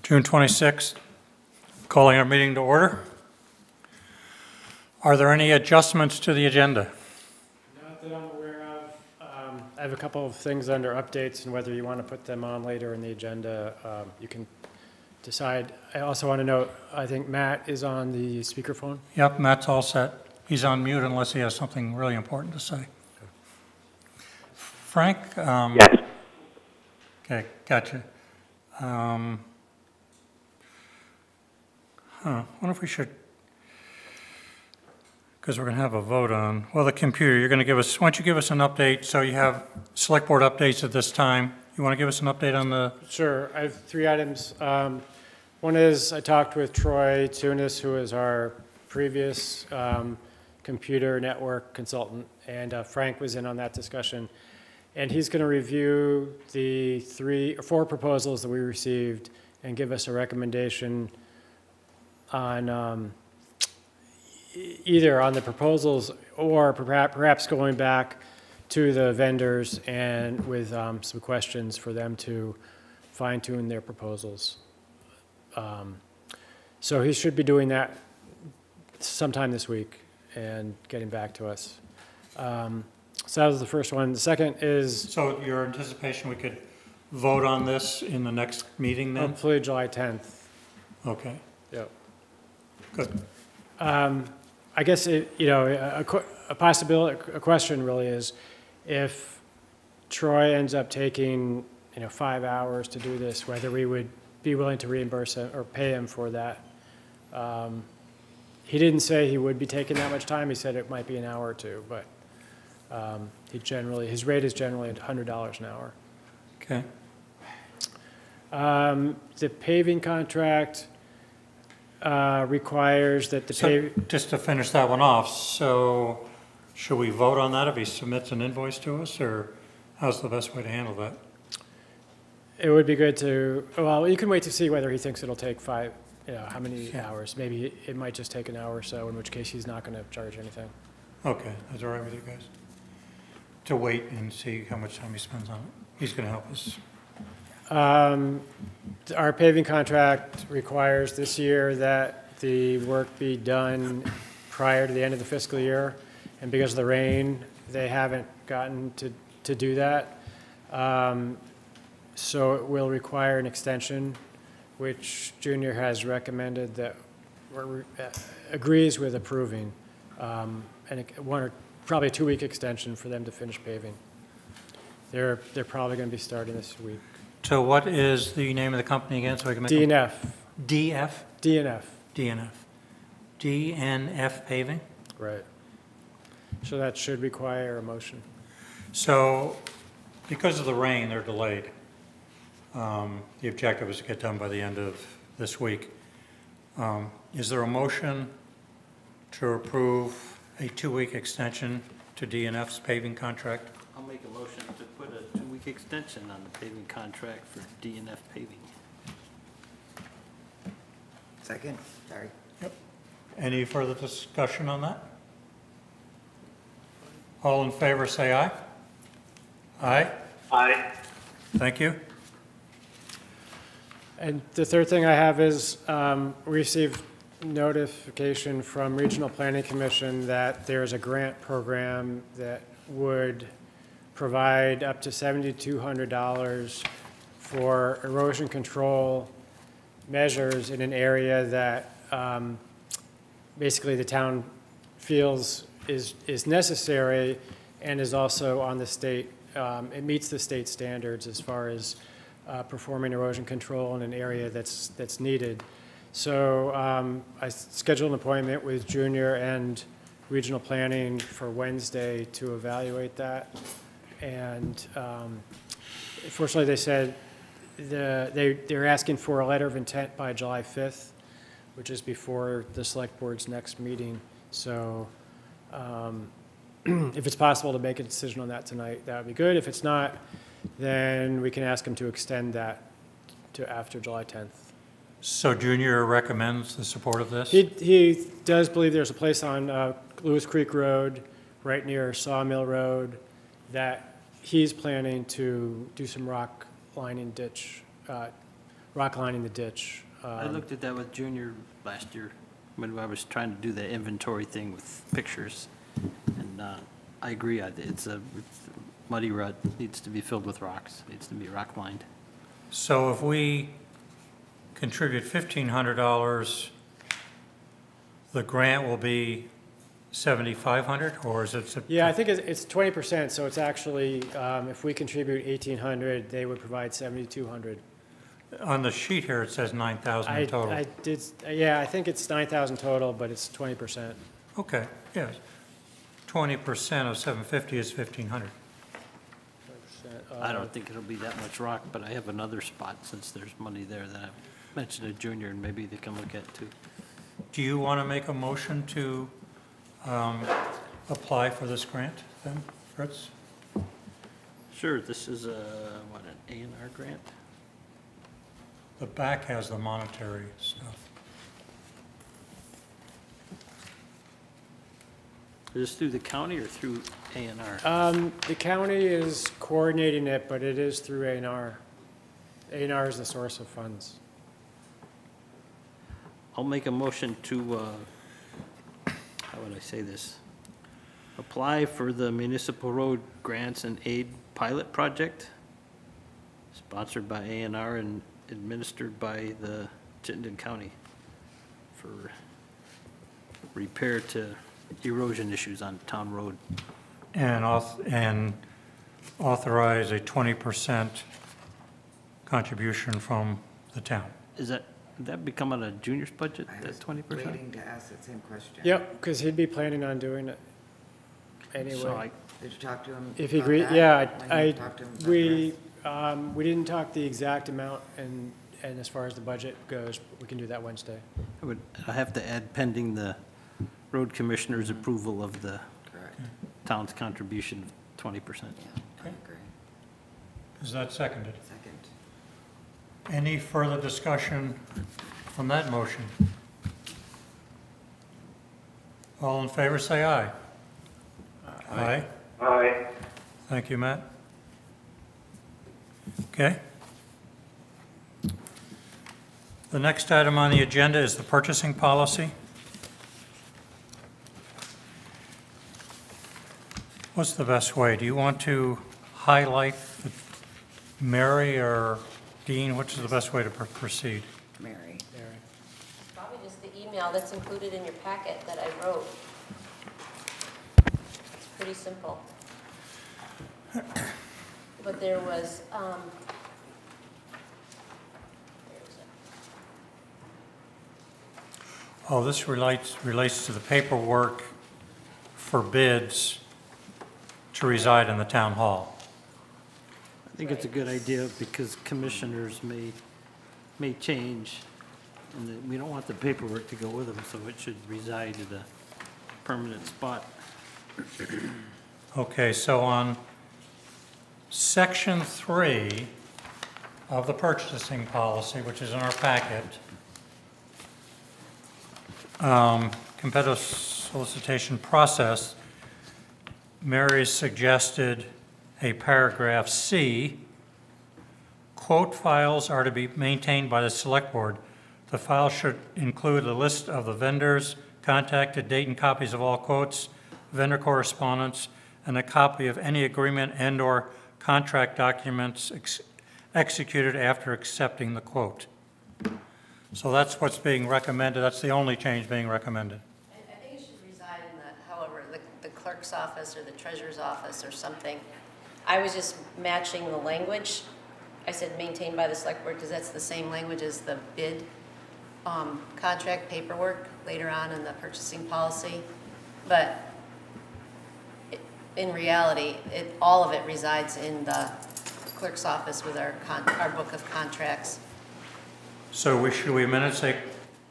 June 26th, calling our meeting to order. Are there any adjustments to the agenda? Not that I'm aware of. I have a couple of things under updates, and whether you want to put them on later in the agenda, you can decide. I also want to note, I think Matt is on the speakerphone. Yep, Matt's all set. He's on mute unless he has something really important to say. Frank? Yes. Okay, gotcha. I wonder if we should, because we're going to have a vote on, well, the computer, you're going to give us, why don't you give us an update? So you have select board updates at this time. You want to give us an update on the? Sure, I have three items. One is I talked with Troy Tunis, who is our previous computer network consultant, and Frank was in on that discussion. And he's going to review the 3 or 4 proposals that we received and give us a recommendation on either on the proposals or perhaps going back to the vendors and with some questions for them to fine-tune their proposals. So he should be doing that sometime this week and getting back to us. So that was the first one. The second is... So your anticipation we could vote on this in the next meeting then? Hopefully July 10th. Okay. Yep. Good. I guess, a possibility, a question really is if Troy ends up taking, 5 hours to do this, whether we would be willing to reimburse him or pay him for that. He didn't say he would be taking that much time. He said it might be an hour or two, but his rate is generally $100 an hour. Okay. The paving contract requires that the Just to finish that one off, so should we vote on that if he submits an invoice to us, or how's the best way to handle that? It would be good to, well, you can wait to see whether he thinks it'll take how many hours. Maybe it might just take an hour or so, in which case he's not going to charge anything. Okay, that's all right with you guys? To wait and see how much time he spends on it. He's going to help us. Our paving contract requires this year that the work be done prior to the end of the fiscal year, and because of the rain, they haven't gotten to do that. So it will require an extension, which Junior has recommended that agrees with approving, and probably a 2-week extension for them to finish paving. They're probably going to be starting this week. So what is the name of the company again, so I can make DNF. DF? DNF. DNF. DNF paving? Right. So that should require a motion. So because of the rain, they're delayed. The objective is to get done by the end of this week. Is there a motion to approve a 2-week extension to DNF's paving contract? I'll make a motion to put a 2-week extension on the paving contract for DNF paving. Second, sorry. Yep. Any further discussion on that? All in favor, say aye. Aye? Aye. Thank you. And the third thing I have is we received notification from Regional Planning Commission that there's a grant program that would provide up to $7,200 for erosion control measures in an area that basically the town feels is necessary and is also on the state, it meets the state standards as far as performing erosion control in an area that's needed. So I scheduled an appointment with Junior and Regional Planning for Wednesday to evaluate that. And fortunately, they said they're asking for a letter of intent by July 5th, which is before the Select Board's next meeting. So if it's possible to make a decision on that tonight, that would be good. If it's not, then we can ask them to extend that to after July 10th. So Junior recommends the support of this? He does believe there's a place on Lewis Creek Road, right near Sawmill Road, that he's planning to do some rock lining ditch rock lining the ditch. I looked at that with Junior last year when I was trying to do the inventory thing with pictures. And I agree, it's a muddy rut, needs to be filled with rocks, needs to be rock lined. So if we contribute $1,500, the grant will be $7,500, or is it? Yeah, I think it's 20%, so it's actually, if we contribute 1,800, they would provide 7,200. On the sheet here, it says 9,000 in total. I did, yeah, I think it's 9,000 total, but it's 20%. Okay, yes. 20% of 750 is 1,500. I don't think it'll be that much rock, but I have another spot, since there's money there, that I mentioned to Junior, and maybe they can look at too. Do you want to make a motion to apply for this grant then, Fritz? Sure, this is an A&R grant? The back has the monetary stuff. Is this through the county or through A&R? The county is coordinating it, but it is through A&R. A&R is the source of funds. I'll make a motion to, how would I say this? Apply for the Municipal Road Grants and Aid Pilot Project, sponsored by A&R and administered by the Chittenden County for repair to erosion issues on town road. And authorize a 20% contribution from the town. Is that, would that become on a junior's budget, I that was 20%? waiting to ask that same question. Yep, because he'd be planning on doing it So anyway. Did you talk to him If he about agreed, that? yeah, When you talked to him about we didn't talk the exact amount, and as far as the budget goes, we can do that Wednesday. I have to add pending the road commissioner's approval of the this? Correct. town's contribution of 20%. Yeah, I agree. Is that seconded? Second. Any further discussion on that motion? All in favor, say aye. Aye. Aye. Thank you, Matt. Okay. The next item on the agenda is the purchasing policy. What's the best way? Do you want to highlight Mary or Dean? Which is the best way to proceed? Mary. Probably just the email that's included in your packet that I wrote. It's pretty simple. But there was, where is it? Oh, this relates to the paperwork for bids to reside in the town hall. I think it's a good idea because commissioners may change, and we don't want the paperwork to go with them, so it should reside at a permanent spot. Okay, so on Section 3 of the purchasing policy, which is in our packet, competitive solicitation process, Mary suggested a paragraph C, quote files are to be maintained by the select board. The file should include a list of the vendors, contacted date and copies of all quotes, vendor correspondence, and a copy of any agreement and/or contract documents executed after accepting the quote. So that's what's being recommended. That's the only change being recommended. I think it should reside in the clerk's office or the treasurer's office or something. I was just matching the language. I said maintained by the select board because that's the same language as the bid contract paperwork later on in the purchasing policy. But in reality, all of it resides in the clerk's office with our book of contracts. So should we amend it, say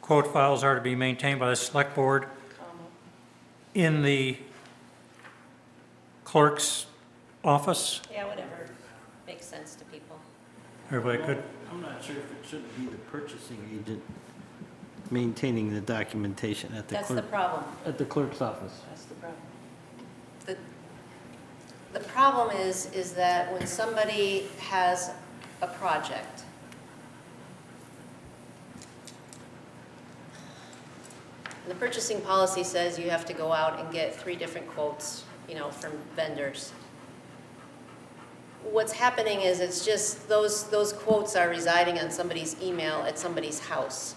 quote files are to be maintained by the select board in the clerk's office? Yeah, whatever makes sense to people. Everybody good? I'm not sure if it shouldn't be the purchasing agent maintaining the documentation at the That's the clerk, problem. at the clerk's office. That's the problem. The problem is that when somebody has a project the purchasing policy says you have to go out and get 3 different quotes, you know, from vendors. What's happening is it's just those quotes are residing on somebody's email at somebody's house.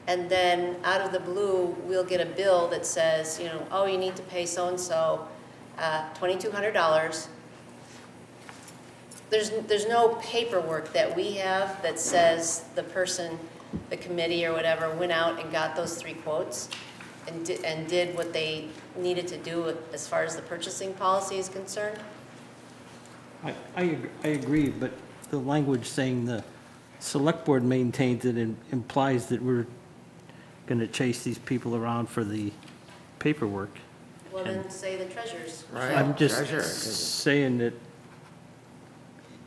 And then out of the blue, we'll get a bill that says, you know, oh, you need to pay so-and-so $2,200. There's no paperwork that we have that says the person, the committee or whatever, went out and got those 3 quotes and did what they needed to do as far as the purchasing policy is concerned. I agree, but the language saying the select board maintains it implies that we're going to chase these people around for the paperwork. Well, then say the treasurer's. Right. I'm just Treasurer, 'cause saying that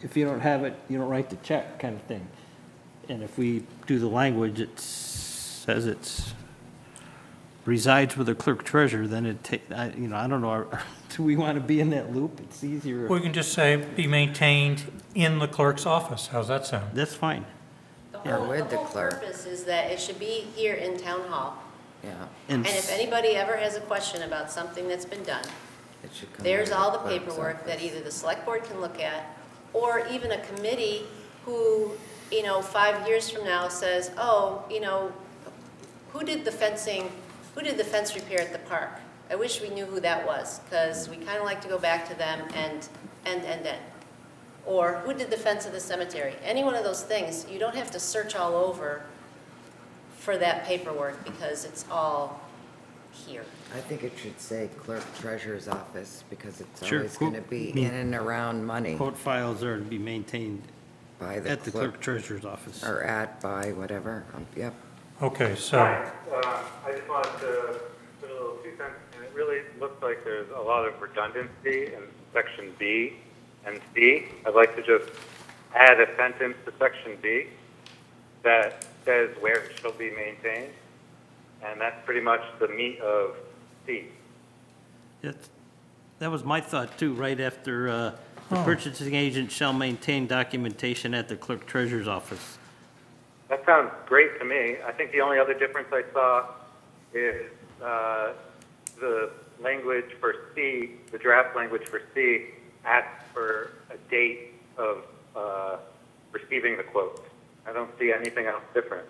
if you don't have it, you don't write the check kind of thing. And if we do the language, it says it's resides with the clerk treasurer, then I don't know, do we want to be in that loop? It's easier. We can just say, be maintained in the clerk's office. How's that sound? That's fine. Yeah, with the whole clerk. purpose is that it should be here in town hall. Yeah, And if anybody ever has a question about something that's been done, it should come. there's out all of the clerk's paperwork that office. either the select board can look at, or even a committee who, you know, 5 years from now says, oh, you know, who did the fence repair at the park? I wish we knew who that was, because we kind of like to go back to them and. Or who did the fence of the cemetery? Any one of those things, you don't have to search all over for that paperwork because it's all here. I think it should say clerk treasurer's office, because it's Sure, always gonna be in and around money Quote files are to be maintained by the at the clerk clerk, treasurer's office. or by whatever, yep. Okay, so, Hi, I just wanted to put a little 2 cents, and it really looks like there's a lot of redundancy in section B and C. I'd like to just add a sentence to section B that says where it shall be maintained, and that's pretty much the meat of C. That was my thought too, right after the purchasing agent shall maintain documentation at the clerk treasurer's office. That sounds great to me. I think the only other difference I saw is the language for C, the draft language for C, asks for a date of receiving the quote. I don't see anything else different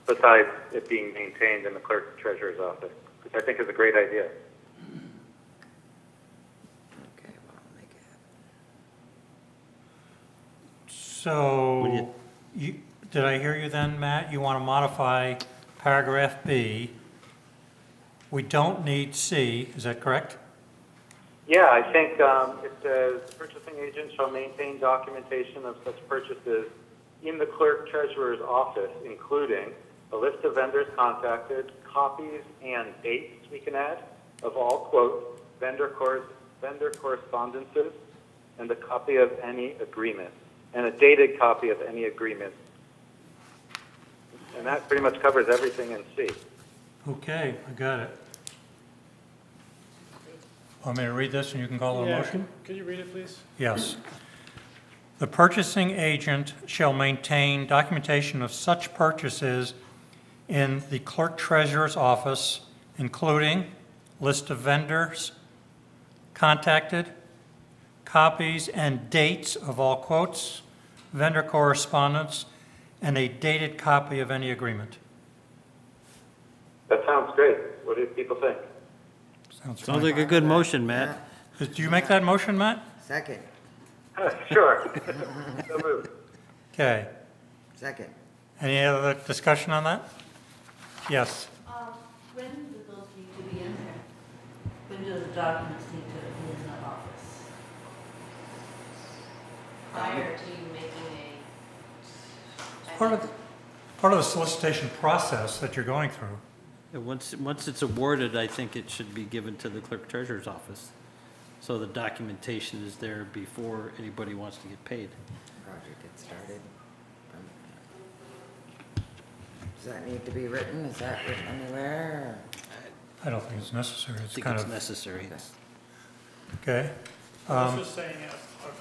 besides it being maintained in the clerk treasurer's office, which I think is a great idea. Okay, well, I'll make it happen. so, did I hear you then, Matt? You want to modify paragraph B. We don't need C, is that correct? Yeah, I think it says purchasing agent shall maintain documentation of such purchases in the clerk treasurer's office, including a list of vendors contacted, copies and dates we can add of all quotes, vendor correspondences, and a copy of any agreement, and a dated copy of any agreement. And that pretty much covers everything in C. Okay, I got it. Want me to read this and you can call it a Yeah, motion? could you read it, please? Yes. The purchasing agent shall maintain documentation of such purchases in the clerk treasurer's office, including list of vendors contacted, copies and dates of all quotes, vendor correspondence, and a dated copy of any agreement. That sounds great. What do people think? Sounds Sounds fine. like a good motion, Matt. Did you make that motion, Matt? Second, Sure. So moved. Okay. second. Any other discussion on that? Yes. When do those need to be in there? When do the documents need to be in the office? Prior to you making Part of the solicitation process that you're going through. And once it's awarded, I think it should be given to the clerk treasurer's office. So the documentation is there before anybody wants to get paid. Project gets started. Does that need to be written? Is that written anywhere? I don't think it's necessary. I It's think kind it's of, necessary. okay. I was just saying a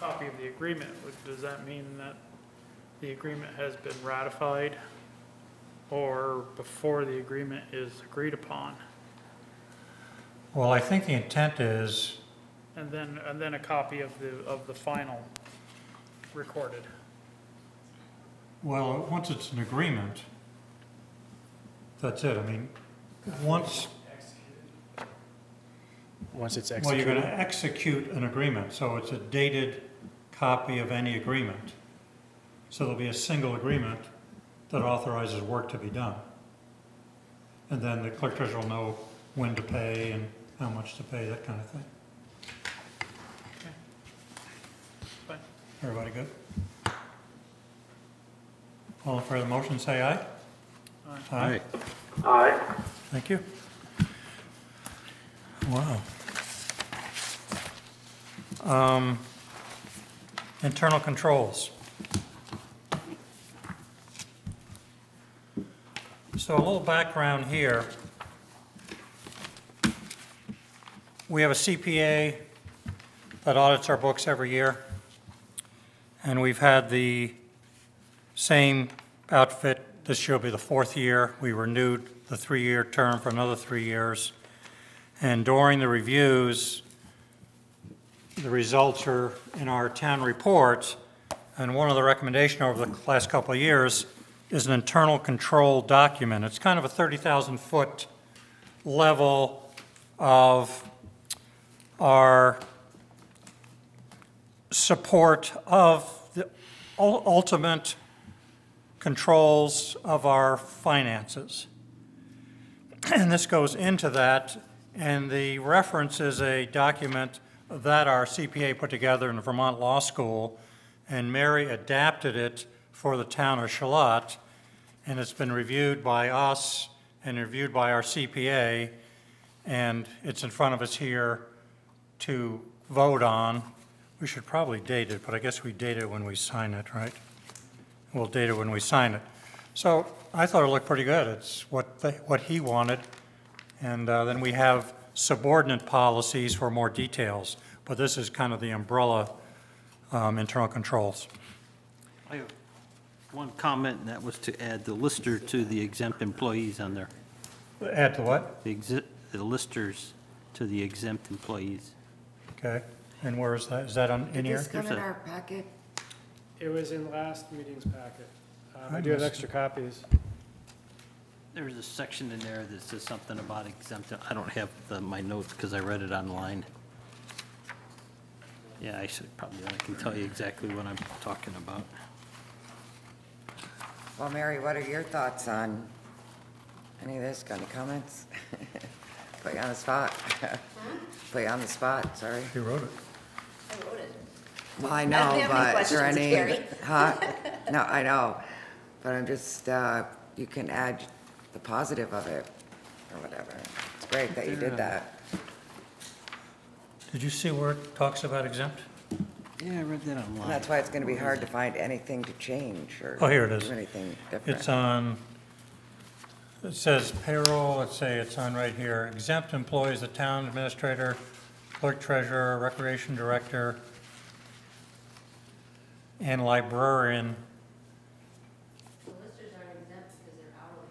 copy of the agreement, does that mean that the agreement has been ratified? or before the agreement is agreed upon? Well, I think the intent is, And then a copy of the final recorded. well, once it's an agreement, that's it. I mean, once, Once it's well, you're going to executed. execute an agreement, so it's a dated copy of any agreement. So there'll be a single agreement that authorizes work to be done. And then the clerk treasurer will know when to pay and how much to pay, that kind of thing. Fine. Everybody good? All in favor of the motion, say aye. Aye. Aye. Thank you. Wow. Internal controls. So a little background here. We have a CPA that audits our books every year. And we've had the same outfit. This year will be the fourth year. We renewed the 3-year term for another 3 years. And during the reviews, the results are in our town reports. And one of the recommendations over the last couple of years is an internal control document. It's kind of a 30,000-foot level of our support of the ultimate controls of our finances. And this goes into that, and the reference is a document that our CPA put together in the Vermont Law School, and Mary adapted it for the town of Charlotte, and it's been reviewed by us and reviewed by our CPA, and it's in front of us here to vote on. We should probably date it, but I guess we date it when we sign it, right? We'll date it when we sign it. So I thought it looked pretty good. It's what he wanted. And then we have subordinate policies for more details. But this is kind of the umbrella internal controls. I have one comment, and that was to add the lister to the exempt employees on there. Add to what? The listers to the exempt employees. Okay. And where is that? Is that in Did here? this come in Here's a- our packet? It was in last meeting's packet. I I do have missed extra copies. There's a section in there that says something about exempt. I don't have my notes because I read it online. Yeah, I can tell you exactly what I'm talking about. Well, Mary, what are your thoughts on any of this? Got any comments? Put you on the spot. Put you on the spot, sorry. He wrote it. I wrote it. Well, I I know, don't have any but is there questions, any? Gary. Huh? No, I know, but I'm just, you can add the positive of it, or whatever. It's great that you did that. Did you see where it talks about exempt? Yeah, I read that online. And that's why it's gonna be hard to find anything to change or Oh, here it is. do anything It's different. on, it says payroll, let's say it's on right here, exempt employees, the town administrator, clerk treasurer, recreation director, and librarian. The listers aren't exempt because they're hourly.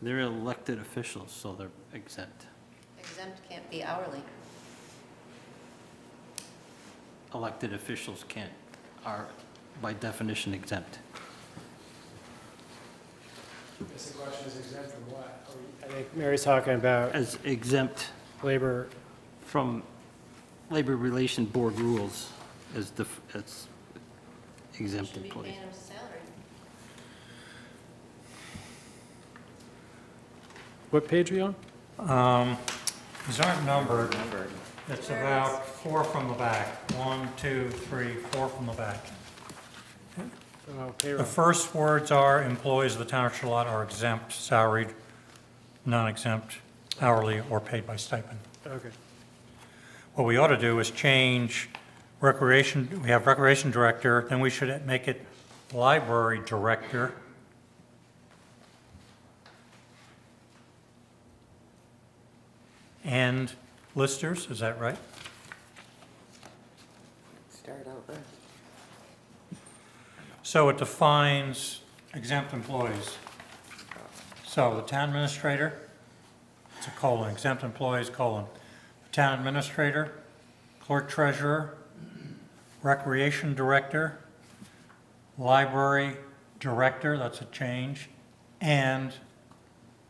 They're elected officials, so they're exempt. Exempt can't be hourly. Elected officials are by definition exempt. This question is exempt from what? I think Mary's talking about As exempt labor. from Labor Relation Board rules as exempt Should be employees. paying them salary. What page are you on? These aren't numbered. Numbered. It's about 4 from the back. 1, 2, 3, 4 from the back. Oh, The payroll. first words are employees of the town of Charlotte are exempt, salaried, non-exempt, hourly, or paid by stipend. Okay. What we ought to do is change recreation, we have recreation director, then we should make it library director. And listers, is that right? Start over. So it defines exempt employees. So the town administrator, it's a colon, exempt employees, colon. Town administrator, clerk treasurer, recreation director, library director, that's a change, and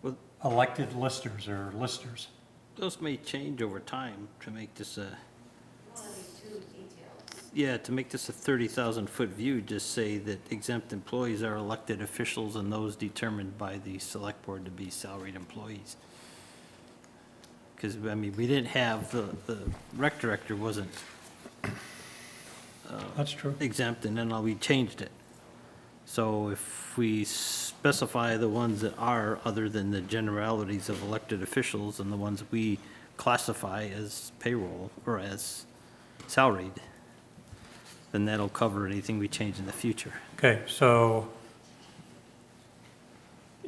Well- elected listers or listers. Those may change over time to make this a, One of these two details. yeah, to make this a 30,000-foot view, just say that exempt employees are elected officials and those determined by the select board to be salaried employees. Because, I mean, we didn't have, the rec director wasn't That's true. exempt, and then we changed it. So if we specify the ones that are, other than the generalities of elected officials, and the ones we classify as payroll or as salaried, then that'll cover anything we change in the future. Okay, so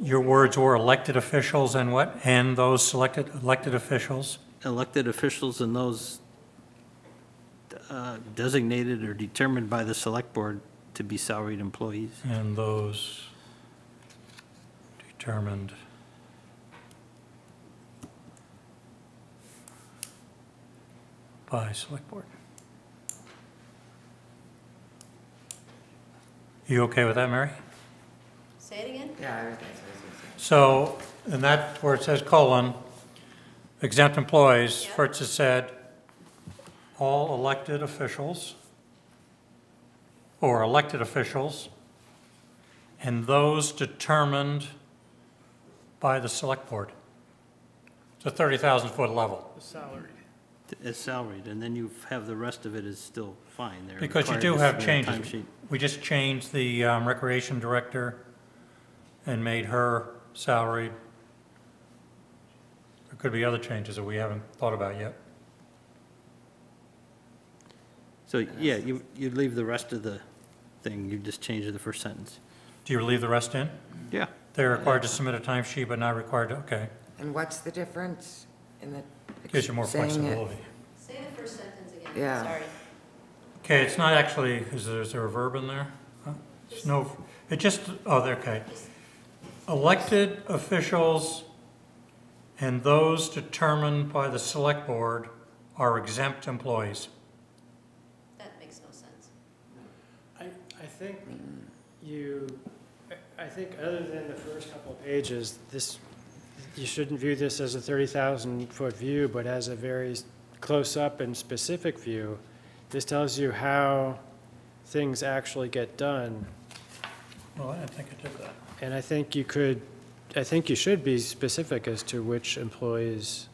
your words were elected officials and what? And those selected elected officials? Elected officials and those designated or determined by the select board to be salaried employees. And those determined by select board. You okay with that, Mary? Say it again? Yeah, everything's what I was gonna say. So, and that, where it says colon, exempt employees, Yeah. first it said, all elected officials, or elected officials, and those determined by the select board. It's a 30,000-foot level. The salary. As salaried, and then you have the rest of it is still fine. They're Because you required do to have submit a changes. timesheet. We just changed the recreation director and made her salaried. There could be other changes that we haven't thought about yet. So, yeah, you leave the rest of the thing, you just change the first sentence. Do you leave the rest in? Yeah. They're required to submit a timesheet, but not required to, okay. And what's the difference in the? Gives you more saying it? flexibility. Say the first sentence again. Yeah. Sorry. Okay, it's not actually, is there a verb in there? Huh? There's no, it just, oh, there, okay. Elected officials and those determined by the select board are exempt employees. That makes no sense. I think I think other than the first couple of pages, you shouldn't view this as a 30,000-foot view, but as a very close-up and specific view. This tells you how things actually get done. Well, I didn't think it did that. And I think you should be specific as to which employees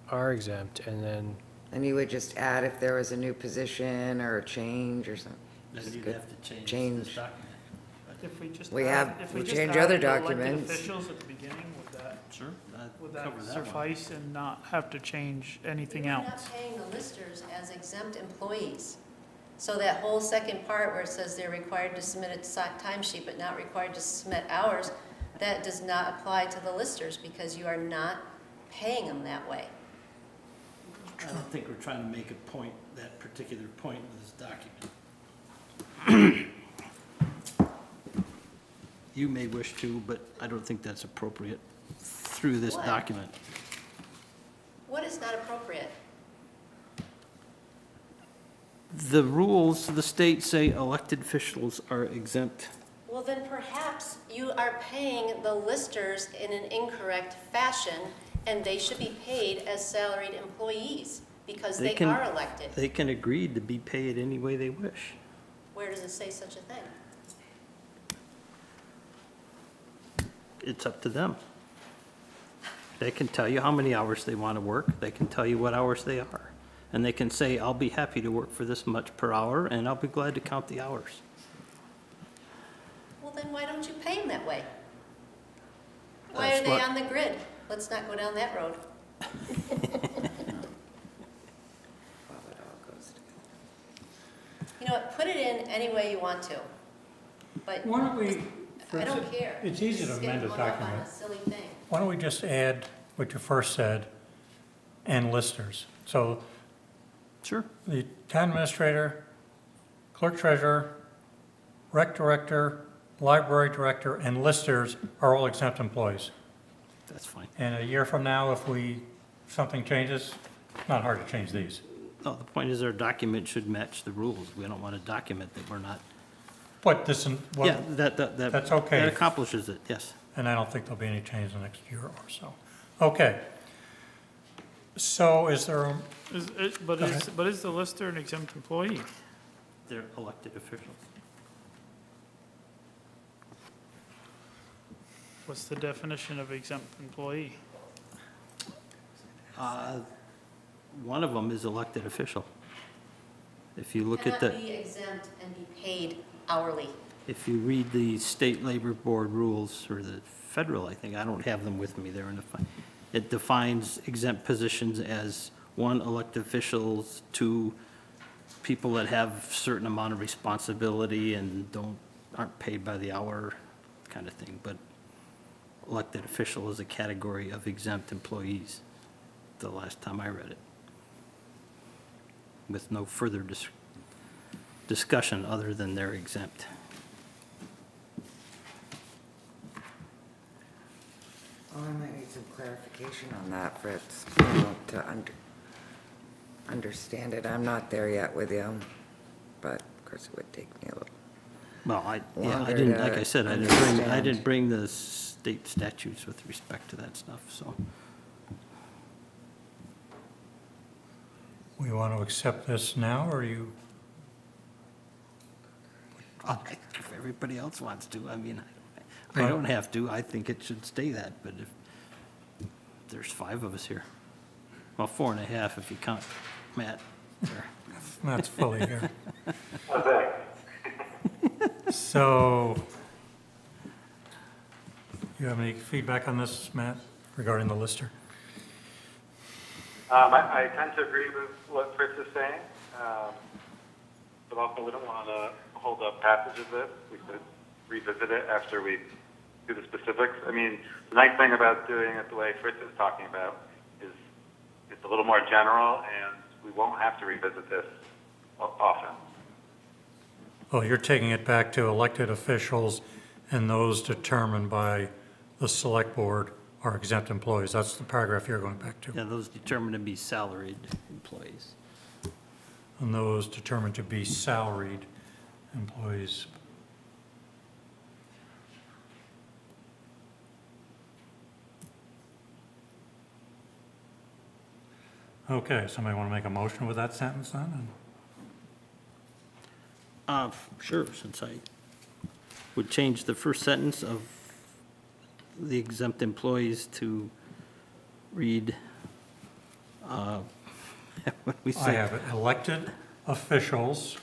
are exempt, and then, And you would just add if there was a new position or a change or something. Then Just you'd good. have to change change. this document. If we just We add- have- if we just change add other the elected documents. officials at the beginning, Sure. would that Cover that one. suffice and not have to change anything We're else? not paying the listers as exempt employees. So that whole second part where it says they're required to submit a timesheet but not required to submit hours, that does not apply to the listers because you are not paying them that way. I don't think we're trying to make a point, that particular point in this document. You may wish to, but I don't think that's appropriate through this What? document. What is not appropriate? The rules of the state say elected officials are exempt. Well, then perhaps you are paying the listers in an incorrect fashion, and they should be paid as salaried employees because They they can- are elected. They can agree to be paid any way they wish. Where does it say such a thing? It's up to them. They can tell you how many hours they want to work. They can tell you what hours they are. And they can say, I'll be happy to work for this much per hour, and I'll be glad to count the hours. Well, then why don't you pay them that way? Why That's are they what- on the grid? Let's not go down that road. Well, it all goes together. You know what, put it in any way you want to, but Why don't we, I don't care. it's easy to Just amend a get hung up on document. a silly thing. Why don't we just add what you first said, and listers? So Sure. the town administrator, clerk treasurer, rec director, library director, and listers are all exempt employees. That's fine. And a year from now, if something changes, not hard to change these. No, the point is our document should match the rules. We don't want a document that we're not, But this, yeah, well, that. that's okay. That accomplishes it, yes. and I don't think there'll be any change in the next year or so. Okay. So is there, But Go ahead. is the lister an exempt employee? They're elected officials. What's the definition of exempt employee? One of them is elected official. If you look at Cannot the, be exempt and be paid hourly. if you read the state labor board rules, or the federal, I think, I don't have them with me there, it defines exempt positions as one, elected officials, two, people that have certain amount of responsibility and aren't paid by the hour kind of thing, but elected official is a category of exempt employees, the last time I read it. With no further discussion other than they're exempt. Well, I might need some clarification on that, Fritz, you know, to understand it. I'm not there yet with you, but of course it would take me a little. Well, I Longer didn't, to like I said, I understand. didn't bring the state statutes with respect to that stuff, so. we want to accept this now, or you, If everybody else wants to, I mean, I don't have to, I think it should stay that, but if, there's 5 of us here. Well, 4.5 if you count Matt. there. Matt's fully here. Okay. So, you have any feedback on this, Matt, regarding the lister? I tend to agree with what Fritz is saying, but also we don't want to hold up passage of this. We could revisit it after we do the specifics. I mean, the nice thing about doing it the way Fritz is talking about is it's a little more general, and we won't have to revisit this often. Oh, you're taking it back to elected officials and those determined by the select board are exempt employees. That's the paragraph you're going back to. Yeah, those determined to be salaried employees. And those determined to be salaried employees. Okay, somebody want to make a motion with that sentence then? Sure, since I would change the first sentence of the exempt employees to read, what do we I say? have it, elected officials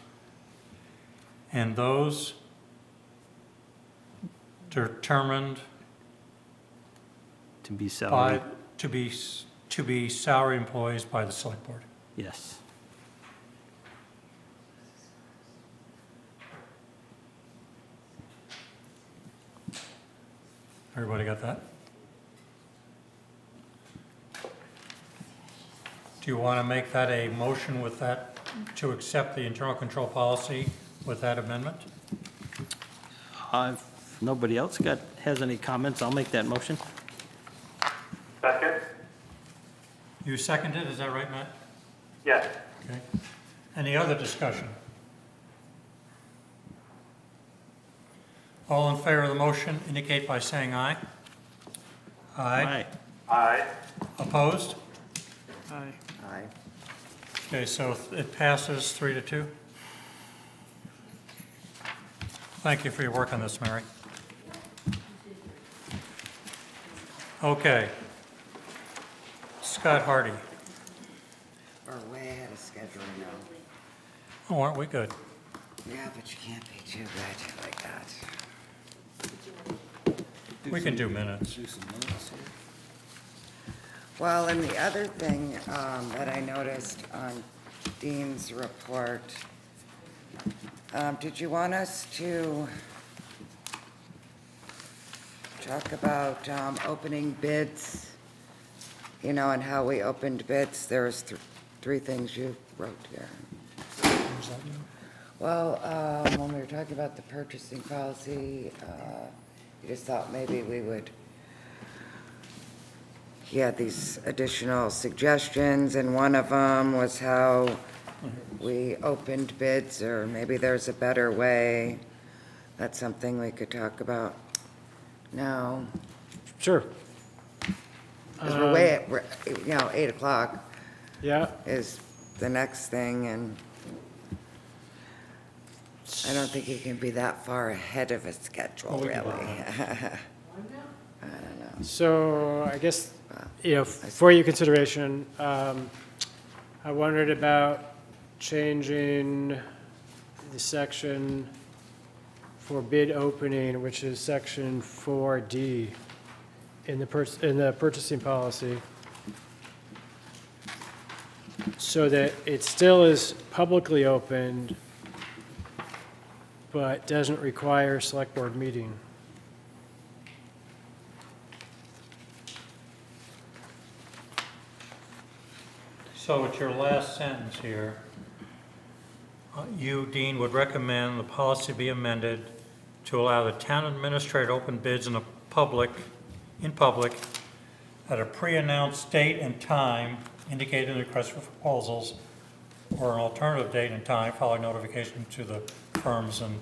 and those determined To be by, salaried, to be salary employees by the select board. yes. Everybody got that? Do you want to make that a motion with that, to accept the internal control policy with that amendment? If nobody else has any comments, I'll make that motion. Second? You seconded, is that right, Matt? Yes. Okay. Any other discussion? All in favor of the motion indicate by saying aye. Aye. Aye. Opposed? Aye. Aye. Okay, so it passes 3-2. Thank you for your work on this, Mary. Okay. Scott Hardy. We're way ahead of schedule now. Oh, aren't we good? Yeah, but you can't be too good like that. We can do minutes. Well, and the other thing that I noticed on Dean's report, did you want us to talk about opening bids? You know, and how we opened bids? There was 3 things you wrote here. Well, when we were talking about the purchasing policy, you just thought maybe we would, he had these additional suggestions, and one of them was how we opened bids, or maybe there's a better way. That's something we could talk about now. Sure. Because we're way, we're, 8 o'clock Yeah, is the next thing, and I don't think you can be that far ahead of a schedule, Well, we really. can I don't know. so I guess, for your consideration, I wondered about changing the section for bid opening, which is section 4D in the purchasing policy, so that it still is publicly opened, but doesn't require select board meeting. So it's your last sentence here. You, Dean, would recommend the policy be amended to allow the town administrator to open bids in public at a pre-announced date and time indicated in the request for proposals, or an alternative date and time following notification to the firms and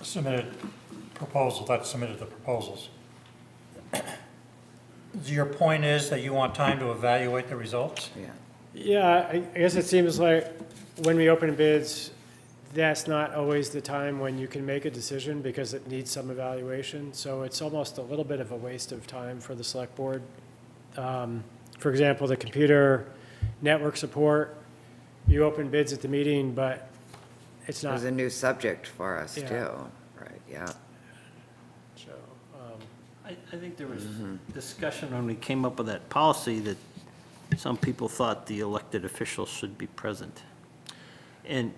submitted proposals, that submitted the proposals. Your point is that you want time to evaluate the results? Yeah. Yeah, I guess it seems like when we open bids, that's not always the time when you can make a decision because it needs some evaluation. So it's almost a little bit of a waste of time for the select board. For example, the computer network support, you open bids at the meeting, but it's It not. was a new subject for us, Yeah. too. Right, yeah. So, I think there was discussion when we came up with that policy that some people thought the elected officials should be present. And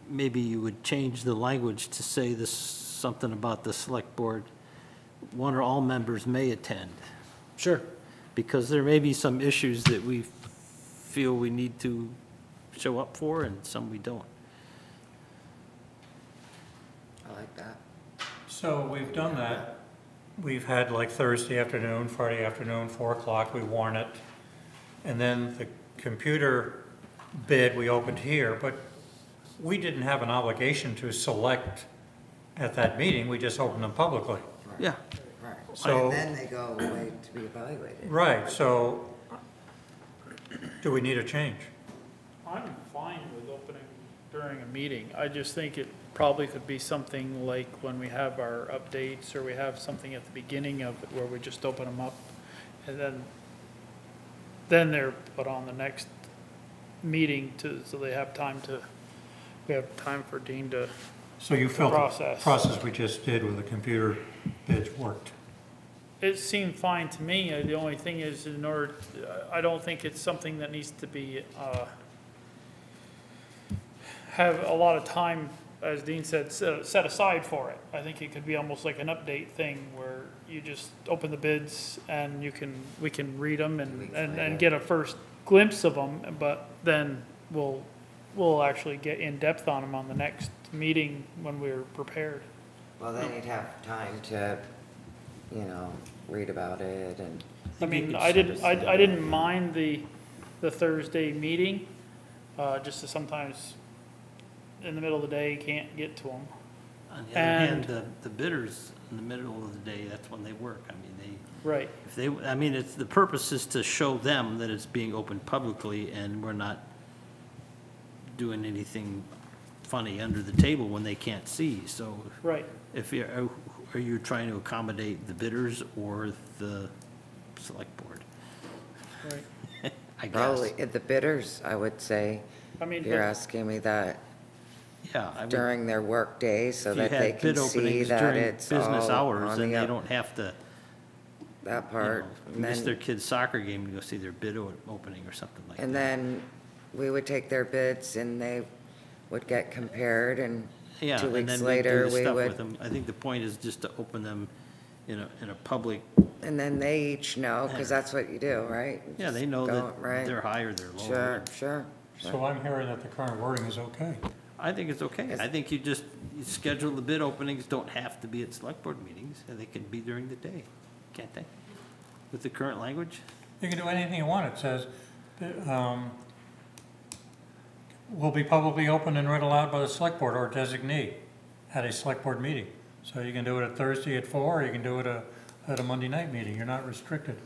maybe you would change the language to say this, something about the select board, one or all members may attend. Sure. Because there may be some issues that we feel we need to show up for and some we don't. I like that. So we've done that. We've had like Thursday afternoon, Friday afternoon, 4 o'clock, we warn it. And then the computer bid we opened here, but we didn't have an obligation to select at that meeting, we just opened them publicly. Yeah. Right. So- And then they go away to be evaluated. Right, so do we need a change? I'm fine with opening during a meeting. I just think it probably could be something like when we have our updates, or we have something at the beginning of it where we just open them up, and then they're put on the next meeting so they have time to, we have time for Dean to, So you felt the Process. process we just did with the computer bids worked? it seemed fine to me. The only thing is, in order, I don't think it's something that needs to be, have a lot of time, as Dean said, set aside for it. I think it could be almost like an update thing where you just open the bids and we can read them and get a first glimpse of them, but then we'll actually get in depth on them on the next meeting when we're prepared. Well, then you'd have time to, read about it and. I mean, I didn't mind the Thursday meeting, just to sometimes in the middle of the day, can't get to them. On the other hand, the bidders in the middle of the day, that's when they work. I mean, Right. it's, the purpose is to show them that it's being opened publicly and we're not doing anything funny under the table when they can't see. So Right. if you're, are you trying to accommodate the bidders or the select board? Right. I guess. Probably, the bidders, I would say, I mean, if you're but- asking me that Yeah. I would- during their workday so if you that they had can bid see openings that during it's business all hours, on then the they up, don't have to, that you part. know, And miss their then, kid's soccer game to go see their bid opening or something like that. and then we would take their bids and they would get compared, and Yeah, 2 and weeks then we do later, the we stuff with would, them. I think the point is just to open them in a public, and then they each know, because that's what you do, right? yeah, they Just know go- that right. they're high or they're low. Sure, sure. So I'm hearing that the current wording is okay. I think it's okay. I think you schedule the bid openings, don't have to be at select board meetings, and they can be during the day, can't they? With the current language? You can do anything you want. It says, will be publicly open and read aloud by the select board or designee at a select board meeting. So you can do it at Thursday at 4, or you can do it at a Monday night meeting. You're not restricted.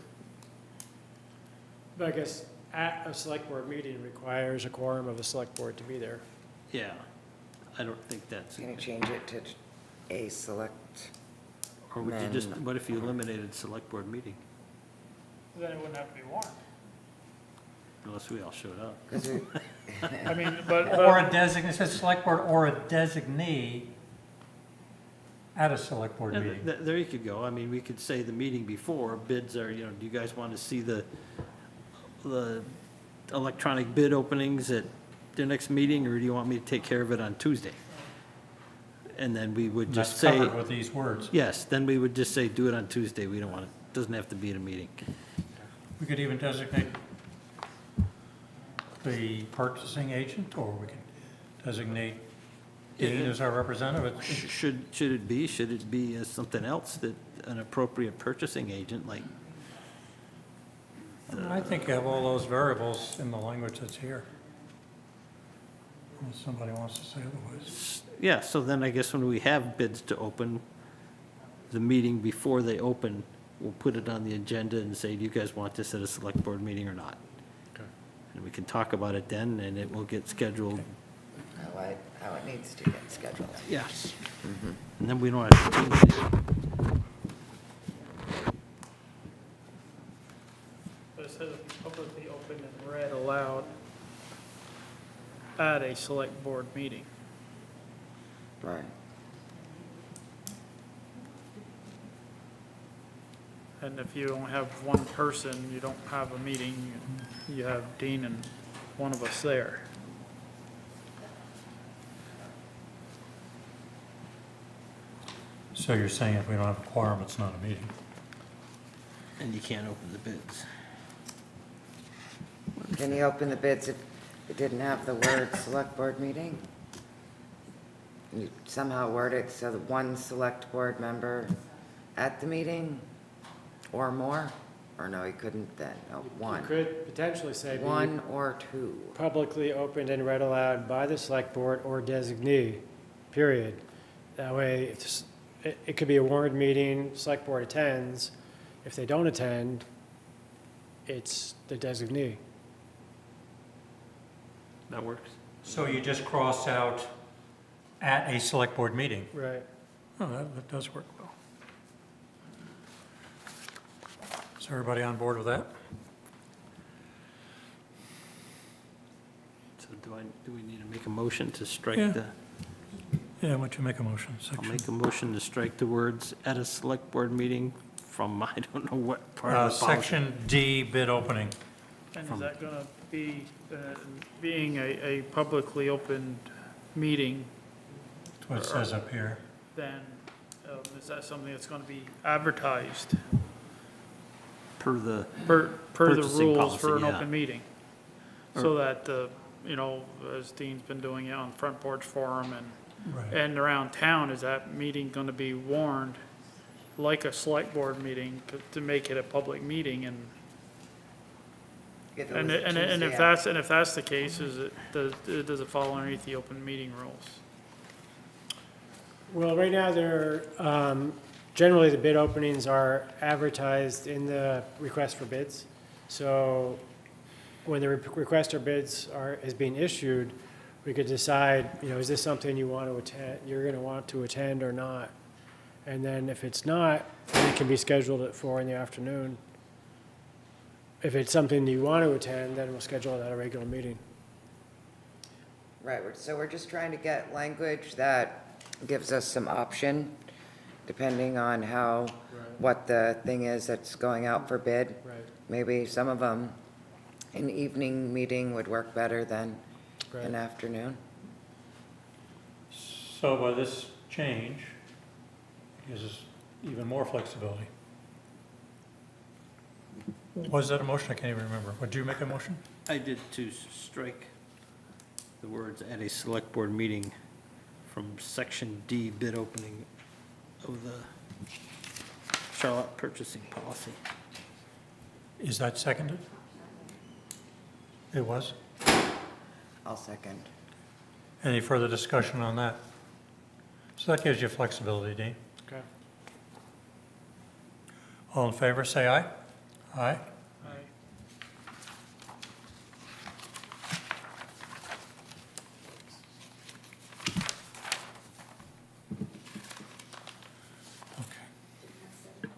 But I guess at a select board meeting requires a quorum of the select board to be there. Yeah, I don't think that's, Gonna change it to a select, or would you just, what if you eliminated select board meeting, Then it wouldn't have to be warned. unless we all showed up? 'cause we- I mean, but, Or a designee, it says select board or a designee at a select board meeting. There you could go. I mean, we could say the meeting before, bids are, do you guys want to see the electronic bid openings at the next meeting, or do you want me to take care of it on Tuesday? And then we would just That's say, covered with these words. yes, then we would just say, do it on Tuesday. We don't want it, doesn't have to be at a meeting. We could even designate the purchasing agent, or we can designate Dean as our representative. Should it be as something else, that an appropriate purchasing agent, like, I think you have all those variables in the language that's here. Unless somebody wants to say otherwise. yeah, so then I guess when we have bids to open, the meeting before they open, we'll put it on the agenda and say, do you guys want this at a select board meeting or not? Okay. And we can talk about it then, and it will get scheduled. how it needs to get scheduled. Yes. And then we don't have to change it. but it says publicly open and read aloud at a select board meeting. Right. And if you don't have one person, you don't have a meeting, you have Dean and one of us there. So you're saying if we don't have a quorum, it's not a meeting? And you can't open the bids. Can you open the bids if it didn't have the word select board meeting? Can you somehow word it so that one select board member at the meeting or more? Or no, you couldn't then, no, You one. could potentially say be One or two. publicly opened and read aloud by the select board or designee, period. That way, it could be a warned meeting, select board attends. If they don't attend, it's the designee. That works? So you just cross out at a select board meeting? Right. Oh, that does work well. Is everybody on board with that? So do we need to make a motion to strike Yeah. the, Yeah, why don't you make a motion, I'll section? make a motion to strike the words at a select board meeting from, I don't know what part of the policy. Section D, bid opening. And is that gonna be, being a publicly opened meeting, That's what it says up here. then is that something that's gonna be advertised Per the, per the Purchasing rules for an policy, yeah. open meeting? So that, as Dean's been doing it on Front Porch Forum Right. and around town, is that meeting gonna be warned like a select board meeting to make it a public meeting? And If it And, was a and, and Tuesday if that's the case, does it fall underneath the open meeting rules? Well, right now, generally, the bid openings are advertised in the request for bids. So when the request for bids is being issued, we could decide, is this something you want to attend, you're going to want to attend or not? And then if it's not, then it can be scheduled at 4 in the afternoon. If it's something you want to attend, then we'll schedule it at a regular meeting. Right, so we're just trying to get language that gives us some option, depending on what the thing is that's going out for bid. Right. Maybe some of them, an evening meeting would work better than an Right. afternoon. So by this change, it gives us even more flexibility. Was that a motion? I can't even remember. Would you make a motion? I did to strike the words "at a select board meeting" from section D, bid opening of the Charlotte purchasing policy. Is that seconded? It was? I'll second. Any further discussion on that? So that gives you flexibility, Dean. Okay. All in favor, say aye. Aye. Okay.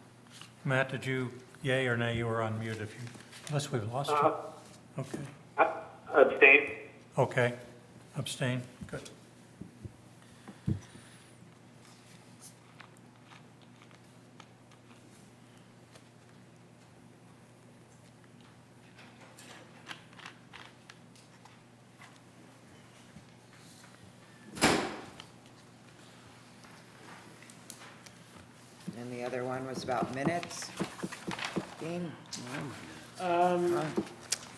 Matt, did you, yay or nay? You were on mute if you, unless we've lost you. Okay. Abstain? Okay. Abstain? Good. And the other one was about minutes. Dean?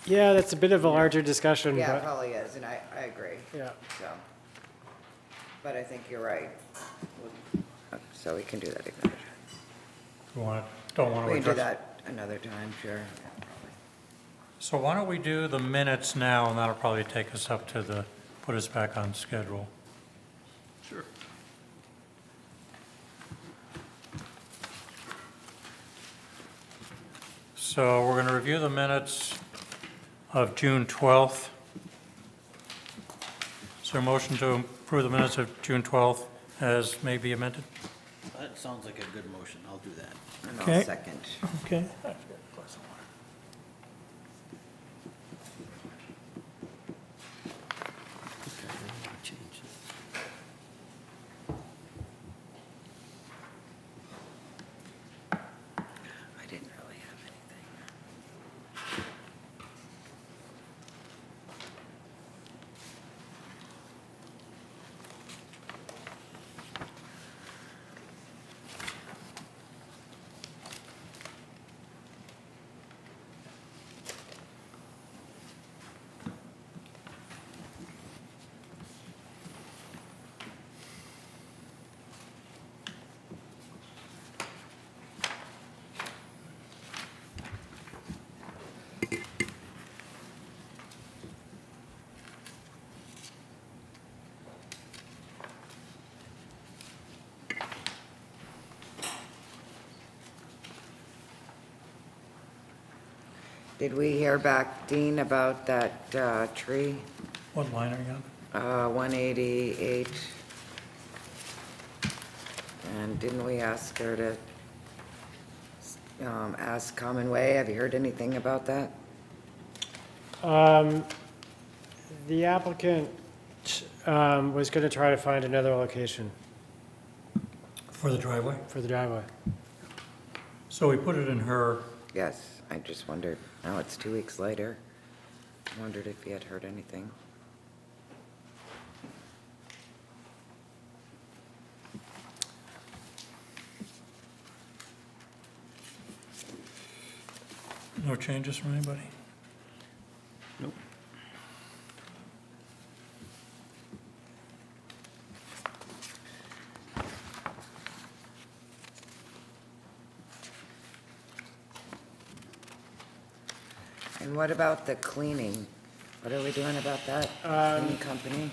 Yeah, that's a bit of a larger discussion, Yeah, it but, probably is, and I agree, yeah. so. But I think you're right. So we can do that another time. You want to, don't want to We can do address? that another time, sure. So why don't we do the minutes now, and that'll probably take us up to the, put us back on schedule. Sure. So we're going to review the minutes of June 12th. Is there a motion to approve the minutes of June 12th as may be amended? That sounds like a good motion. I'll do that. And Okay. I'll second. Okay. I didn't really have anything. Did we hear back, Dean, about that tree? What line are you on? 188. And didn't we ask her to ask Common Way? Have you heard anything about that? The applicant was going to try to find another location For the driveway? for the driveway. So we put it in her, Yes, I just wondered. Now it's 2 weeks later. Wondered if you had heard anything. no changes from anybody? Nope. And what about the cleaning? What are we doing about that? Cleaning company?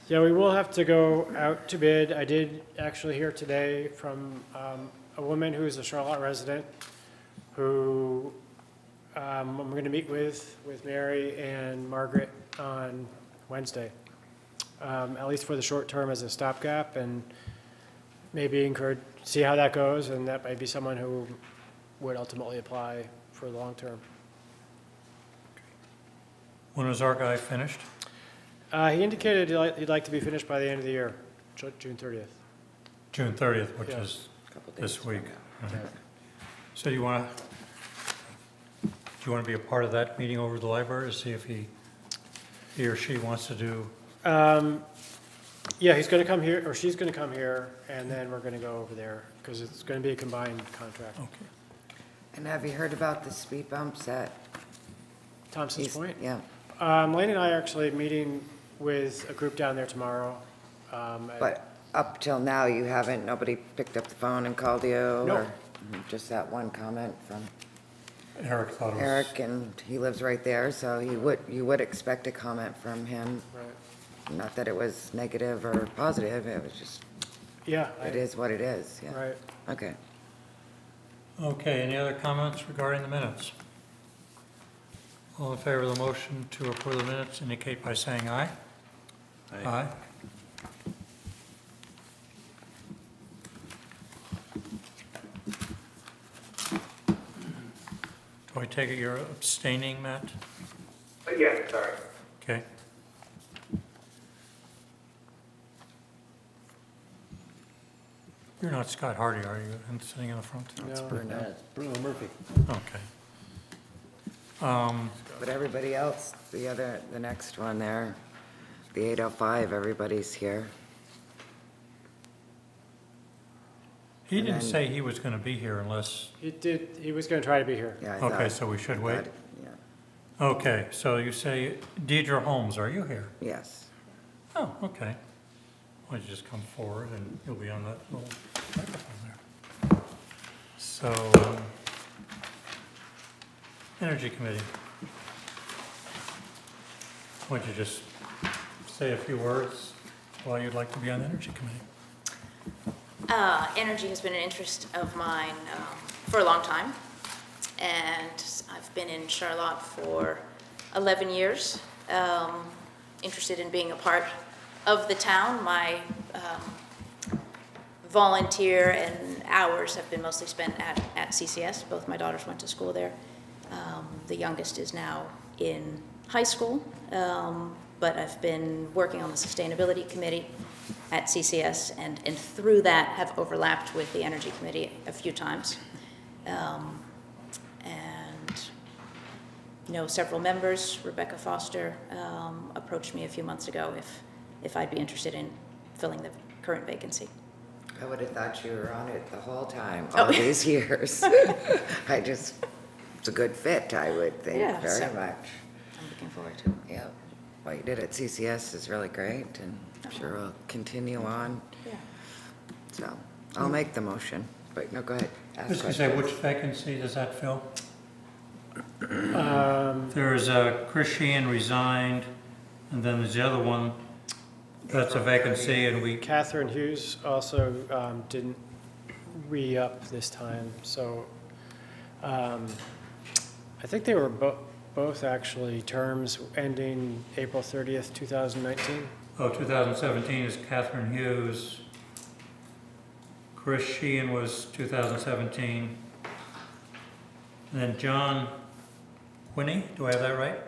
Yeah, we will have to go out to bid. I did actually hear today from a woman who is a Charlotte resident who I'm going to meet with Mary and Margaret on Wednesday, at least for the short term as a stopgap, and maybe encourage, see how that goes, and that might be someone who would ultimately apply for the long term. When was our guy finished? He indicated he'd like to be finished by the end of the year, June 30th. June 30th, which Yeah. is Couple days this from week. now. Okay. So do you want to be a part of that meeting over at the library to see if he or she wants to do? Yeah, he's going to come here, or she's going to come here, and then we're going to go over there, because it's going to be a combined contract. Okay. And have you heard about the speed bumps at? Thompson's East- Point? Yeah. Lane and I are actually meeting with a group down there tomorrow. But up till now, you haven't, nobody picked up the phone and called you? No. Or just that one comment from Eric thought it was. Eric, and he lives right there, so you would expect a comment from him. Right. Not that it was negative or positive, it was just, Yeah. it is what it is, yeah. Right. Okay. Okay, any other comments regarding the minutes? All in favor of the motion to approve the minutes indicate by saying aye. Aye. Do I take it you're abstaining, Matt? Yeah, sorry. Okay. You're not Scott Hardy, are you, and sitting in the front? No. Bruno Murphy. Okay. But everybody else, the next one there, the 805, everybody's here. He And didn't then- say he was going to be here unless, He was going to try to be here. Yeah, I okay, thought- so we should I wait? thought- Yeah, Okay, so you say Deidre Holmes, are you here? yes. Oh, okay. Why don't you just come forward and you'll be on that little microphone there. So, Energy Committee. Why don't you just say a few words why you'd like to be on the Energy Committee? Energy has been an interest of mine for a long time, and I've been in Charlotte for 11 years, interested in being a part of the town. My volunteer and hours have been mostly spent at CCS. Both my daughters went to school there. The youngest is now in high school, but I've been working on the Sustainability Committee at CCS, and through that have overlapped with the Energy Committee a few times. And know several members. Rebecca Foster approached me a few months ago if I'd be interested in filling the current vacancy. I would have thought you were on it the whole time, Oh. all these years. It's a good fit, I would think, Yeah, very so- much. I'm looking forward to it. Yeah, what you did at CCS is really great, and I'm sure we'll continue on. Yeah. So, I'll make the motion, but no, go ahead. I Ask was going to say, questions. which vacancy does that fill? Um, There's Chris Sheehan resigned, and then there's the other one, that's a vacancy, and we, Catherine Hughes also didn't re-up this time, so I think they were both actually terms ending April 30th, 2019. 2017 is Catherine Hughes. Chris Sheehan was 2017. And then John Quinney, do I have that right?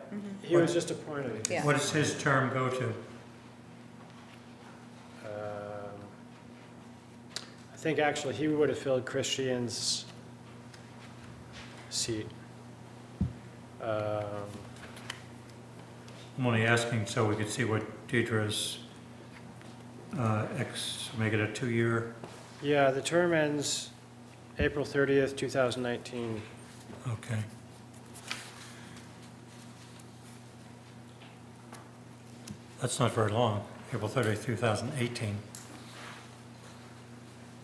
He was just appointed. Yeah. What does his term go to? I think actually he would have filled Chris Sheehan's seat. I'm only asking so we could see what Deidre's, make it a 2-year, Yeah, the term ends April 30th, 2019. okay. That's not very long, April 30th, 2018.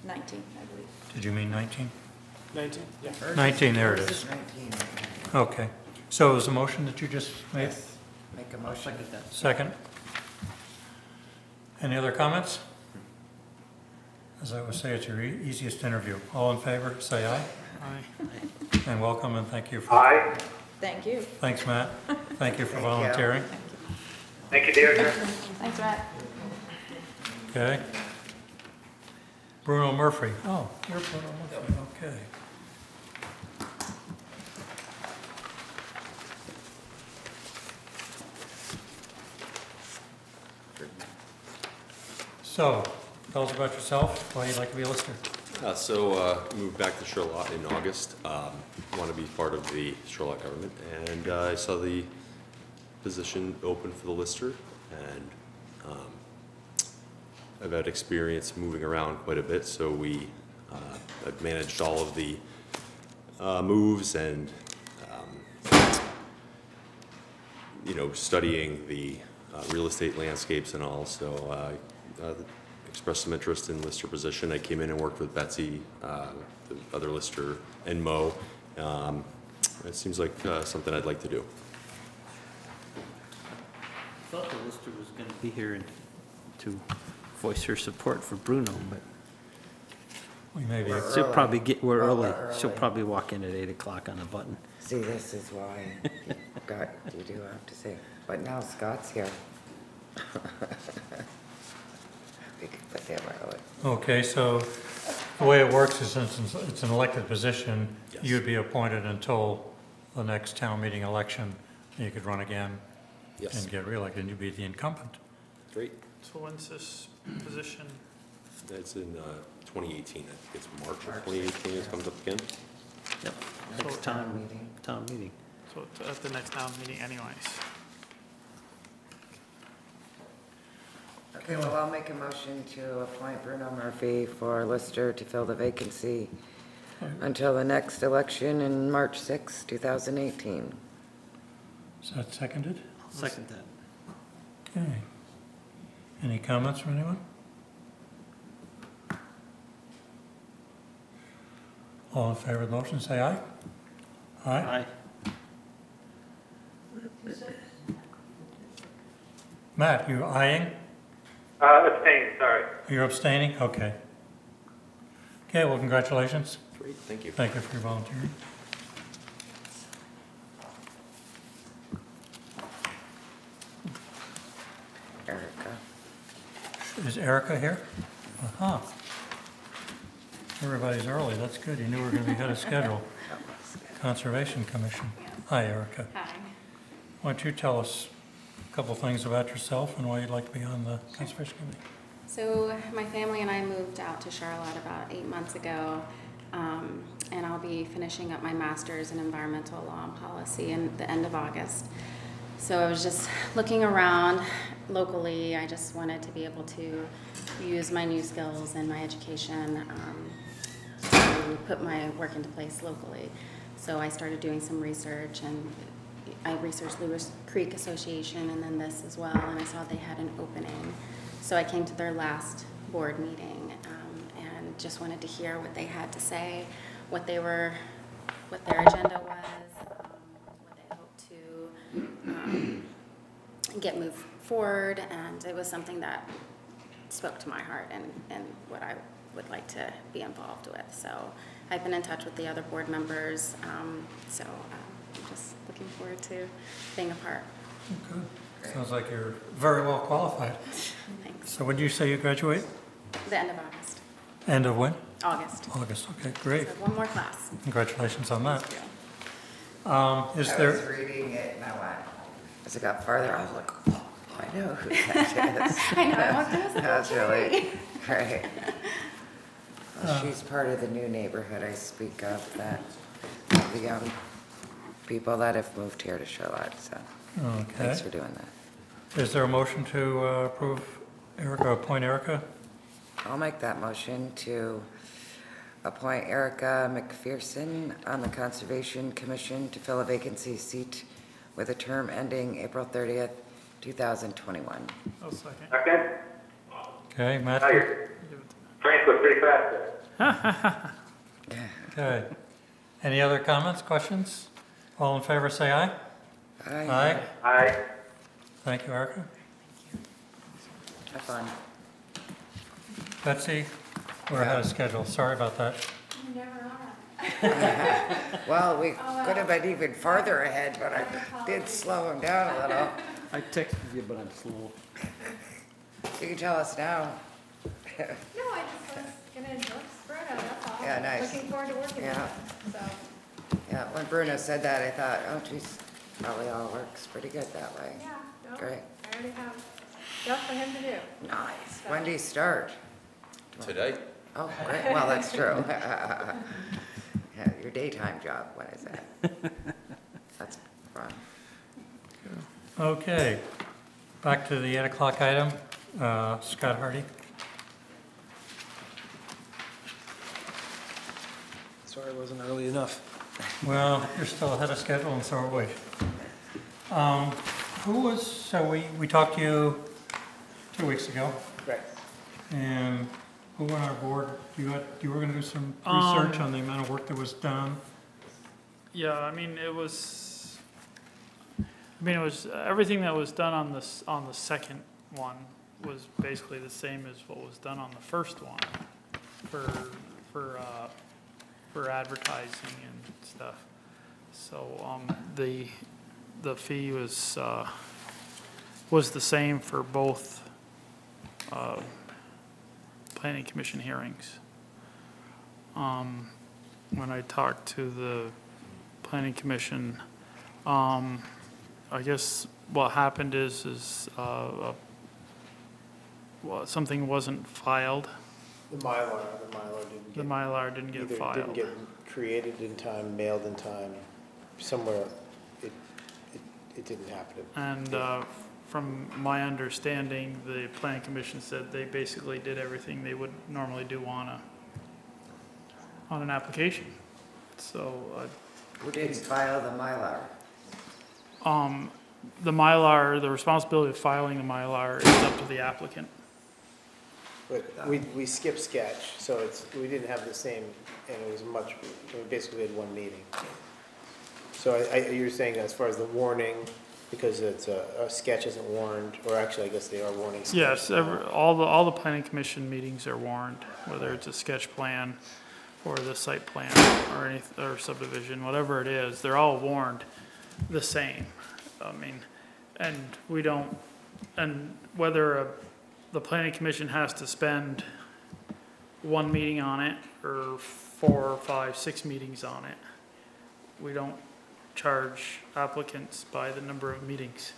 19, I believe. Did you mean 19? 19? Yeah. 19, there it is. 19. Okay. So it was a motion that you just made? Yes. Make a motion. Second. Any other comments? As I would say, it's your easiest interview. All in favor, say aye. Aye. And welcome, and thank you for, Aye. Thank you. thanks, Matt. Thank you for Thank you. volunteering. Thank you, Deirdre. Thanks, Matt. Okay. Bruno Murphy. Oh, you're Bruno Murphy, okay. So, tell us about yourself, why you'd like to be a lister. Moved back to Charlotte in August. Want to be part of the Charlotte government, and I saw the position open for the lister, and I've had experience moving around quite a bit. So I've managed all of the moves and studying the real estate landscapes and all, so expressed some interest in lister position. I came in and worked with Betsy, the other lister, and Mo. It seems like something I'd like to do. I thought the lister was going to be here to voice her support for Bruno, but We may be, We're she'll early. probably we're Oh, early. we're She'll early. probably walk in at 8 o'clock on a button. See, this is why you do have to say, but now Scott's here. We could put him early. okay, so the way it works is since it's an elected position, Yes. you'd be appointed until the next town meeting election. You could run again Yes. and get reelected, and you'd be the incumbent. Great. So when's this position? It's in 2018. I think it's March of 2018 it comes up again. Yep. So Next town meeting. So it's at the next town meeting anyways. Okay, well, I'll make a motion to appoint Bruno Murphy for Lister to fill the vacancy until the next election in March 6, 2018. Is that seconded? I'll second that. Okay. Any comments from anyone? All in favor of the motion, say aye. Aye. Aye. Matt, you eyeing? Abstain, sorry. You're abstaining? Okay. Okay, well, congratulations. Great, thank you. Thank you for your volunteering. Erica. Is Erica here? Uh-huh. Everybody's early, that's good. You knew we were going to be ahead of schedule. Conservation Commission. Hi, Erica. Hi. Why don't you tell us a couple things about yourself and why you'd like to be on the Conservation Committee? So my family and I moved out to Charlotte about 8 months ago, and I'll be finishing up my master's in environmental law and policy in the end of August. So I was just looking around locally. I just wanted to be able to use my new skills and my education to put my work into place locally. So I started doing some research, and I researched Lewis Creek Association and then this as well, and I saw they had an opening. So I came to their last board meeting and just wanted to hear what they had to say, what their agenda was, what they hoped to get moved forward, and it was something that spoke to my heart and what I would like to be involved with. So I've been in touch with the other board members, I'm just looking forward to being a part. Good. Sounds like you're very well qualified. Thanks. So when did you say you graduate? The end of August. End of when? August. August, okay, great. So one more class. Congratulations on that. Thank you. Is I was there, reading it and I went, as it got farther, I was like, oh, I know who that is. I know, I walked in, I was like, That's okay. really great. Well, she's part of the new neighborhood I speak of, that the young people that have moved here to Charlotte, so okay. thanks for doing that. Is there a motion to approve Erica, appoint Erica? I'll make that motion to appoint Erica McPherson on the Conservation Commission to fill a vacancy seat with a term ending April 30th, 2021. I'll second. Second? Okay, Matt? Now your brain was pretty fast there. Okay. Any other comments, questions? All in favor, say aye. Aye. Aye. Thank you, Erica. Have fun. Betsy, we're ahead of schedule. Sorry about that. You never are. Well, we could have been even farther ahead, but I did slow him down a little. I texted you, but I'm slow. You can tell us now. No, I just was gonna endorse Bruno, that's all. Yeah, nice. Looking forward to working with Yeah. him, so. Yeah, when Bruno said that, I thought, oh geez, probably all works pretty good that way. Yeah, no, Great. I already have stuff for him to do. Nice. When do you start? Today? Oh, great. Well, that's true. Yeah, your daytime job, when is that? That's fun. Okay, back to the 8 o'clock item. Scott Hardy. Sorry I wasn't early enough. Well, you're still ahead of schedule, and so are we. So we talked to you 2 weeks ago, Right. and who on our board, you were gonna do some research on the amount of work that was done? Yeah, everything that was done on the second one was basically the same as what was done on the first one for advertising and stuff. So, the fee was the same for both, planning commission hearings. When I talked to the planning commission, I guess what happened is something wasn't filed. The Mylar The Mylar didn't get either filed. didn't get created in time, mailed in time, somewhere it didn't happen. And from my understanding, the planning commission said they basically did everything they would normally do on an application. So, Who didn't file the Mylar? the Mylar, the responsibility of filing the Mylar is up to the applicant. But we skipped sketch, so we didn't have the same, and it was we basically had one meeting. So you're saying as far as the warning, because it's a sketch isn't warned, or actually I guess they are warning sketch. Yes, all the planning commission meetings are warned, whether it's a sketch plan or the site plan or subdivision, whatever it is, they're all warned the same. I mean, and we don't, and whether the planning commission has to spend one meeting on it or 4, 5, 6 meetings on it, we don't charge applicants by the number of meetings.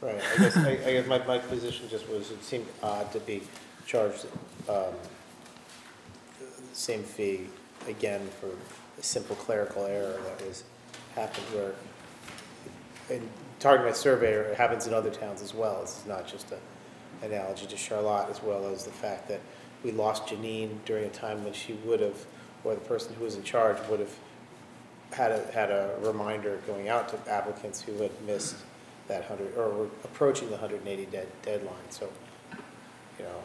Right, I guess my position just was, it seemed odd to be charged the same fee again for a simple clerical error that happened where, and talking about surveyor, it happens in other towns as well. This is not just an analogy to Charlotte, as well as the fact that we lost Janine during a time when she would have, or the person who was in charge would have had a reminder going out to applicants who had missed that 100, or were approaching the 180 deadline. So, you know,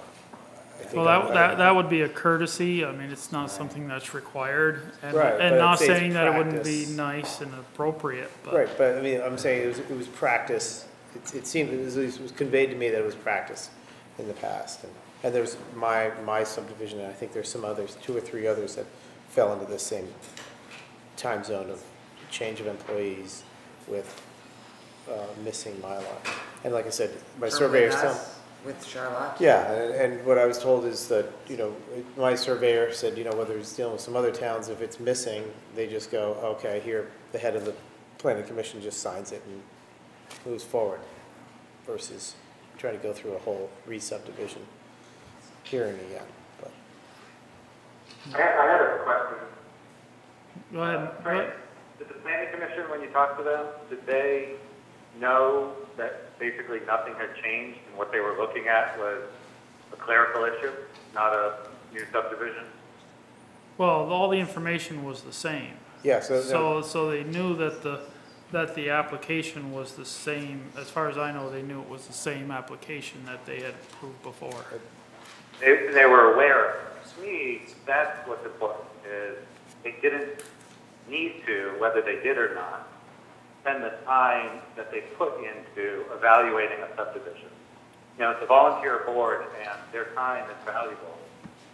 I think. Well, that would be a courtesy. I mean, it's not something that's required. And, Right, and but not I'd say it's saying that it wouldn't be practice. nice and appropriate, but. Right, but I mean, I'm saying it was practice. It seemed, it was conveyed to me that it was practice in the past. And there's my subdivision, and I think there's some others, 2 or 3 others that fell into the same time zone of change of employees with missing Mylar. And like I said, my surveyor still. With Charlotte? Yeah, and what I was told is that, you know, my surveyor said, you know, whether he's dealing with some other towns, if it's missing, they just go, okay, here, the head of the planning commission just signs it and moves forward, versus trying to go through a whole re-subdivision hearing again. But I had a question. Go ahead. Frank, did the planning commission, when you talked to them, did they know that basically nothing had changed and what they were looking at was a clerical issue, not a new subdivision? Well, all the information was the same. yeah, So they knew that the application was the same, as far as I know, they knew it was the same application that they had approved before. They were aware. To me, that's what's important, is they didn't need to, whether they did or not, spend the time that they put into evaluating a subdivision. You know, it's a volunteer board, and their time is valuable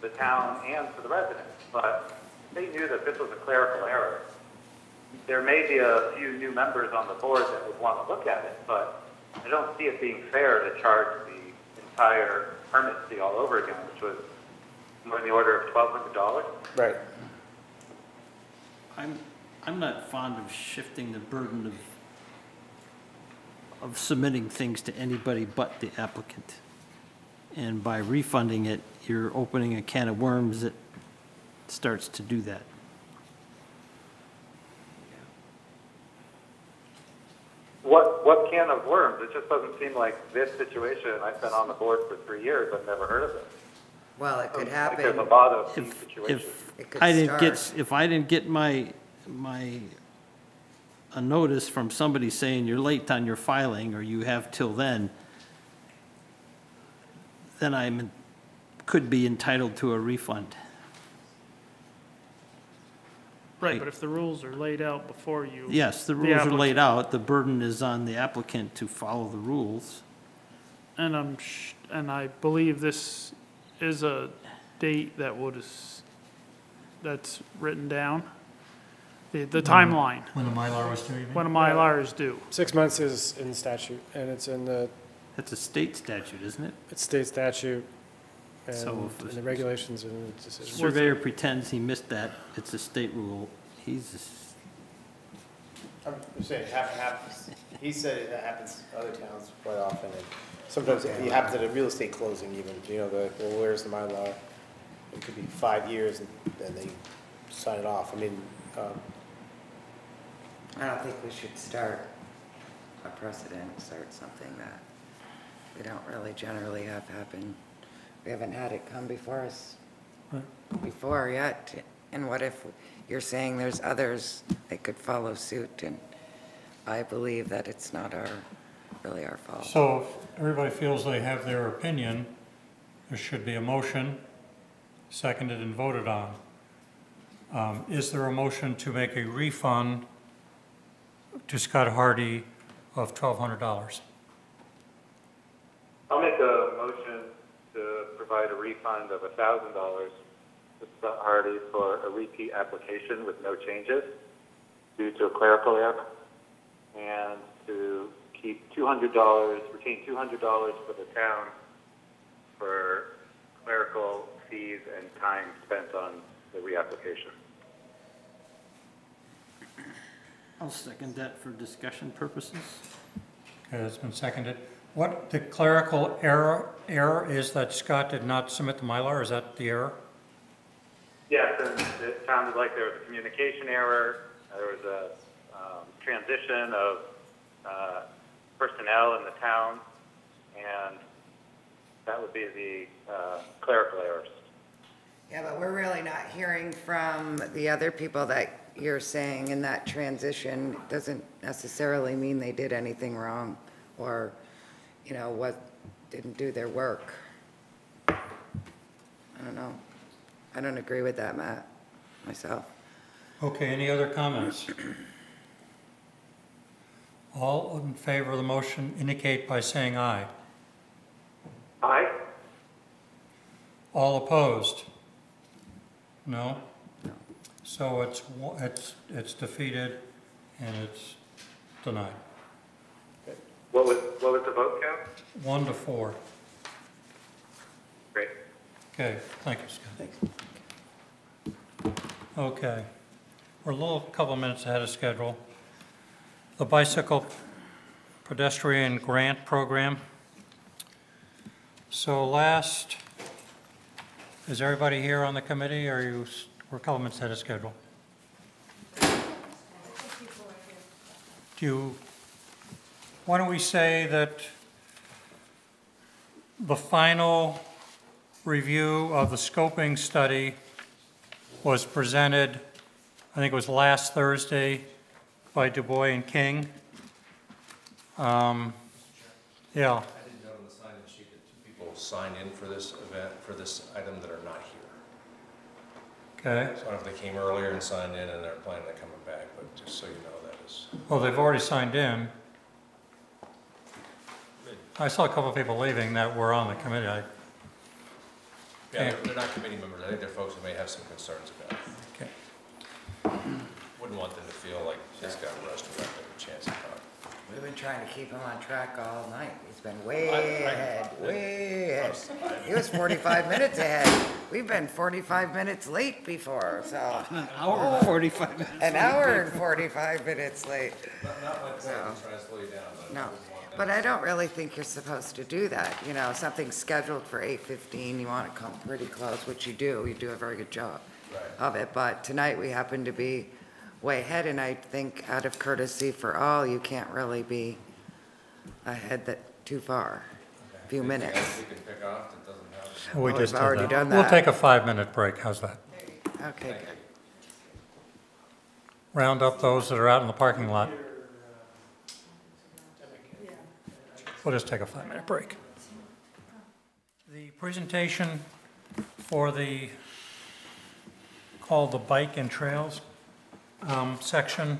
to the town and to the residents. But they knew that this was a clerical error. There may be a few new members on the board that would want to look at it, but I don't see it being fair to charge the entire permit fee all over again, which was more in the order of $1,200. right. I'm not fond of shifting the burden of submitting things to anybody but the applicant. And by refunding it, you're opening a can of worms that starts to do that. What can of worms? It just doesn't seem like this situation. I've been on the board for 3 years. I've never heard of it. Well, it could Like happen. there's a lot of these situations. It could I didn't start. if I didn't get my a notice from somebody saying you're late on your filing, or you have till then could be entitled to a refund. Right, but if the rules are laid out before you. Yes, the rules are laid out, the burden is on the applicant to follow the rules. And and I believe this is a date that that's written down, the timeline, When the Mylar was due, you mean? when a Mylar is due. 6 months is in statute, and it's in the, That's a state statute, isn't it? it's state statute, and So if in the regulations and the decision. Surveyor pretends he missed that, it's a state rule, I'm saying it happens. He said it happens other towns quite often, and sometimes it happens at a real estate closing even, you know, well, where's the Mylar? It could be 5 years and then they sign it off. I mean, I don't think we should start a precedent, start something that we don't really generally have happen. We haven't had it come before us before yet. And what if you're saying there's others that could follow suit? And I believe that it's not really our fault. So if everybody feels they have their opinion, there should be a motion, seconded and voted on. Is there a motion to make a refund to Scott Hardy of $1,200? I'll make a motion to provide a refund of $1,000 to Scott Hardy for a repeat application with no changes due to a clerical error, and to keep $200, retain $200 for the town for clerical fees and time spent on the reapplication. I'll second that for discussion purposes. Okay, that's been seconded. What the clerical error is that Scott did not submit the Mylar, is that the error? Yes, and it sounded like there was a communication error. There was a transition of personnel in the town, and that would be the clerical errors. Yeah, but we're really not hearing from the other people that you're saying in that transition. Doesn't necessarily mean they did anything wrong or, you know, didn't do their work. I don't know. I don't agree with that, Matt, myself. Okay, any other comments? All in favor of the motion indicate by saying aye. Aye? All opposed? No? So it's defeated and it's denied. What was the vote count? 1 to 4. Great. Okay, thank you, Scott. Thanks. Okay, we're a couple minutes ahead of schedule. The bicycle pedestrian grant program. So is everybody here on the committee, or we're a couple minutes ahead of schedule? Why don't we say that the final review of the scoping study was presented, I think it was last Thursday, by Du Bois and King. Yeah. I didn't note on the sign-in sheet that 2 people signed in for this event, for this item that are not here. Okay. So I don't know if they came earlier and signed in and they're planning on coming back, but just so you know, that is. Well, they've already signed in. I saw a couple of people leaving that were on the committee. Yeah, they're not committee members. I think they're folks who may have some concerns about it. Okay. Wouldn't want them to feel like this got rushed without their chance to talk. We've been trying to keep him on track all night. He's been way ahead. He was 45 minutes ahead. We've been 45 minutes late before, so. An hour and 45 minutes. An hour and 45 minutes late. Not like trying to slow you down, but No, but I don't really think you're supposed to do that. You know, something's scheduled for 8:15, you want to come pretty close, which you do. You do a very good job of it. But tonight we happen to be way ahead, and I think out of courtesy for all, you can't really be ahead too far. A few minutes. we can pick off, that doesn't happen. We Well, just we've did already that. done We'll that. take a 5-minute break. How's that? Okay, good. Round up those that are out in the parking lot. We'll just take a 5-minute break. The presentation for the, called the Bike and Trails section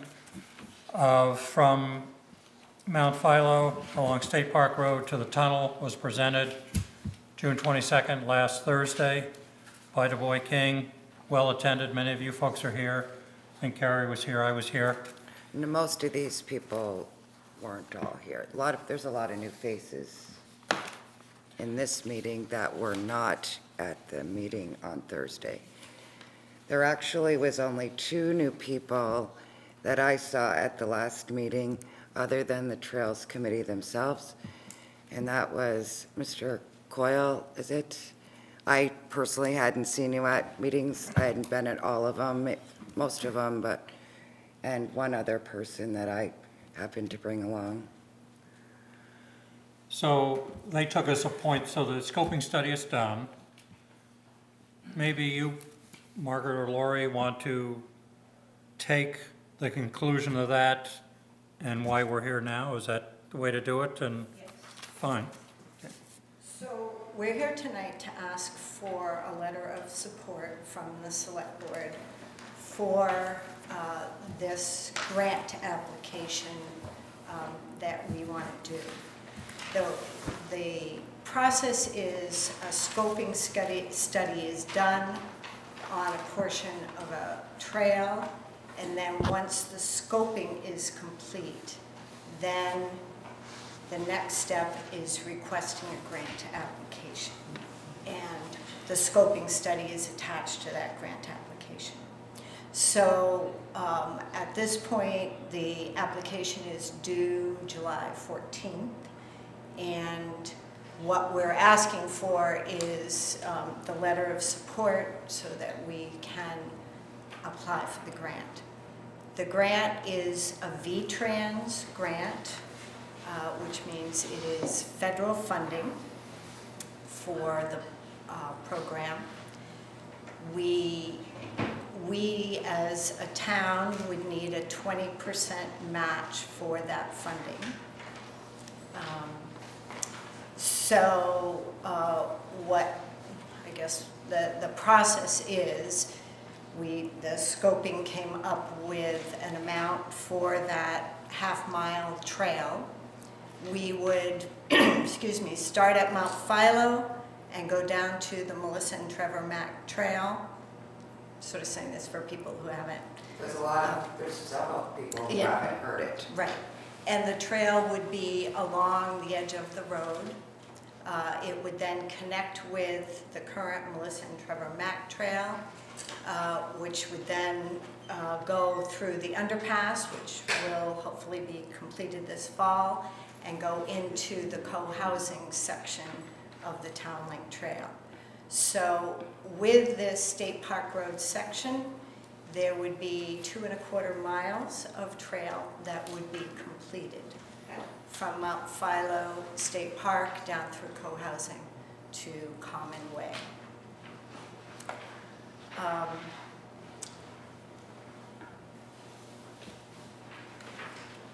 from Mount Philo along State Park Road to the tunnel was presented June 22nd, last Thursday, by Du Bois King. Well attended. Many of you folks are here. I think Carrie was here. I was here. And most of these people weren't all here. There's a lot of new faces in this meeting that were not at the meeting on Thursday. There actually was only 2 new people that I saw at the last meeting, other than the Trails Committee themselves, and that was Mr. Coyle, is it? I personally hadn't seen you at meetings. I hadn't been at all of them, most of them, and one other person that I happened to bring along. So they took us a point, so the scoping study is done. Maybe you, Margaret or Lori, want to take the conclusion of that and why we're here now? Is that the way to do it? And yes. Fine. So we're here tonight to ask for a letter of support from the Select Board for this grant application that we want to do. The process is a scoping study is done on a portion of a trail, and then once the scoping is complete, then the next step is requesting a grant application. And the scoping study is attached to that grant application. So at this point, the application is due July 14th. And what we're asking for is the letter of support so that we can apply for the grant. The grant is a VTrans grant, which means it is federal funding for the program. We as a town would need a 20% match for that funding. So what I guess the process is, the scoping came up with an amount for that half-mile trail. We would, excuse me, start at Mount Philo and go down to the Melissa and Trevor Mack Trail. Sort of saying this for people who haven't. There's several people who haven't heard it. Right. And the trail would be along the edge of the road. It would then connect with the current Melissa and Trevor Mack Trail, which would then go through the underpass, which will hopefully be completed this fall, and go into the co-housing section of the Town Link Trail. So with this State Park Road section, there would be 2¼ miles of trail that would be completed from Mount Philo State Park down through co-housing to Common Way. I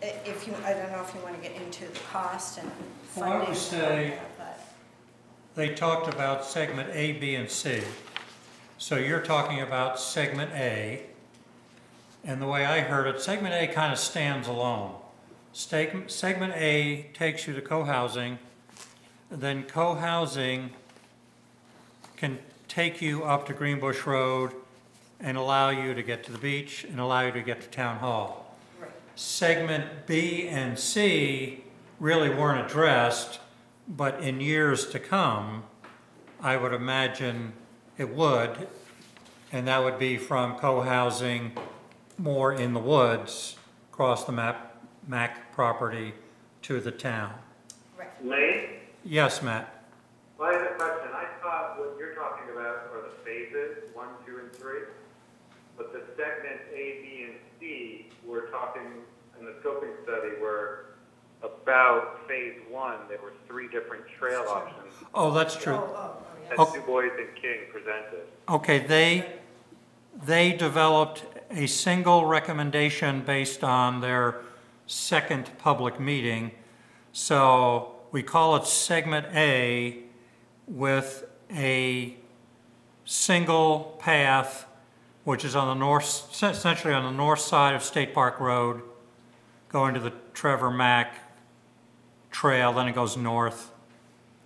don't know if you want to get into the cost and funding. Well, I would say they talked about segment A, B, and C. So you're talking about segment A, and the way I heard it, segment A kind of stands alone. Segment A takes you to co-housing, then co-housing can take you up to Greenbush Road and allow you to get to the beach and allow you to get to Town Hall. Right. Segment B and C really weren't addressed, but in years to come, I would imagine it would, and that would be from co-housing more in the woods across the Mac property to the town. Right. Lane? Yes, Matt. Well, I have a question. I thought what you're talking about are the phases, 1, 2, and 3. But the segments A, B, and C, we're talking in the scoping study were about phase 1. There were 3 different trail options Oh, that's true. that Okay. Du Bois and King presented. Okay, they developed a single recommendation based on their second public meeting. So we call it segment A with a single path, which is on the north, essentially on the north side of State Park Road, going to the Trevor Mack Trail, then it goes north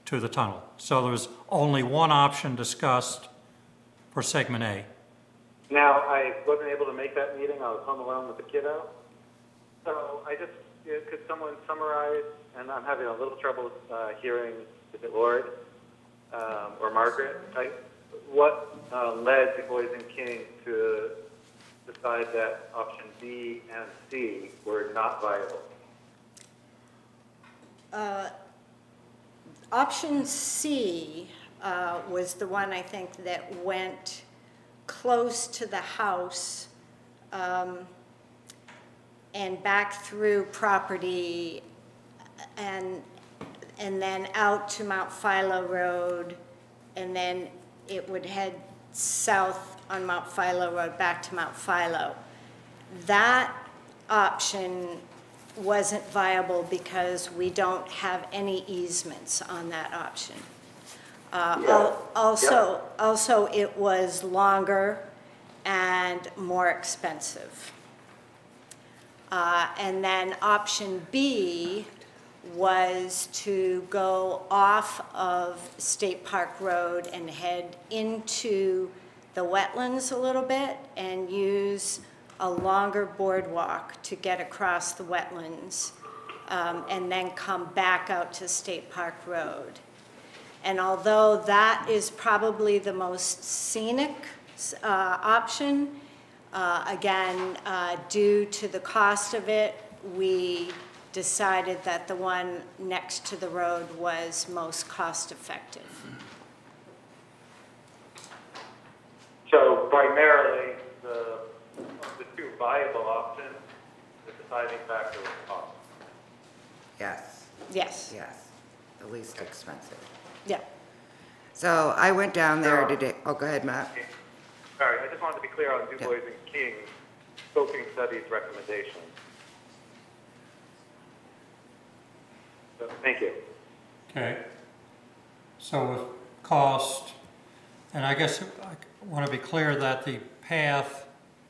to the tunnel. So there was only one option discussed for segment A. Now, I wasn't able to make that meeting. I was home alone with the kiddo. So could someone summarize, and I'm having a little trouble hearing, is it Lord or Margaret? What led Du Bois and King to decide that option B and C were not viable? Option C was the one, I think, that went close to the house and back through property and then out to Mount Philo Road, and then it would head south on Mount Philo Road back to Mount Philo. That option wasn't viable because we don't have any easements on that option. Also, it was longer and more expensive. And then option B was to go off of State Park Road and head into the wetlands a little bit and use a longer boardwalk to get across the wetlands and then come back out to State Park Road. And although that is probably the most scenic option, again, due to the cost of it, we decided that the one next to the road was most cost-effective. So primarily, the two viable options, the deciding factor was cost. Yes. Yes. Yes, the least expensive. Yeah. So I went down there today. Oh, go ahead, Matt. Sorry, I just wanted to be clear on Du Bois and King's scoping studies recommendations. So, thank you. Okay. So with cost, and I guess I want to be clear that the path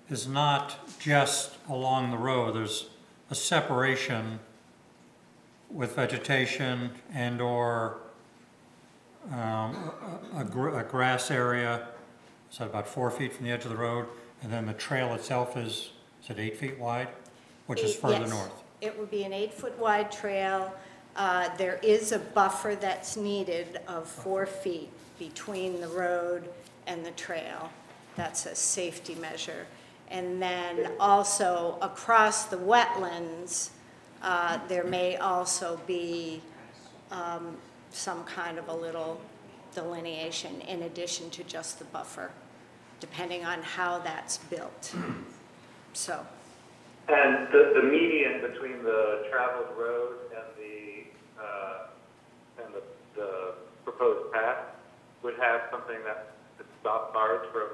is not just along the road. There's a separation with vegetation and or a grass area. Is that about 4 feet from the edge of the road? And then the trail itself is it 8 feet wide, which is further Yes. north? It would be an 8-foot wide trail. There is a buffer that's needed of 4 feet between the road and the trail. That's a safety measure. And then also across the wetlands, there may also be some kind of a little delineation in addition to just the buffer, depending on how that's built. So. And the median between the traveled road and the proposed path would have something that could stop cars from,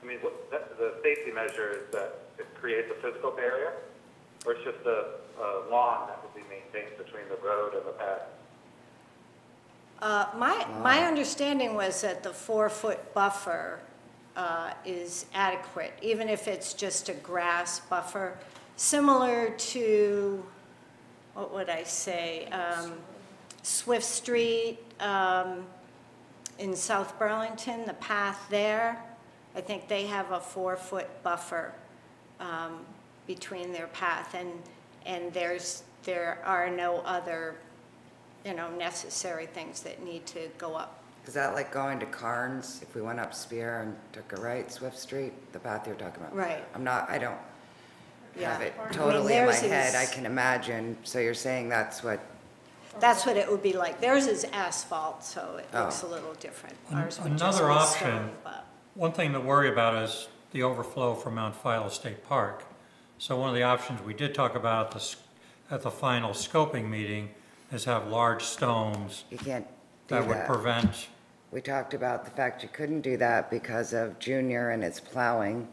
I mean, the safety measure is that it creates a physical barrier, or it's just a lawn that would be maintained between the road and the path? My understanding was that the 4-foot buffer is adequate, even if it's just a grass buffer, similar to, what would I say, Swift Street in South Burlington, the path there. I think they have a 4-foot buffer between their path, and there are no other, necessary things that need to go up. Is that like going to Carnes, if we went up Spear and took a right, Swift Street, the path you're talking about? Right. I don't have it I mean, totally in my theirs head, I is- can imagine, so you're saying that's what, That's what it would be like. Theirs is asphalt, so it looks a little different. Ours would just Another be option, stone, but- one thing to worry about is the overflow from Mount Philo State Park. So one of the options we did talk about at the final scoping meeting is have large stones you can't do that would that. prevent. We talked about the fact you couldn't do that because of Junior and its plowing.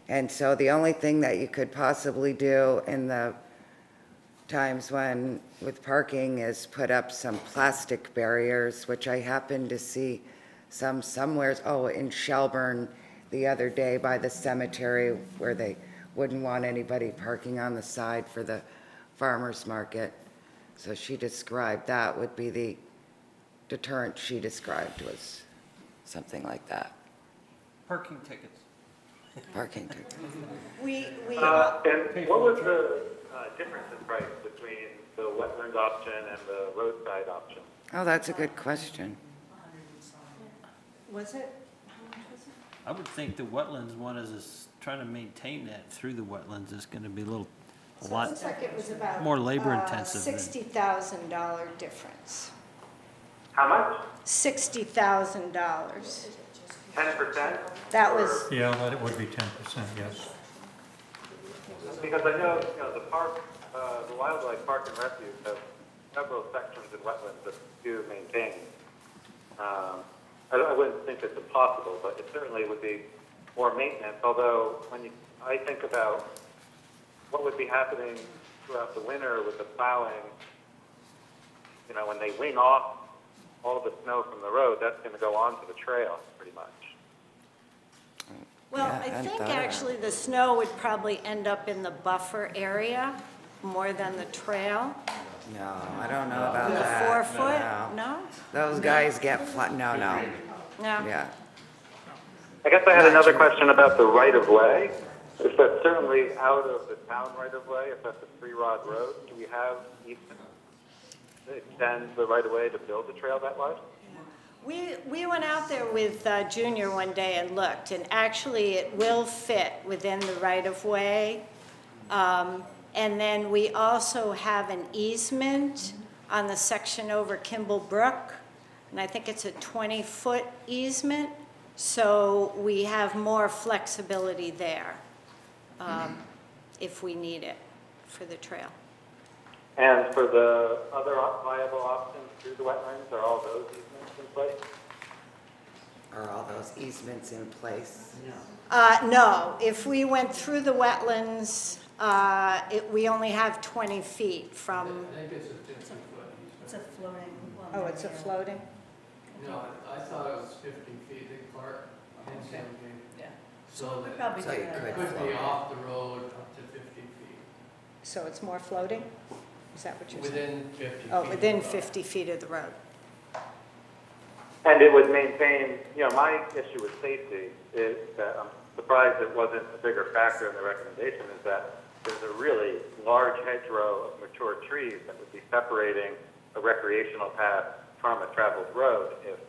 And so the only thing that you could possibly do in the times when, with parking, is put up some plastic barriers, which I happened to see somewheres, in Shelburne the other day by the cemetery, where they wouldn't want anybody parking on the side for the farmer's market. So she described that would be the deterrent she described, was something like that. Parking tickets. Parking tickets. And what was the difference in price between the wetlands option and the roadside option? Oh, that's a good question. Was it? I would think the wetlands one is trying to maintain that through the wetlands is gonna be a So it lot looks like it was about more labor intensive than- $60,000 difference. How much? $60,000. 10%? That was, Yeah, that it would be 10%, yes. Because I know, the park, the Wildlife Park and Refuge have several sections in wetlands that do maintain. I wouldn't think it's impossible, but it certainly would be more maintenance, although I think about what would be happening throughout the winter with the plowing, when they wing off all the snow from the road, that's going to go onto the trail pretty much. well, Yeah, I hadn't think thought of that. actually the snow would probably end up in the buffer area more than the trail. No, I don't know about The that. 4 foot? No. No? Those guys get no. No? Yeah. I guess I had another question about the right-of-way. If that's certainly out of the town right-of-way, if that's a 3-rod road, do we have easement to extend the right-of-way to build the trail that wide? We went out there with Junior one day and looked, and actually it will fit within the right-of-way. And then we also have an easement on the section over Kimball Brook, and I think it's a 20-foot easement, so we have more flexibility there if we need it for the trail. And for the other viable options through the wetlands, are all those easements in place? Are all those easements in place? No, if we went through the wetlands, we only have 20 feet from, I think it's a 50-foot. It's a floating. oh, it's a floating? No, I thought it was 50 feet in Clark and 17. Yeah. So we probably So you could could it could float be it. off the road up to 50 feet, So it's more floating? Is that what you're saying? within 50 feet. Oh, within of the road. 50 feet of the road. And it would maintain, my issue with safety is that I'm surprised it wasn't a bigger factor in the recommendation, is that there's a really large hedgerow of mature trees that would be separating a recreational path from a traveled road if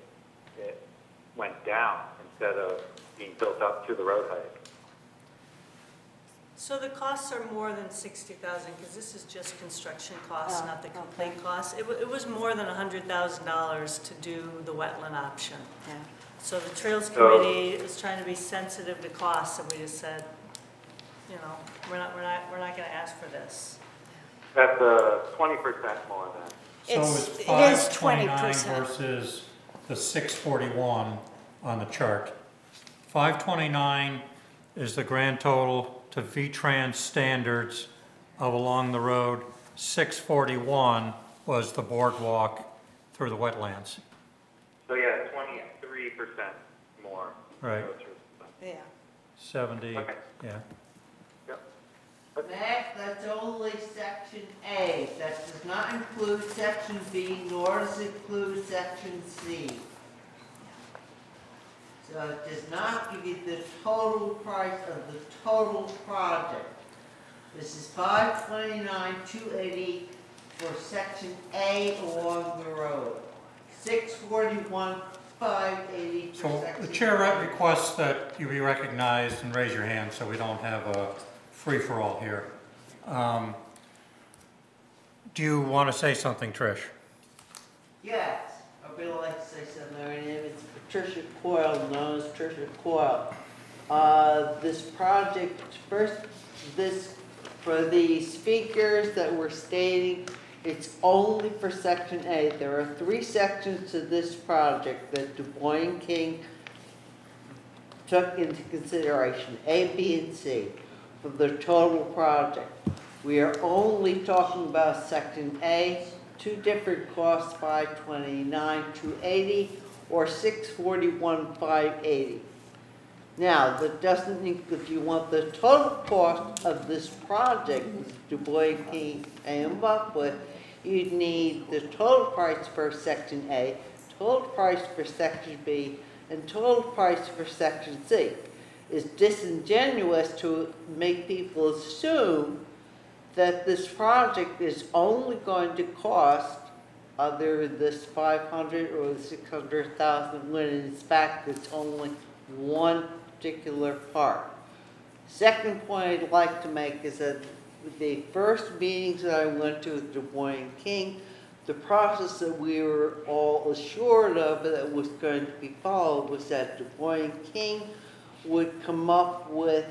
it went down instead of being built up to the road height. So the costs are more than 60,000, because this is just construction costs, Oh, not the complete costs. It was more than $100,000 to do the wetland option. Yeah. So the Trails So- Committee is trying to be sensitive to costs, and we just said, we're not going to ask for this. That's 20% more than. So It's- it's it is 529 20%. versus the 641 on the chart. 529 is the grand total to V-Trans standards of along the road. 641 was the boardwalk through the wetlands. So yeah, 23% more. Right. Yeah. 70, Okay. yeah. That's only section A. That does not include section B, nor does it include section C. So it does not give you the total price of the total project. This is 529,280 for section A along the road. 641,580 for So section the chair B. requests that you be recognized and raise your hand so we don't have a free-for-all here. Do you want to say something, Trish? Yes, I would like to say something. My name is Patricia Coyle, known as Tricia Coyle. This project, for the speakers that were stating, it's only for section A. There are 3 sections to this project that Du Bois King took into consideration, A, B, and C, for the total project. We are only talking about section A, two different costs, 529, 280, or 641, 580. Now, that doesn't mean if you want the total cost of this project, which Du Bois came up with, you'd need the total price for section A, total price for section B, and total price for section C. It's disingenuous to make people assume that this project is only going to cost either this 500 or the 600,000, when in fact it's only one particular part. Second point I'd like to make is that the first meetings that I went to with Du Bois and King, the process that we were all assured of that was going to be followed was that Du Bois and King would come up with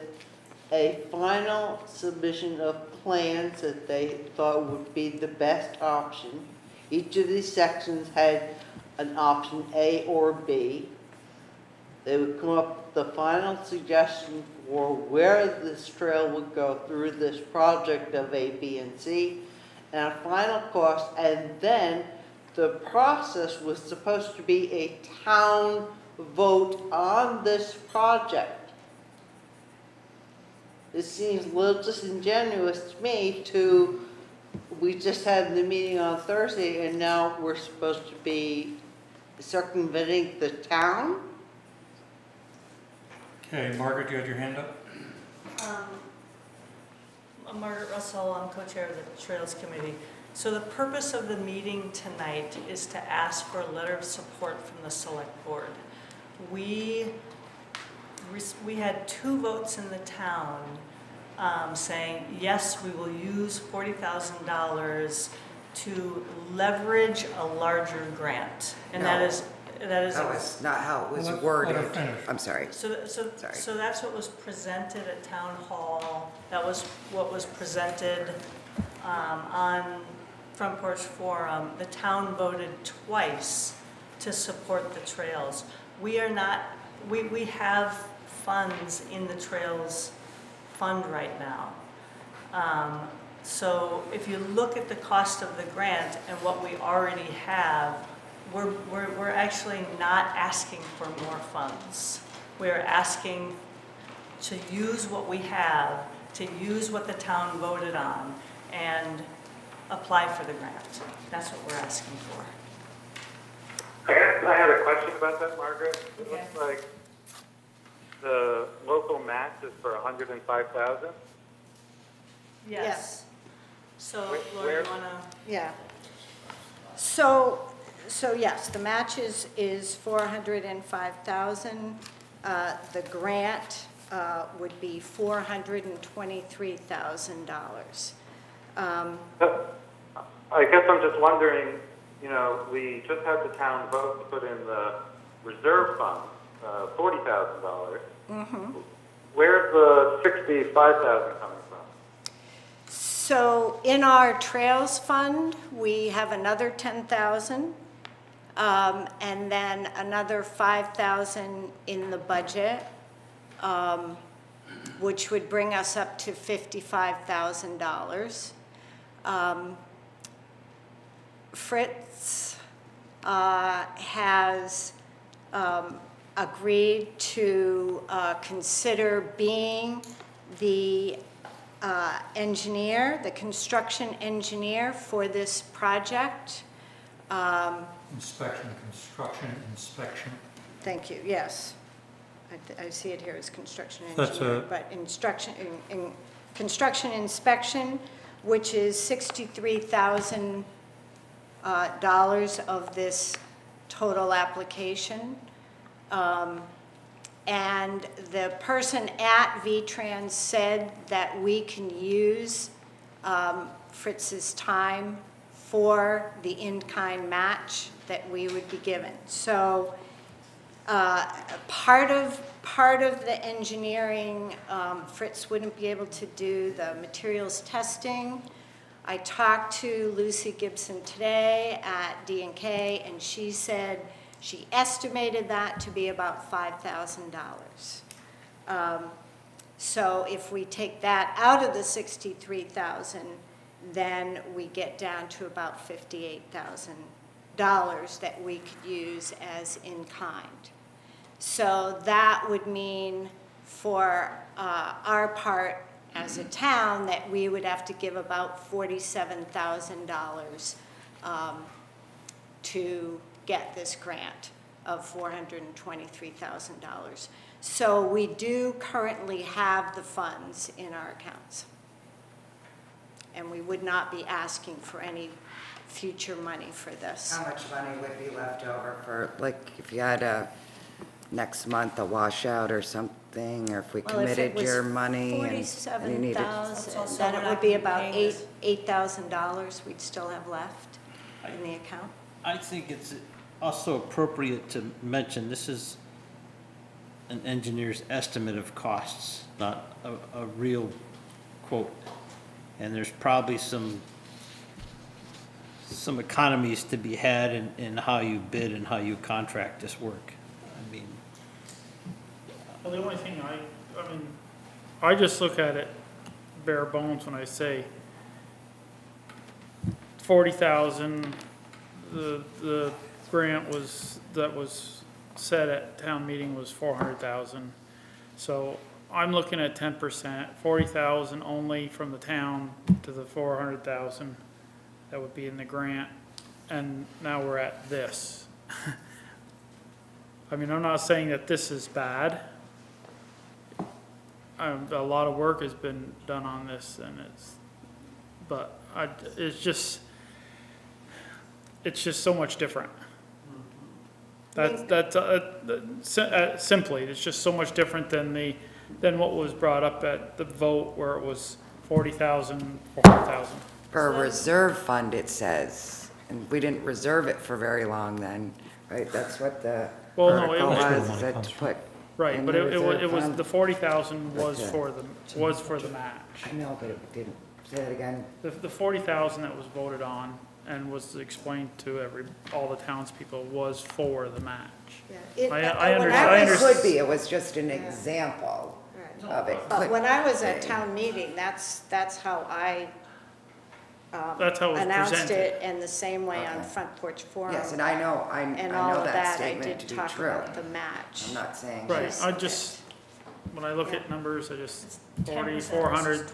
a final submission of plans that they thought would be the best option. Each of these sections had an option A or B. They would come up with the final suggestion for where this trail would go through this project of A, B, and C, and a final cost, and then the process was supposed to be a town vote on this project. It seems a little disingenuous to me to, we just had the meeting on Thursday and now we're supposed to be circumventing the town? Okay, Margaret, you had your hand up? I'm Margaret Russell, I'm co-chair of the Trails Committee. So the purpose of the meeting tonight is to ask for a letter of support from the Select Board. We had 2 votes in the town saying, yes, we will use $40,000 to leverage a larger grant. And that is That was not how it was worded. I'm sorry. So that's what was presented at Town Hall. That was what was presented on Front Porch Forum. The town voted twice to support the trails. We are not, we have funds in the trails fund right now. So if you look at the cost of the grant and what we already have, we're actually not asking for more funds. We're asking to use what we have, to use what the town voted on, and apply for the grant. That's what we're asking for. I had a question about that, Margaret. It looks like the local match is for $105,000. Yes. So, Laura, Where? you wanna? Yeah. So yes, the match is 405,000. The grant would be $423,000. I guess I'm just wondering, you know, we just had the town vote to put in the reserve fund, $40,000. Mm-hmm. Where's the $65,000 coming from? So in our trails fund, we have another 10,000, and then another 5,000 in the budget, which would bring us up to $55,000. Fritz has agreed to consider being the engineer, the construction engineer for this project. Inspection, construction, inspection. Thank you, yes. I see it here as construction That's engineer, but construction inspection, which is $63,000 of this total application. And the person at VTrans said that we can use Fritz's time for the in-kind match that we would be given. So part of the engineering, Fritz wouldn't be able to do the materials testing. I talked to Lucy Gibson today at D&K, and she said she estimated that to be about $5,000. So if we take that out of the 63,000, then we get down to about $58,000 that we could use as in kind. So that would mean for our part as a town that we would have to give about $47,000 to get this grant of $423,000. So we do currently have the funds in our accounts. And we would not be asking for any future money for this. How much money would be left over for, like, if you had a, next month, a washout or something, or if we committed your money and you needed? $47,000, then it would be about $8,000 we'd still have left in the account. I think it's also appropriate to mention, this is an engineer's estimate of costs, not a real quote. And there's probably some economies to be had in how you bid and how you contract this work. I mean. Well, the only thing I just look at it bare bones when I say 40,000, the grant that was set at town meeting was 400,000. So I'm looking at 10%, 40,000 only from the town to the 400,000 that would be in the grant, and now we're at this. I mean, I'm not saying that this is bad. A lot of work has been done on this, and it's just so much different. Simply, it's just so much different than what was brought up at the vote where it was 40,000, 400,000. For a reserve fund, it says, and we didn't reserve it for very long then, right? That's what the article was, that to put. Right, but it was, the 40,000 was That's for the match. I know, but it didn't. Say that again. The 40,000 that was voted on and was explained to all the townspeople was for the match. Yeah. I understand. It could be, it was just an example of it. But when I was at town meeting, that's how I That's how it was announced presented. it, and the same way on Front Porch Forum. Yes, and I know that statement to be true. And all of that, I did talk about the match. I'm not saying. Right, when I look at numbers, 40, 400.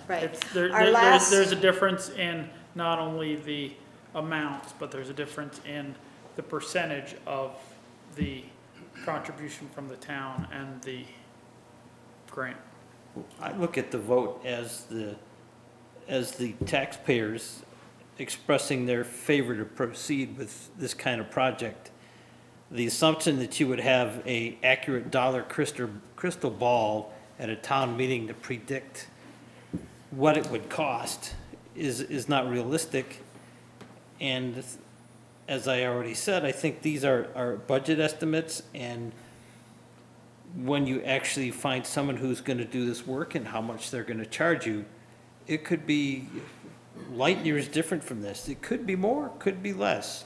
Right. There's a difference in not only the amounts, but there's a difference in the percentage of the contribution from the town and the grant. I look at the vote as the taxpayers expressing their favor to proceed with this kind of project. The assumption that you would have a accurate dollar crystal ball at a town meeting to predict what it would cost is not realistic. And as I already said, I think these are budget estimates, and when you actually find someone who's going to do this work and how much they're going to charge you, it could be light years different from this. It could be more, could be less.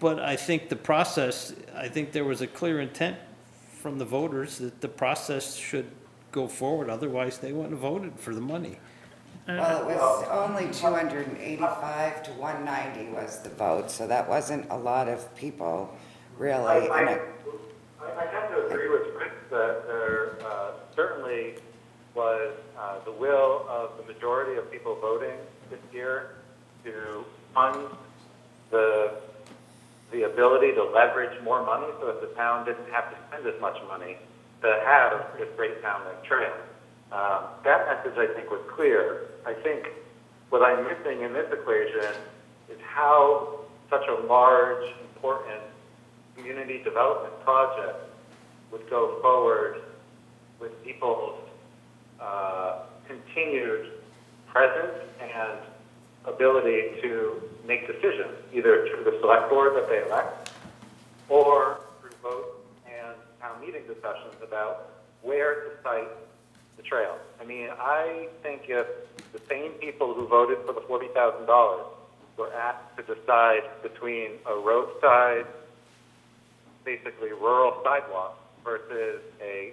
But I think the process, I think there was a clear intent from the voters that the process should go forward, otherwise they wouldn't have voted for the money. Well, it was only 285 to 190 was the vote, so that wasn't a lot of people, really. I have to agree with Chris that there certainly was the will of the majority of people voting this year to fund the ability to leverage more money so that the town didn't have to spend as much money to have this great town like trail. That message, I think, was clear. I think what I'm missing in this equation is how such a large, important community development project would go forward with people's continued presence and ability to make decisions, either through the select board that they elect or through votes and town meeting discussions about where to site the trail. I mean, I think if the same people who voted for the $40,000 were asked to decide between a roadside, basically rural sidewalk versus a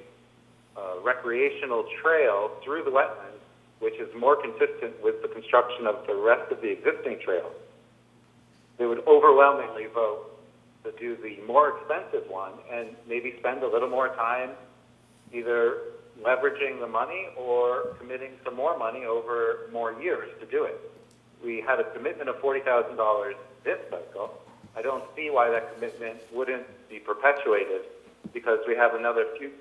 recreational trail through the wetlands, which is more consistent with the construction of the rest of the existing trails, they would overwhelmingly vote to do the more expensive one and maybe spend a little more time either leveraging the money or committing some more money over more years to do it. We had a commitment of $40,000 this cycle. I don't see why that commitment wouldn't be perpetuated because we have another few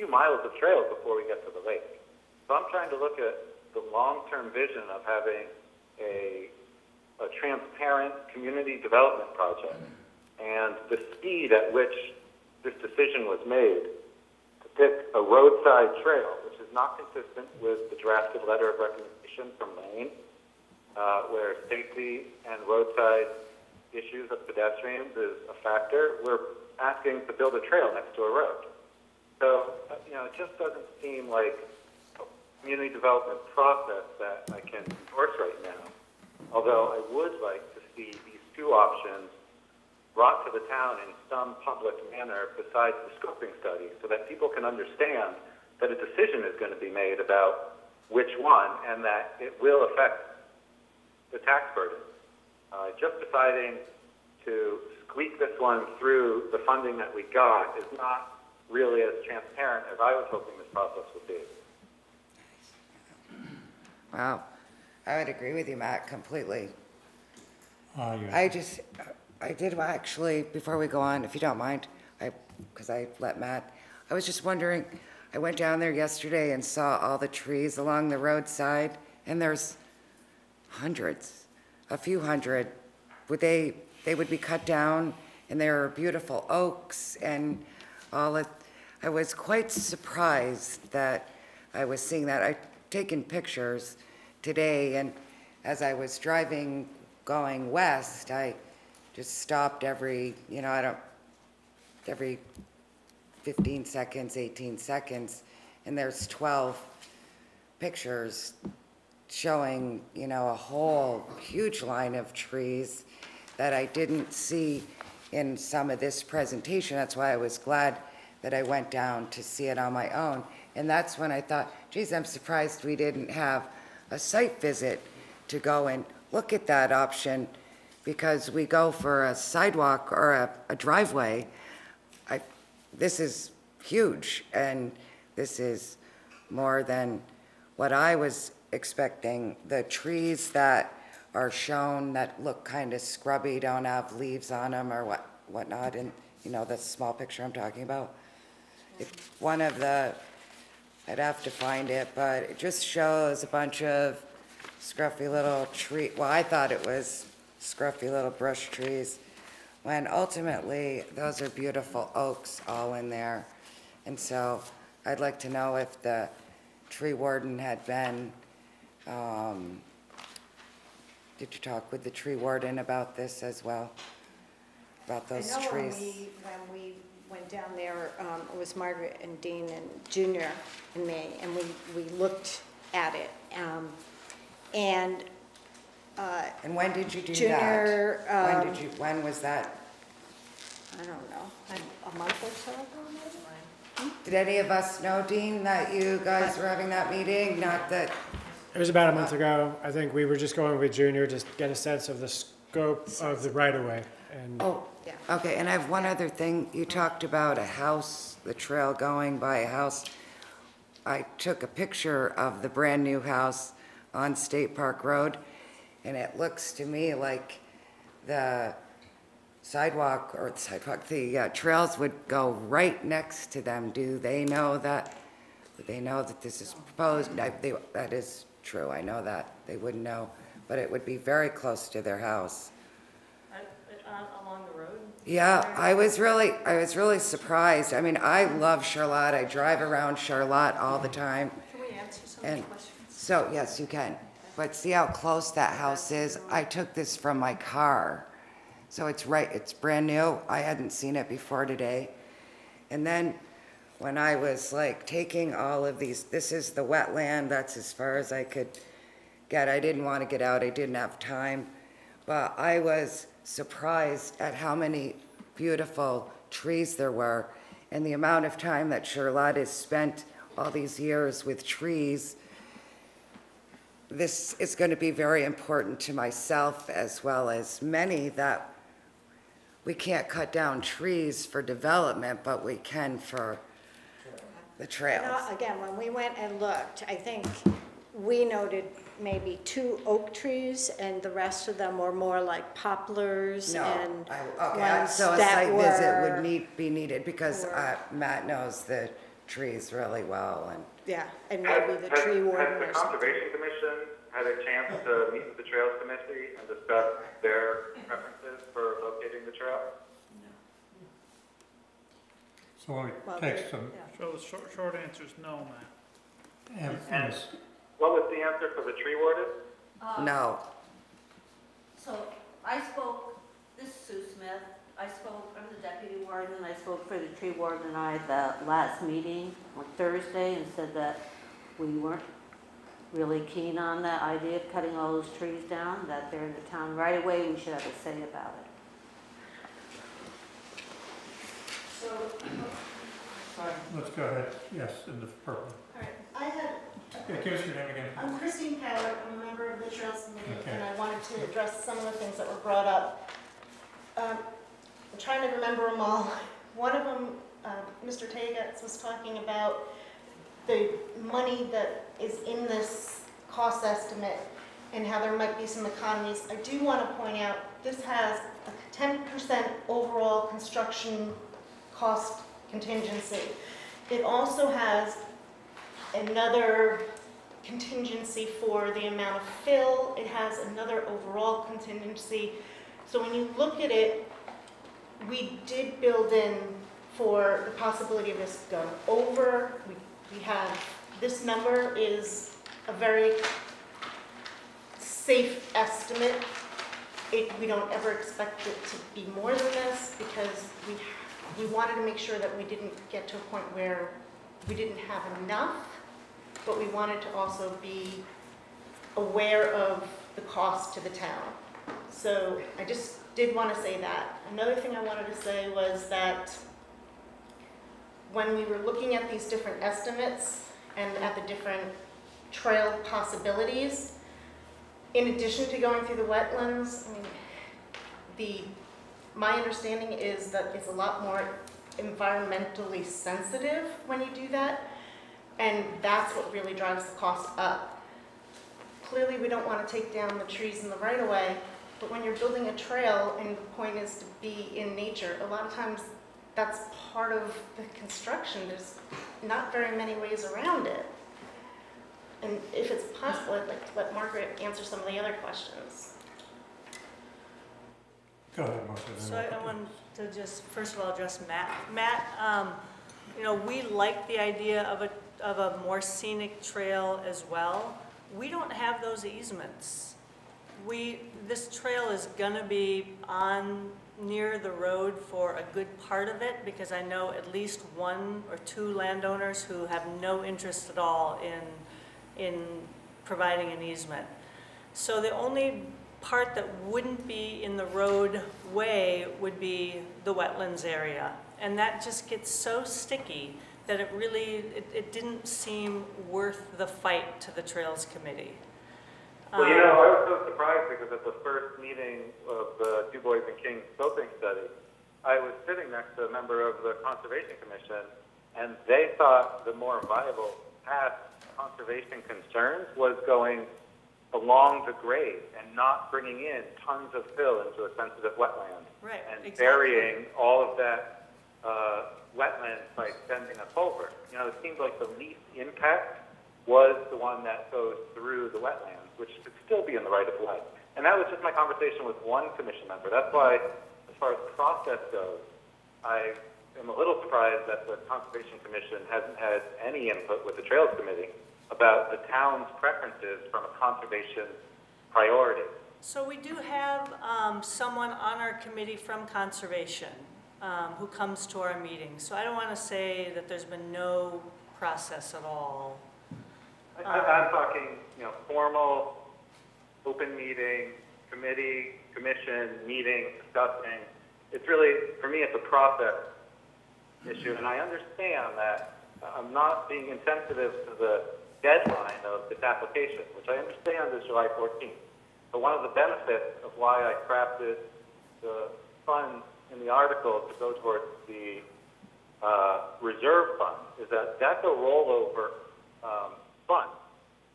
miles of trails before we get to the lake. So I'm trying to look at the long-term vision of having a transparent community development project and the speed at which this decision was made to pick a roadside trail, which is not consistent with the drafted letter of recommendation from Maine, where safety and roadside issues of pedestrians is a factor. We're asking to build a trail next to a road. So, it just doesn't seem like a community development process that I can endorse right now. Although I would like to see these two options brought to the town in some public manner besides the scoping study so that people can understand that a decision is going to be made about which one and that it will affect the tax burden. Just deciding to squeak this one through the funding that we got is not really as transparent as I was hoping this process would be. Wow. I would agree with you, Matt, completely. Yeah. I did actually, before we go on, if you don't mind, because I let Matt, I was just wondering, I went down there yesterday and saw all the trees along the roadside, and there's hundreds, a few hundred. They would be cut down, and they were beautiful oaks and all it. I was quite surprised that I was seeing that. I've taken pictures today, and as I was driving going west, I just stopped every 15 seconds, 18 seconds, and there's 12 pictures showing, a whole huge line of trees that I didn't see in some of this presentation. That's why I was glad that I went down to see it on my own. And that's when I thought, geez, I'm surprised we didn't have a site visit to go and look at that option, because we go for a sidewalk or a driveway. This is huge, and this is more than what I was expecting. The trees that are shown that look kind of scrubby, don't have leaves on them or whatnot, and the small picture I'm talking about. One of the, I'd have to find it, but it just shows a bunch of scruffy little tree. Well, I thought it was scruffy little brush trees, when ultimately those are beautiful oaks all in there. And so I'd like to know if the tree warden had been, did you talk with the tree warden about this as well? About those trees? When we went down there, it was Margaret and Dean and Junior and me, and we looked at it. And when did you do Junior, that? When was that? I don't know, a month or so ago, maybe? Did any of us know, Dean, that you guys were having that meeting? Not that. It was about a month ago. I think we were just going with Junior to get a sense of the scope of the right-of-way. And Oh, Yeah. okay, and I have one other thing. You talked about a house, the trail going by a house. I took a picture of the brand-new house on State Park Road, and it looks to me like the the trails would go right next to them. Do they know that this is proposed? That is true, I know that. They wouldn't know, but it would be very close to their house. Along the road? Yeah, I was really surprised. I mean, I love Charlotte. I drive around Charlotte all the time. Can we answer some And questions? so, yes, you can. But see how close that house is? I took this from my car. So it's brand new. I hadn't seen it before today. And then when I was taking all of these, this is the wetland, that's as far as I could get. I didn't want to get out, I didn't have time. But I was surprised at how many beautiful trees there were and the amount of time that Charlotte has spent all these years with trees, this is going to be very important to myself as well as many, that we can't cut down trees for development, but we can for the trails. Again, when we went and looked, I think we noted maybe 2 oak trees, and the rest of them were more like poplars and ones So a that site visit were. would be needed, because Matt knows the trees really well, and Yeah, and maybe the tree warden Has or the something. Conservation Commission had a chance to meet with the Trails Committee and discuss their preferences for locating the trail? So when Well, we take some, So the short answer is no, Matt. And what was the answer for the tree warden? no. So I spoke, this is Sue Smith, I'm the deputy warden, and I spoke for the tree warden and I at the last meeting on Thursday, and said that we weren't really keen on that idea of cutting all those trees down, that they're in the town right away, we should have a say about it. So, Sorry. let's go ahead, yes, in the purple. all right, I had, Give us your name again. I'm Christine Powell, I'm a member of the Trails Committee, Okay. and I wanted to address some of the things that were brought up. I'm trying to remember them all. One of them, Mr. Tagatz was talking about the money that is in this cost estimate and how there might be some economies. I do want to point out, this has a 10% overall construction cost contingency. It also has another contingency for the amount of fill. It has another overall contingency. So when you look at it, we did build in for the possibility of this going over. We have, this number is a very safe estimate. We don't ever expect it to be more than this, because we wanted to make sure that we didn't get to a point where we didn't have enough, but we wanted to also be aware of the cost to the town. So I just did want to say that. Another thing I wanted to say was that when we were looking at these different estimates and at the different trail possibilities, in addition to going through the wetlands, I mean, my understanding is that it's a lot more environmentally sensitive when you do that, and that's what really drives the cost up. Clearly, we don't want to take down the trees in the right-of-way, but when you're building a trail and the point is to be in nature, a lot of times that's part of the construction. There's not very many ways around it. And if it's possible, I'd like to let Margaret answer some of the other questions. Go ahead, Martha. So I want to just, first of all, address Matt. Matt, you know, we like the idea of a more scenic trail as well. We don't have those easements. This trail is gonna be near the road for a good part of it, because I know at least 1 or 2 landowners who have no interest at all in providing an easement. So the only part that wouldn't be in the roadway would be the wetlands area. And that just gets so sticky that it didn't seem worth the fight to the Trails Committee. Well, you know, I was so surprised because at the first meeting of the Du Bois and King scoping study, I was sitting next to a member of the Conservation Commission, and they thought the more viable path conservation concerns was going along the grade and not bringing in tons of fill into a sensitive wetland. Right, and exactly. burying all of that wetland by extending a culvert. You know, it seems like the least impact was the one that goes through the wetlands, which could still be in the right of way. And that was just my conversation with one commission member. That's why, as far as process goes, I am a little surprised that the Conservation Commission hasn't had any input with the Trails Committee about the town's preferences from a conservation priority. So we do have someone on our committee from Conservation who comes to our meetings. So I don't want to say that there's been no process at all. I'm talking, you know, formal, open meeting, committee, commission, meeting, discussing. It's really, for me, it's a process issue, and I understand that I'm not being insensitive to the deadline of this application, which I understand is July 14th. But one of the benefits of why I crafted the funds in the article to go towards the reserve fund is that that's a rollover fund.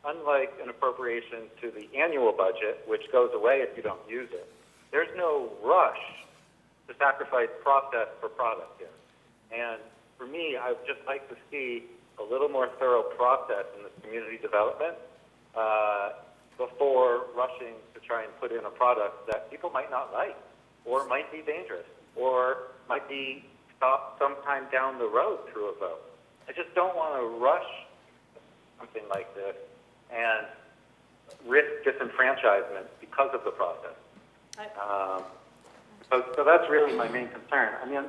Unlike an appropriation to the annual budget, which goes away if you don't use it, there's no rush to sacrifice process for product here. And for me, I would just like to see a little more thorough process in this community development before rushing to try and put in a product that people might not like, or might be dangerous, or might be stopped sometime down the road through a vote. I just don't want to rush something like this and risk disenfranchisement because of the process. So that's really my main concern. I mean,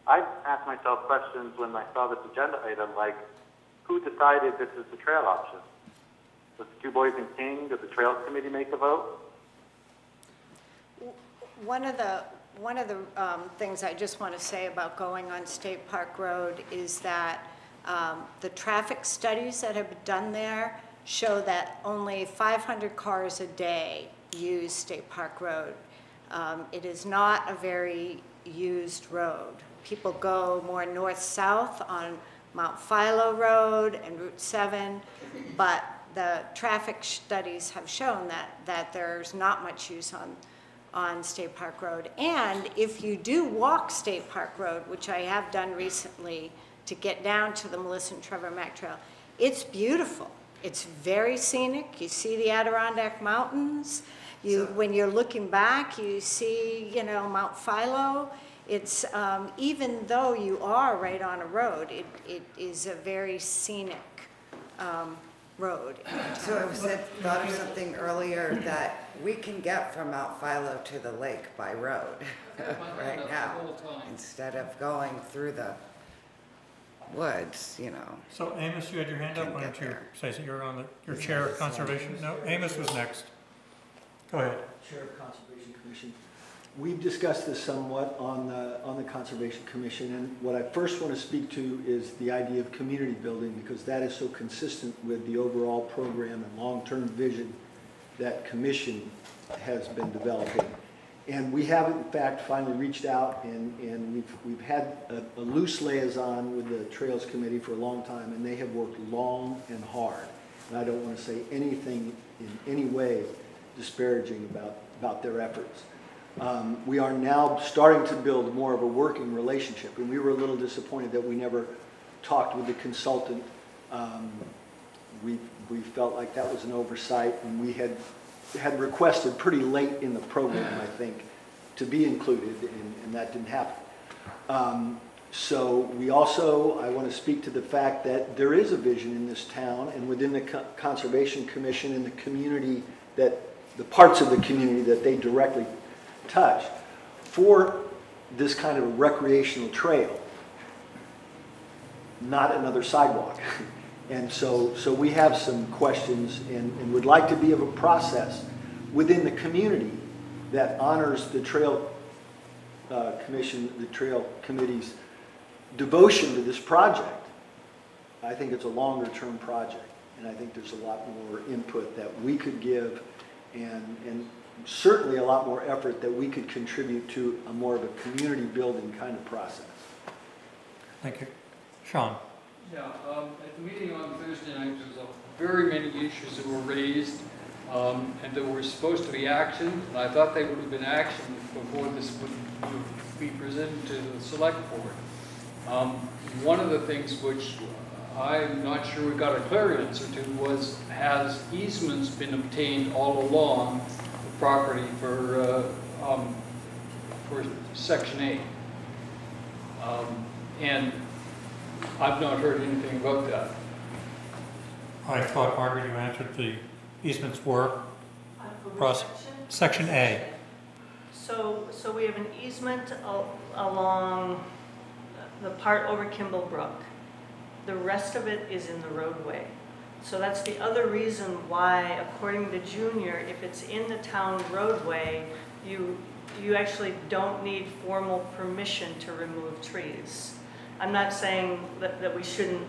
I asked myself questions when I saw this agenda item, like, who decided this is the trail option? Was the Two Boys and King? Did the Trails Committee make a vote? One of the things I just want to say about going on State Park Road is that the traffic studies that have been done there show that only 500 cars a day use State Park Road. It is not a very used road. People go more north-south on Mount Philo Road and Route 7, but the traffic studies have shown that there's not much use on State Park Road. And if you do walk State Park Road, which I have done recently to get down to the Melissa and Trevor Mack Trail, it's beautiful. It's very scenic. You see the Adirondack Mountains. When you're looking back, you see, Mount Philo. It's, even though you are right on a road, it is a very scenic road. So I thought of something earlier that we can get from Mount Philo to the lake by road right now, instead of going through the woods, So Amos, you had your hand up. Why don't you say so? You're on your chair of conservation? No, Amos was next. Go ahead. Chair of Conservation Commission. We've discussed this somewhat on the Conservation Commission, and what I first want to speak to is the idea of community building, because that is so consistent with the overall program and long-term vision that Commission has been developing. And we have, in fact, finally reached out, and we've had a loose liaison with the Trails Committee for a long time, and they have worked long and hard. And I don't want to say anything in any way disparaging about their efforts. We are now starting to build more of a working relationship, and we were a little disappointed that we never talked with the consultant. We felt like that was an oversight, and we had requested pretty late in the program, I think, to be included, and that didn't happen. So we also, I want to speak to the fact that there is a vision in this town and within the Conservation Commission and the community, that the parts of the community that they directly touch, for this kind of a recreational trail, not another sidewalk. And so we have some questions and would like to be of a process within the community that honors the Trail Commission, the Trail Committee's devotion to this project. I think it's a longer term project, and I think there's a lot more input that we could give, and certainly a lot more effort that we could contribute to a more of a community building kind of process. Thank you. Sean. Yeah, at the meeting on Thursday night, there was very many issues that were raised, and there were supposed to be action, and I thought they would have been actioned before this would be presented to the Select Board. One of the things which I'm not sure we got a clear answer to was, has easements been obtained all along the property for Section 8? And I've not heard anything about that. I thought, Margaret, you answered the easements were Section A. So we have an easement along the part over Kimball Brook. The rest of it is in the roadway. So that's the other reason why, according to Junior, if it's in the town roadway, you actually don't need formal permission to remove trees. I'm not saying that we shouldn't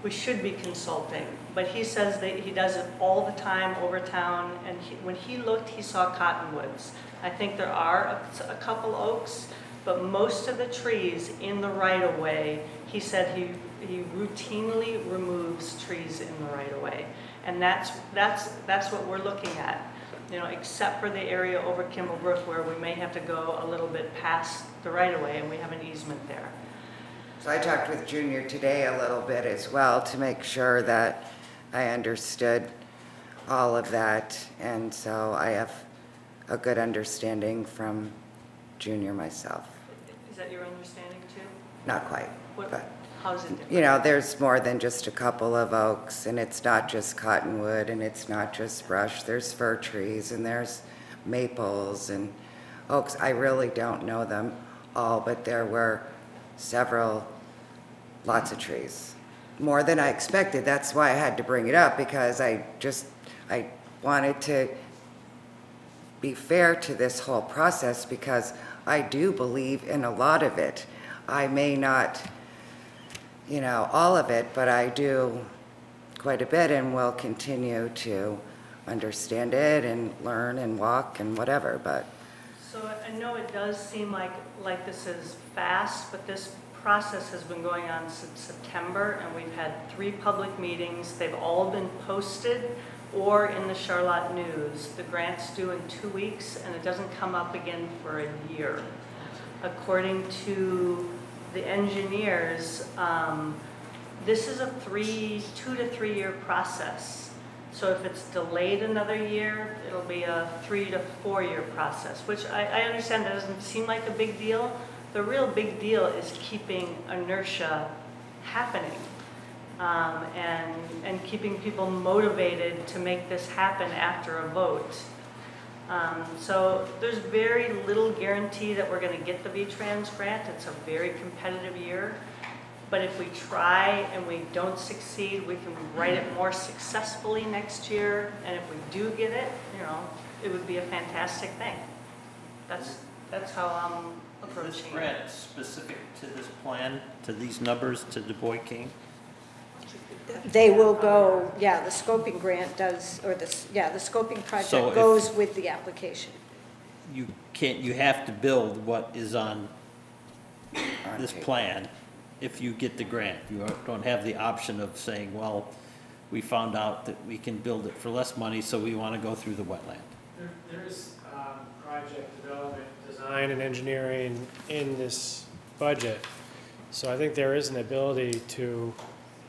we should be consulting. But he says that he does it all the time over town, and when he looked, he saw cottonwoods. I think there are a couple oaks, but most of the trees in the right-of-way, he said he routinely removes trees in the right-of-way. And that's what we're looking at, you know, except for the area over Kimball Brook where we may have to go a little bit past the right-of-way, and we have an easement there. So I talked with Junior today a little bit as well to make sure that I understood all of that. And so I have a good understanding from Junior myself. Is that your understanding too? Not quite, but How's it different? you know, there's more than just a couple of oaks, and it's not just cottonwood, and it's not just brush. There's fir trees, and there's maples and oaks. I really don't know them all, but there were lots of trees, more than I expected. That's why I had to bring it up, because I wanted to be fair to this whole process, because I do believe in a lot of it. I may not, you know, all of it, but I do quite a bit, and will continue to understand it and learn and walk and whatever, but. So I know it does seem like this is fast, but this process has been going on since September, and we've had 3 public meetings. They've all been posted or in the Charlotte News. The grant's due in 2 weeks, and it doesn't come up again for a year. According to the engineers, this is a 2 to 3 year process. So if it's delayed another year, it'll be a 3 to 4 year process, which I understand that doesn't seem like a big deal. The real big deal is keeping inertia happening, and keeping people motivated to make this happen after a vote. So there's very little guarantee that we're going to get the VTrans grant. It's a very competitive year. But if we try and we don't succeed, we can write it more successfully next year. And if we do get it, you know, it would be a fantastic thing. That's how I'm approaching it. Is this grant specific to this plan, to these numbers, to Du Bois King? They will go, yeah, the scoping grant does, or the scoping project goes with the application. You have to build what is on this plan if you get the grant. You don't have the option of saying, well, we found out that we can build it for less money, so we want to go through the wetland. There's project development, design, and engineering in this budget. So I think there is an ability to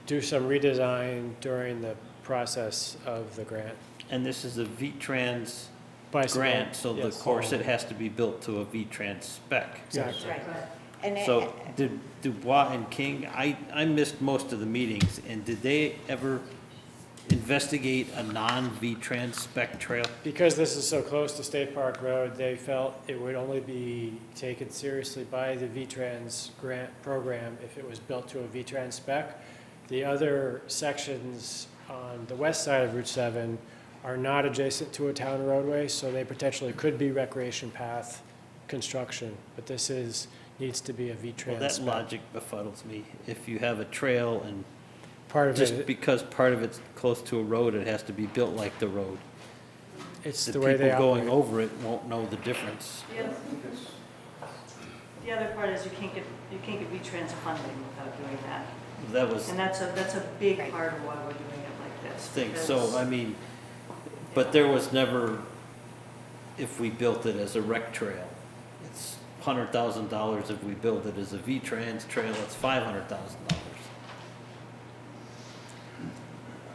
do some redesign during the process of the grant. And this is a VTrans Bicycle, grant, so yes. of course it has to be built to a VTrans spec. Exactly. Right. And So did Du Bois and King, I missed most of the meetings, and did they ever investigate a non-VTrans spec trail? Because this is so close to State Park Road, they felt it would only be taken seriously by the VTrans grant program if it was built to a VTrans spec. The other sections on the west side of Route 7 are not adjacent to a town roadway, so they potentially could be recreation path construction, but this needs to be a VTrans Well, that spec. logic befuddles me. If you have a trail and Part of just it, because part of it's close to a road, it has to be built like the road. it's The the way they people going operate. over it won't know the difference. The other part is you can't get VTrans funding without doing that. That was And that's a big part of why we're doing it like this. thing. because- So, I mean, but there was never, if we built it as a rec trail, it's $100,000. If we build it as a VTrans trail, it's $500,000.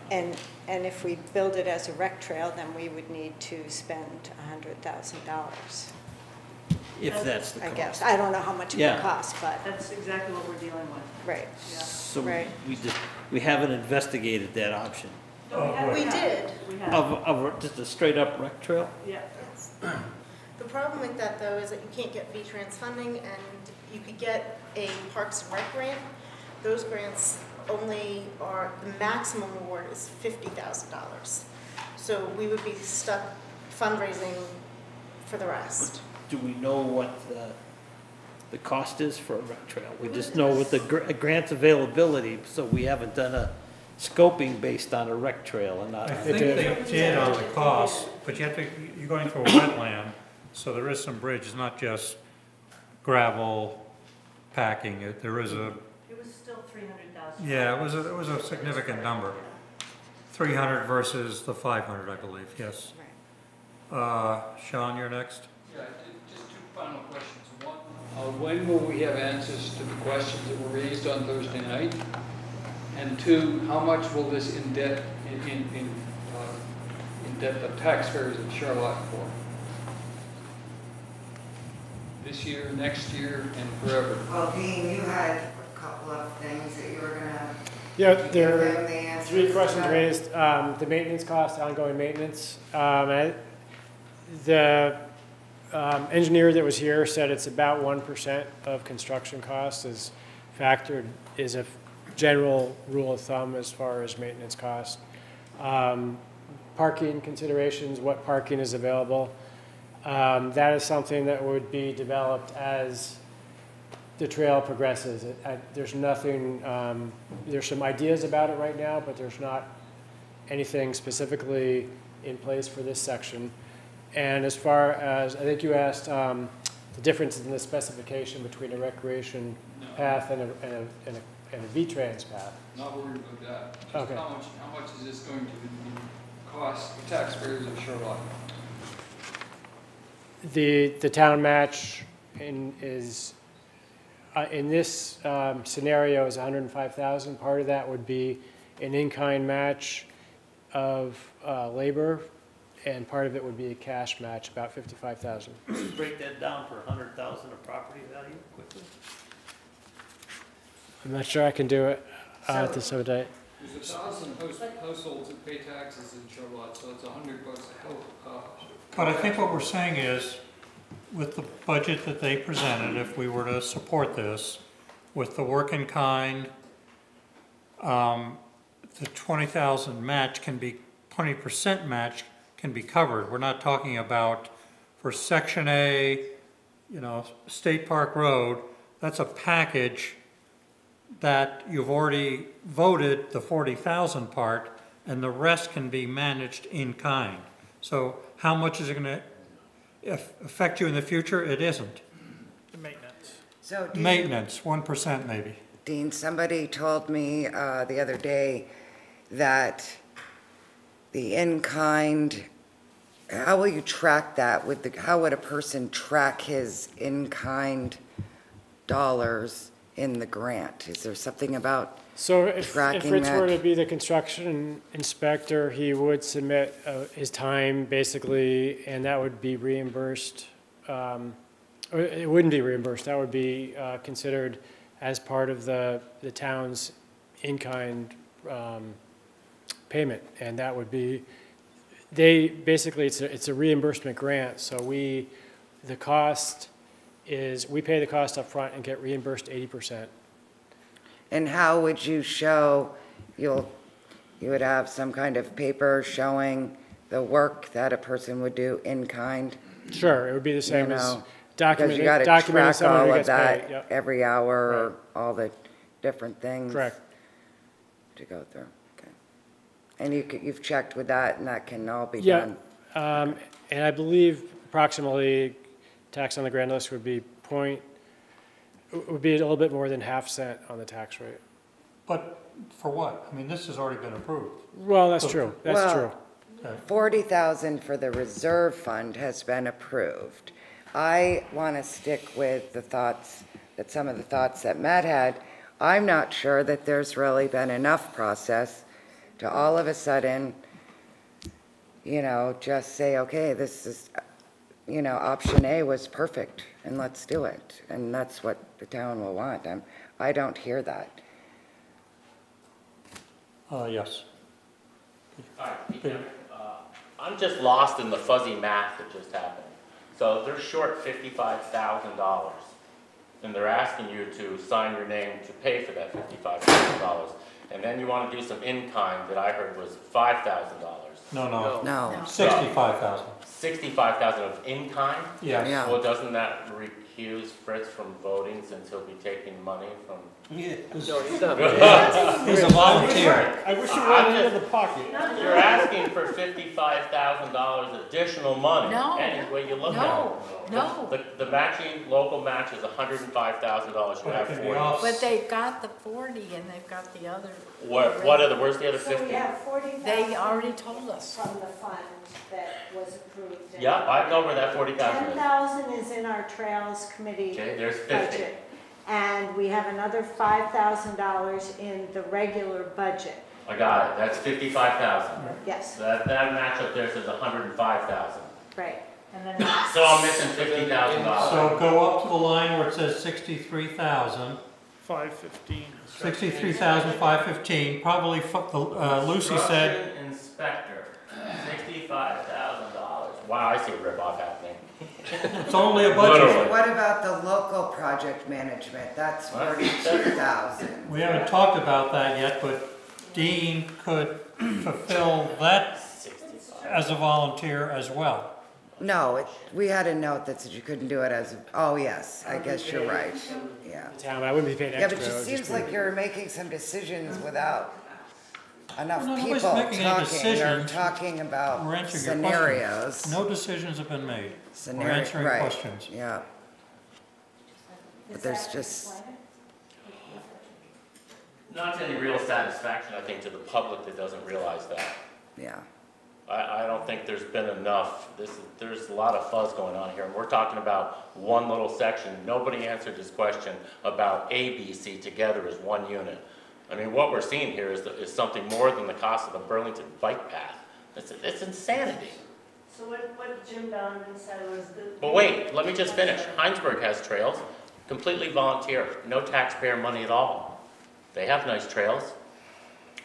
And if we build it as a rec trail, then we would need to spend $100,000, If that's the I cost. guess. I don't know how much it Yeah. would cost, but, That's exactly what we're dealing with. right. Yeah. So Right. we haven't investigated that option We did. We have. of just a straight up rec trail? Yeah. The problem with that, though, is that you can't get VTrans funding, and you could get a Parks and Rec grant. Those grants only are, the maximum award is $50,000. So we would be stuck fundraising for the rest. Do we know what the cost is for a rec trail? We just know what the grant's availability, so we haven't done scoping based on a rec trail and not. I think they did on the cost, but you're going through a wetland, so there is some bridge. It's not just gravel packing. There is a, It was still 300,000. yeah, it was a significant number. 300 versus the 500, I believe, yes. Sean, you're next. Yeah, just two final questions. One, when will we have answers to the questions that were raised on Thursday night? And two, how much will this indebt the taxpayers of Charlotte for? This year, next year, and forever? Well, Dean, you had a couple of things that you were gonna. Yeah, there are 3 questions raised. The maintenance cost, ongoing maintenance. The engineer that was here said it's about 1% of construction costs is factored, is a general rule of thumb as far as maintenance cost. Parking considerations, what parking is available. That is something that would be developed as the trail progresses. There's nothing, there's some ideas about it right now, but there's not anything specifically in place for this section. And as far as, I think you asked the differences in the specification between a recreation path and a V-Trans path. Not worried about that. Just Okay. how much is this going to cost the taxpayers of Charlotte? The town match is, in this scenario, is 105,000. Part of that would be an in-kind match of labor, and part of it would be a cash match, about 55,000. Break that down for 100,000 of property value quickly. I'm not sure I can do it at this date. There's 1,000 households that pay taxes in Charlotte, so it's $100 a house. But I think what we're saying is, with the budget that they presented, if we were to support this, with the work in kind, the 20,000 match can be, 20% match can be covered. We're not talking about, for Section A, you know, State Park Road, that's a package that you've already voted the 40,000 part, and the rest can be managed in kind. So how much is it going to affect you in the future? It isn't. The maintenance. So Dean, Maintenance, 1% maybe. Dean, somebody told me the other day that the in-kind, how will you track that? How would a person track his in-kind dollars in the grant? Is there something about So if tracking Fritz were that? to be the construction inspector, he would submit his time basically, and that would be reimbursed. Or it wouldn't be reimbursed, that would be considered as part of the town's in-kind payment. And that would be, basically it's a reimbursement grant, so the cost is, we pay the cost up front and get reimbursed 80%. And how would you show, you would have some kind of paper showing the work that a person would do in kind? Sure, it would be the same as Because you documenting got to track someone who all of gets paid. that Yep. every hour, or all the different things. Correct. To go through, okay. And you've checked with that, and that can all be Yeah, done? and I believe approximately tax on the grand list would be would be a little bit more than ½ on the tax rate. But for what? I mean, this has already been approved. Well, that's true, that's true. Well, 40,000 for the reserve fund has been approved. I want to stick with the thoughts, some of the thoughts that Matt had. I'm not sure that there's really been enough process to all of a sudden, you know, just say, okay, this is, you know, option A was perfect, and let's do it. And that's what the town will want. I don't hear that. Yes. Hi, Peter. I'm just lost in the fuzzy math that just happened. So they're short $55,000, and they're asking you to sign your name to pay for that $55,000. And then you want to do some in-kind that I heard was $5,000. No. 65,000. 65,000 of in-kind? Yes. Yeah. Well, doesn't that excuse Fritz from voting since he'll be taking money from? Yeah. No, he's not. He's a volunteer. I wish you went into the pocket. You're asking for $55,000 additional money. No. Any way you look at No, it. no. The matching, local match is $105,000. You have 40. But they've got the 40 and they've got the other. Where's the other So 50? we have 40,000. They already told us. From the fund that was approved. Yeah, I know where that 40,000 is. 10,000 is in our Trails Committee Okay, there's 50. budget. And we have another $5,000 in the regular budget. I got it. That's 55,000. Yes, That match up there says 105,000. right. And then So I'm missing $50,000. So go up to the line where it says 63,000. 515. 63,515, probably, Lucy said, Construction inspector, $65,000. Wow, I see a ripoff happening. it's only a budget. Literally. What about the local project management? That's 42,000. We haven't talked about that yet, but Dean could fulfill that as a volunteer as well. No, we had a note that said you couldn't do it as, oh, yes, I guess you're right, yeah. Town, I wouldn't be paid Yeah, extra. but it I would just just seems be- like you're making some decisions without enough No, people nobody's making any talking or decisions. talking about We're answering your scenarios. questions. No decisions have been made. We're answering Right, questions. yeah. But there's just, Not to any real satisfaction, I think, to the public that doesn't realize that. yeah. I don't think there's been enough, there's a lot of fuzz going on here, and we're talking about one little section. Nobody answered this question about A, B, C together as one unit. I mean, what we're seeing here is something more than the cost of the Burlington bike path. It's insanity. So what Jim Donovan said was that. But wait, let me just finish. Heinsberg has trails, completely volunteer, no taxpayer money at all. They have nice trails.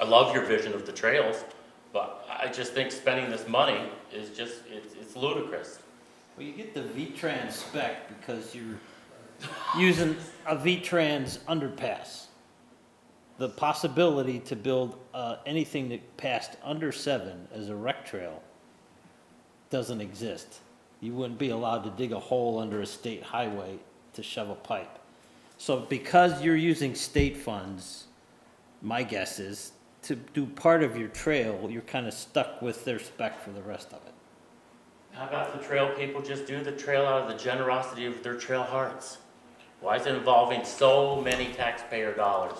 I love your vision of the trails, but I just think spending this money is just, it's ludicrous. Well, you get the V-Trans spec because you're using a V-Trans underpass. The possibility to build anything that passed under 7 as a rec trail doesn't exist. You wouldn't be allowed to dig a hole under a state highway to shove a pipe. So because you're using state funds, my guess is, to do part of your trail, you're kind of stuck with their spec for the rest of it. How about the trail people just do the trail out of the generosity of their trail hearts? Why is it involving so many taxpayer dollars?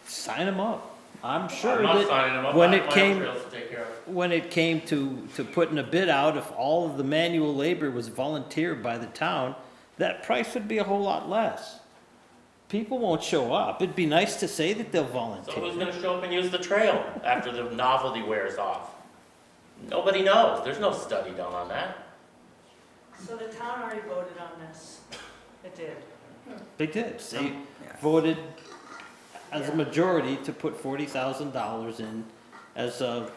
Sign them up. I'm sure I'm not that signing them up. when I it have my own came, trails to take care of. when it came to putting a bid out, if all of the manual labor was volunteered by the town, that price would be a whole lot less. People won't show up. It'd be nice to say that they'll So volunteer. who's gonna show up and use the trail after the novelty wears off? Nobody knows. There's no study done on that. So the town already voted on this. It did. They did. They voted as a majority to put $40,000 in as to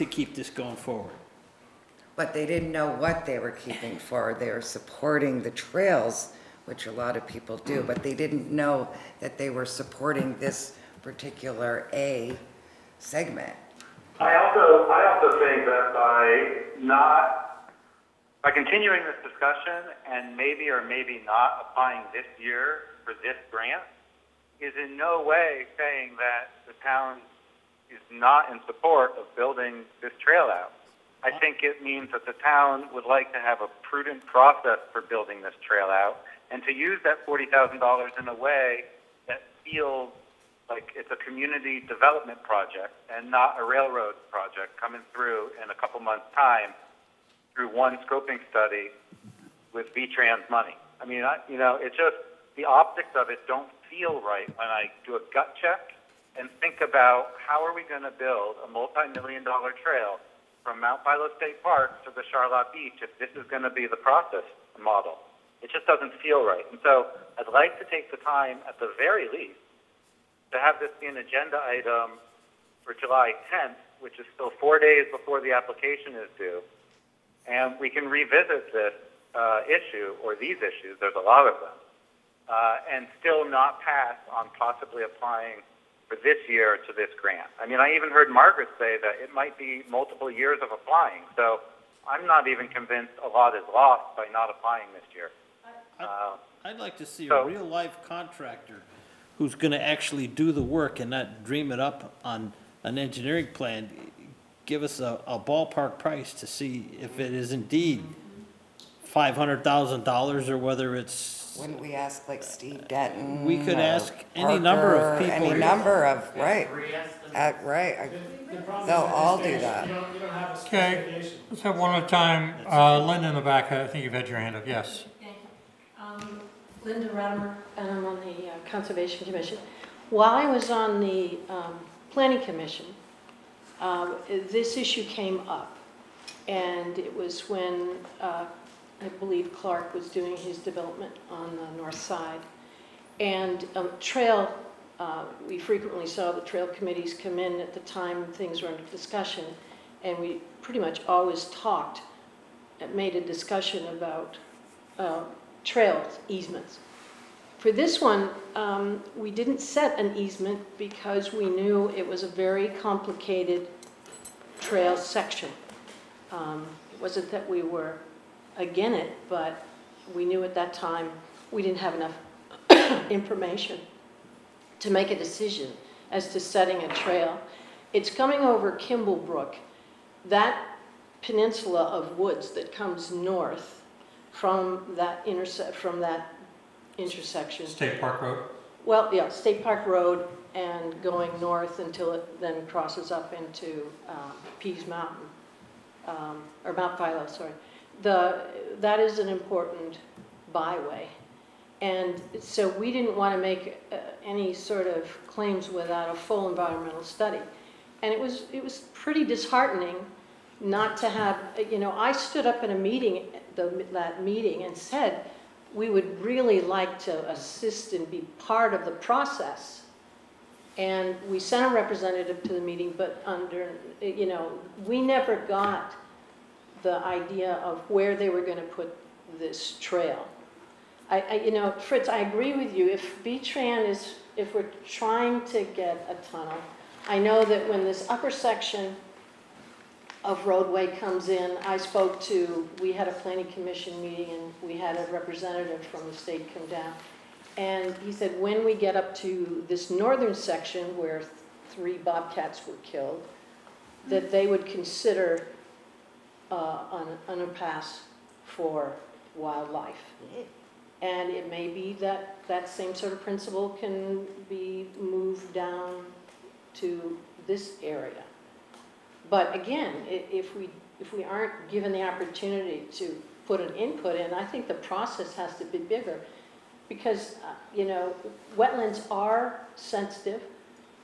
keep this going forward. But they didn't know what they were keeping forward. They were supporting the trails, which a lot of people do, but they didn't know that they were supporting this particular A segment. I also think that by continuing this discussion and maybe or maybe not applying this year for this grant is in no way saying that the town is not in support of building this trail out. I think it means that the town would like to have a prudent process for building this trail out and to use that $40,000 in a way that feels like it's a community development project and not a railroad project coming through in a couple months' time through one scoping study with V-Trans money. I mean, it's just the optics of it don't feel right when I do a gut check and think about how are we going to build a multi-million-dollar trail from Mount Philo State Park to the Charlotte Beach if this is going to be the process model. It just doesn't feel right. And so I'd like to take the time, at the very least, to have this be an agenda item for July 10th, which is still 4 days before the application is due. And we can revisit this issue, or these issues, there's a lot of them, and still not pass on possibly applying for this year to this grant. I mean, I even heard Margaret say that it might be multiple years of applying. So I'm not even convinced a lot is lost by not applying this year. I'd like to see So- a real-life contractor who's gonna actually do the work and not dream it up on an engineering plan. Give us a ballpark price to see if it is indeed $500,000 or whether it's. Wouldn't we ask like Steve Denton? We could or ask any number of Parker, people. Any number of, right. Right, they'll all do that. Okay, let's have one at a time. Linda in the back, I think you've had your hand up, yes. Linda Ratimer, and I'm on the Conservation Commission. While I was on the Planning Commission, this issue came up, and it was when I believe Clark was doing his development on the north side. And trail, we frequently saw the trail committees come in at the time things were under discussion, and we pretty much always talked, made a discussion about trail easements. For this one, we didn't set an easement because we knew it was a very complicated trail section. It wasn't that we were against it, but we knew at that time we didn't have enough information to make a decision as to setting a trail. It's coming over Kimball Brook, that peninsula of woods that comes north from that intersection. State Park Road? Well, yeah, State Park Road and going north until it then crosses up into Pease Mountain, or Mount Philo, sorry. That is an important byway. And so we didn't want to make any sort of claims without a full environmental study. And it was pretty disheartening not to have, I stood up in a meeting, that meeting, and said, we would really like to assist and be part of the process. And we sent a representative to the meeting, but we never got the idea of where they were going to put this trail. Fritz, I agree with you. If if we're trying to get a tunnel, I know that when this upper section of roadway comes in, we had a planning commission meeting and we had a representative from the state come down. And he said, when we get up to this northern section where 3 bobcats were killed, that they would consider an underpass for wildlife. And it may be that that same sort of principle can be moved down to this area. But again, if we aren't given the opportunity to put an input in, I think the process has to be bigger. Because, wetlands are sensitive,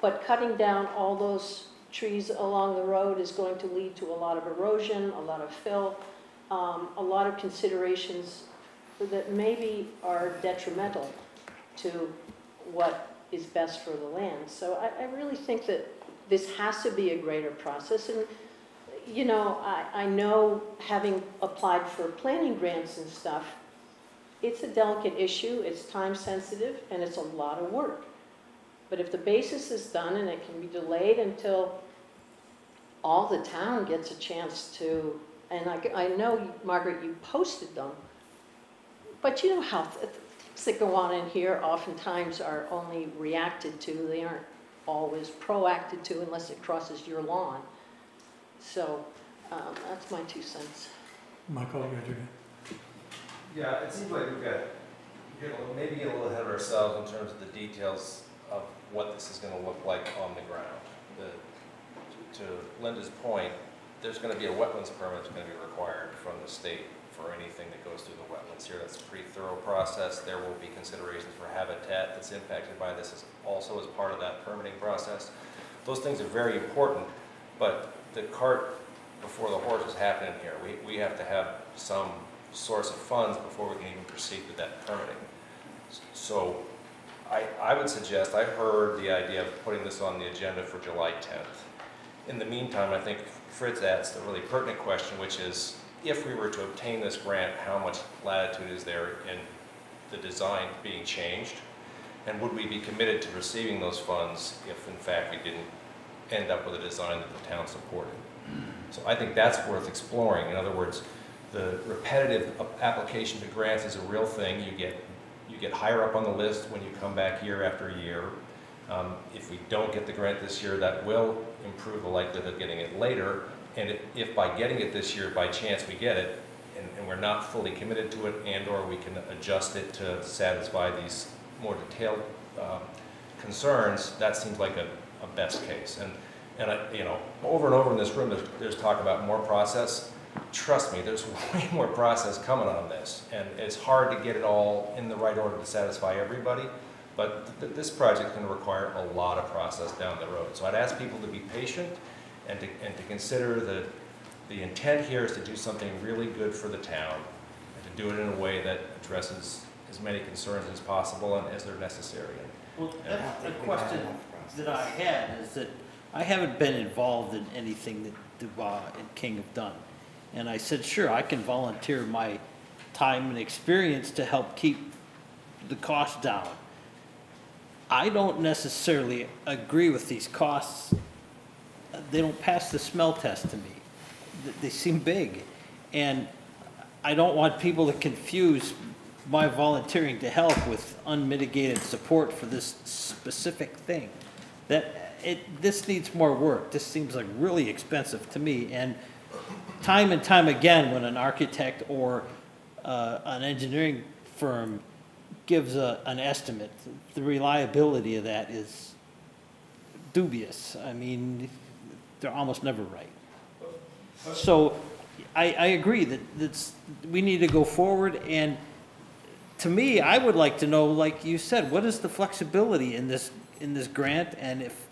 but cutting down all those trees along the road is going to lead to a lot of erosion, a lot of fill, a lot of considerations that maybe are detrimental to what is best for the land. So I really think that this has to be a greater process. And, I know having applied for planning grants and stuff, it's a delicate issue, it's time sensitive, and it's a lot of work. But if the basis is done and it can be delayed until all the town gets a chance to, and I know, Margaret, you posted them, but you know how things that go on in here oftentimes are only reacted to, they aren't always proacted to unless it crosses your lawn. So that's my 2 cents. Michael, you got your hand? Yeah, it seems like we've got, maybe get a little ahead of ourselves in terms of the details of what this is going to look like on the ground. To Linda's point, there's going to be a wetlands permit that's going to be required from the state for anything that goes through the wetlands here. That's a pretty thorough process. There will be considerations for habitat that's impacted by this also as part of that permitting process. Those things are very important, but the cart before the horse is happening here. We have to have some source of funds before we can even proceed with that permitting. So I would suggest, I heard the idea of putting this on the agenda for July 10th. In the meantime, I think Fritz asked a really pertinent question, which is, if we were to obtain this grant, how much latitude is there in the design being changed? And would we be committed to receiving those funds if, in fact, we didn't end up with a design that the town supported? So I think that's worth exploring. In other words, the repetitive application to grants is a real thing. You get higher up on the list when you come back year after year. If we don't get the grant this year, that will improve the likelihood of getting it later. And if by getting it this year, by chance we get it, and we're not fully committed to it, and/or we can adjust it to satisfy these more detailed concerns, that seems like a best case. And you know, over and over in this room, there's talk about more process. Trust me, there's way more process coming on this, and it's hard to get it all in the right order to satisfy everybody. But this project is going to require a lot of process down the road. So I'd ask people to be patient and to consider the intent here is to do something really good for the town, and to do it in a way that addresses as many concerns as possible and as they're necessary. Well, that's a question that I had, is that I haven't been involved in anything that Dubois and King have done. And I said, sure, I can volunteer my time and experience to help keep the cost down. I don't necessarily agree with these costs. They don't pass the smell test to me. They seem big. And I don't want people to confuse my volunteering to help with unmitigated support for this specific thing. This needs more work. This seems like really expensive to me. And time again, when an architect or an engineering firm gives an estimate, the reliability of that is dubious. I mean, they're almost never right. So I agree that we need to go forward, and to me, I would like to know, like you said, what is the flexibility in this grant? And if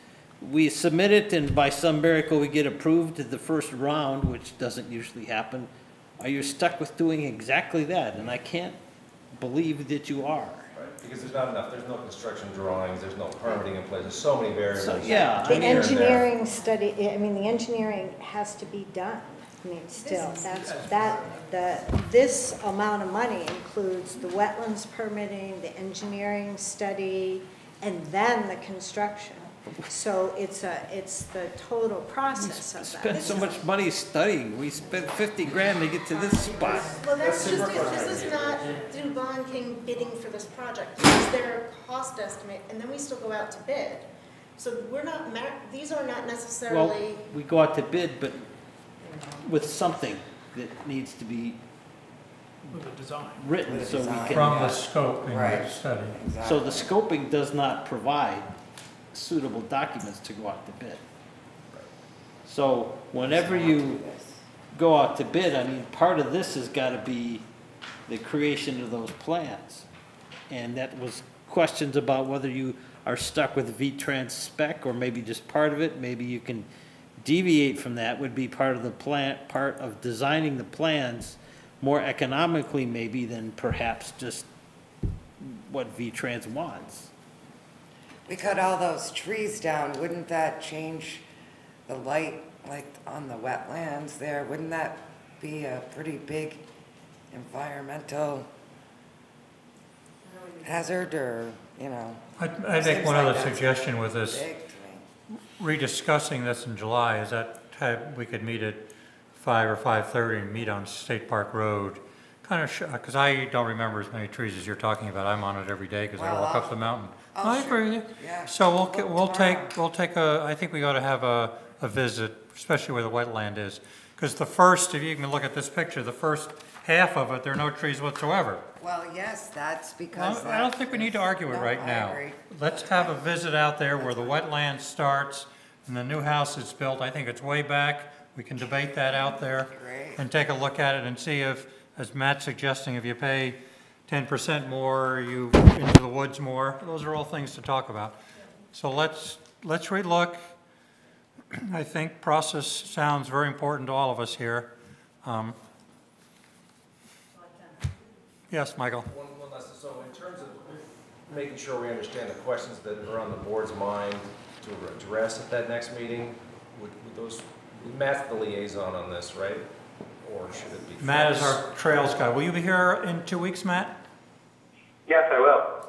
we submit it and by some miracle we get approved to the first round, which doesn't usually happen, are you stuck with doing exactly that? And I can't believe that you are. Right, because there's not enough, there's no construction drawings, there's no permitting in place, there's so many variables. So, yeah. The engineering study, I mean, the engineering has to be done. I mean, still, this amount of money includes the wetlands permitting, the engineering study, and then the construction. So it's the total process of that. Spend so much money studying. We spent 50 grand to get to this spot. Well, that's just it. This is not Dubois and King bidding for this project. This is their cost estimate, and then we still go out to bid. So we're not, these are not necessarily. Well, we go out to bid, but with something that needs to be With a design. written so we can. From the scoping study. So the scoping does not provide suitable documents to go out to bid. So whenever you go out to bid, I mean, part of this has got to be the creation of those plans. And that was questions about whether you are stuck with V-Trans spec or maybe just part of it. Maybe you can deviate from that, would be part of the plan, part of designing the plans more economically maybe than perhaps just what V-Trans wants. We cut all those trees down, wouldn't that change the light, like on the wetlands there? Wouldn't that be a pretty big environmental hazard, or, you know? I'd make one other suggestion with this. Rediscussing this in July, is that we could meet at 5 or 5:30 and meet on State Park Road. Kind of, because I don't remember as many trees as you're talking about. I'm on it every day because I walk up the mountain. I agree with you. Yeah. So we'll take a, I think we ought to have a visit, especially where the wetland is. Because the first, if you can look at this picture, the first half of it, there are no trees whatsoever. Well, yes, that's because. I don't think we need to argue it right now. I agree. Let's have a visit out there where the wetland starts and the new house is built. I think it's way back. We can debate that out there. Great. And take a look at it and see if, as Matt's suggesting, if you pay 10% more, you into the woods more. Those are all things to talk about. So let's relook. I think process sounds very important to all of us here. Yes, Michael. One last, so in terms of making sure we understand the questions that are on the board's mind to address at that next meeting, would those, Matt's the liaison on this, right? Or should it be? Matt is our trails guy. Will you be here in 2 weeks, Matt? Yes, I will.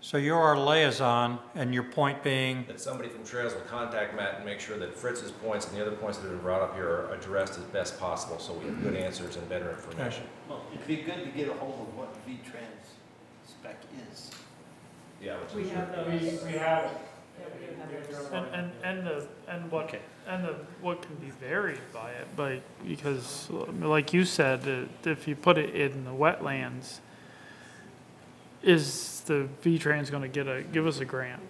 So you're our liaison, and your point being, That somebody from Trails will contact Matt and make sure that Fritz's points and the other points that have been brought up here are addressed as best possible, so we have good answers and better information. Well, it'd be good to get a hold of what V-Trans spec is. Yeah, which We is have your- those. We have it. And what can be varied by it, but because, like you said, if you put it in the wetlands, is the V-Trans gonna give us a grant?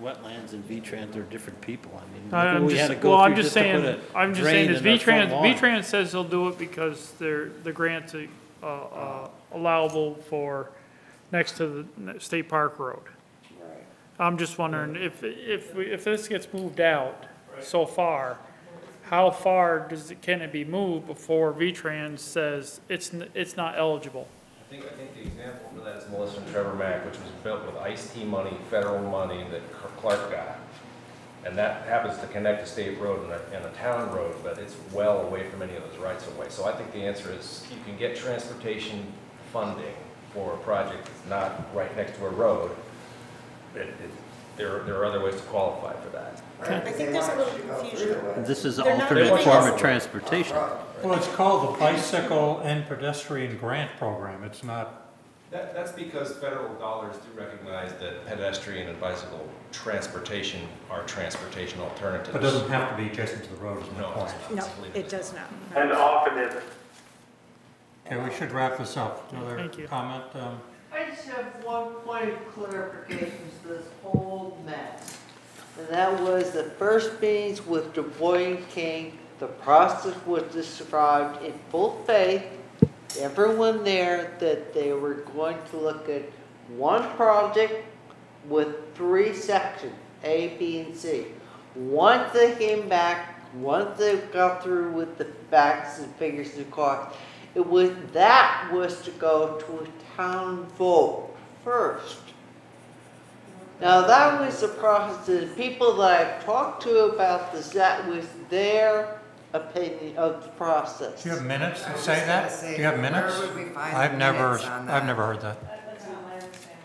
Wetlands and V-Trans are different people. I mean, I'm look what we had just, to go well, I'm through just to put saying, a I'm just drain saying, is in our front lawn. V-Trans says they'll do it because the grant's allowable for next to the State Park Road. Right. I'm just wondering if this gets moved out so far, how far can it be moved before V-Trans says it's not eligible? I think the example for that is Melissa and Trevor Mack, which was built with ICE-T money, federal money that Clark got. And that happens to connect a state road and a town road, but it's well away from any of those rights of way. So I think the answer is you can get transportation funding for a project that's not right next to a road. There are other ways to qualify for that. I think there's a little confusion. This is an They're not alternate really- form of transportation. well, it's called the Bicycle and Pedestrian Grant Program. It's not, That's because federal dollars do recognize that pedestrian and bicycle transportation are transportation alternatives. but it doesn't have to be adjacent to the road, is my No, point. No, it does not. And often isn't. Okay, we should wrap this up. Another Thank you. comment? I just have one point of clarification to this whole mess. And that was the first meetings with Du Bois King, the process was described in full faith, everyone there, that they were going to look at one project with 3 sections, A, B, and C. Once they came back, once they got through with the facts and figures and costs, that was to go to a town vote first. Now, that was the process, the people that I've talked to about this, that was their opinion of the process. Do you have minutes that say that? Do you have minutes? Where would we find I've the never, minutes on that? I've never heard that.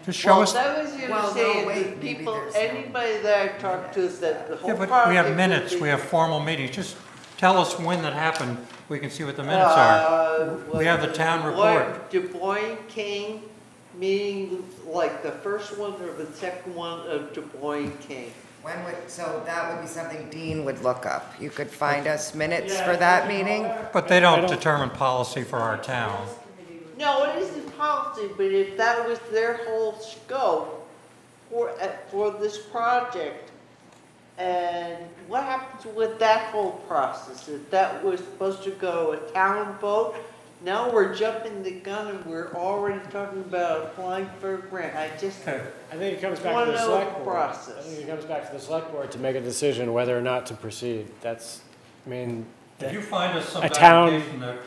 Just show us, Well, that was your Well, no, saying, wait, the maybe people, there's no- anybody that I talked to said the whole yeah, project. but we have would minutes, be- we have formal meetings. Just tell us when that happened. We can see what the minutes are. We have the town report. Du Bois King meeting, like the first one or the second one of Du Bois King. So that would be something Dean would look up. You could find us minutes for that meeting? But they don't determine policy for our town. No, it isn't policy, but if that was their whole scope for this project, and what happens with that whole process? If that was supposed to go a town vote, now we're jumping the gun and we're already talking about applying for a grant. I think it comes back wanna to the know select the board. process. I think it comes back to the select board to make a decision whether or not to proceed. That's, I mean. Did you find us some a town- documentation that,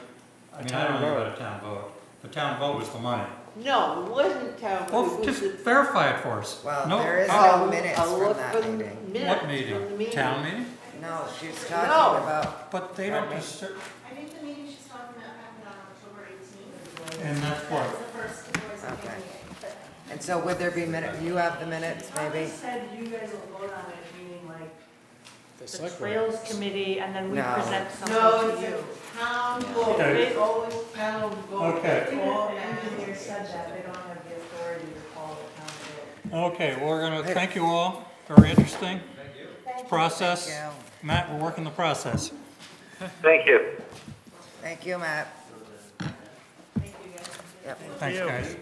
I mean, I don't know about a town vote. The town vote was the money. No, it wasn't town. Well, it was just the- verify it for us. Well, No, there is how- no minutes I'll from look that for the meeting. minutes What from the meeting? Town meeting? No, she's No. talking about, But they don't disturb, I think the meeting she's talking about happened on October 18th. and that's what? That's the first Du Bois Okay. meeting. But and so would there be you have the minutes, maybe? said you guys will vote on it, meaning like The the select board. Trails Committee, and then we No. present No, something to it's you. a town vote. Okay. It's always town vote. Okay. Even if the engineer said that, they don't have the authority to call it town vote. Okay, well, we're gonna, thank you all. Very interesting. Process. Thank you. Matt, we're working the process. Thank you. Thank you, Matt. Yep. Thanks, guys.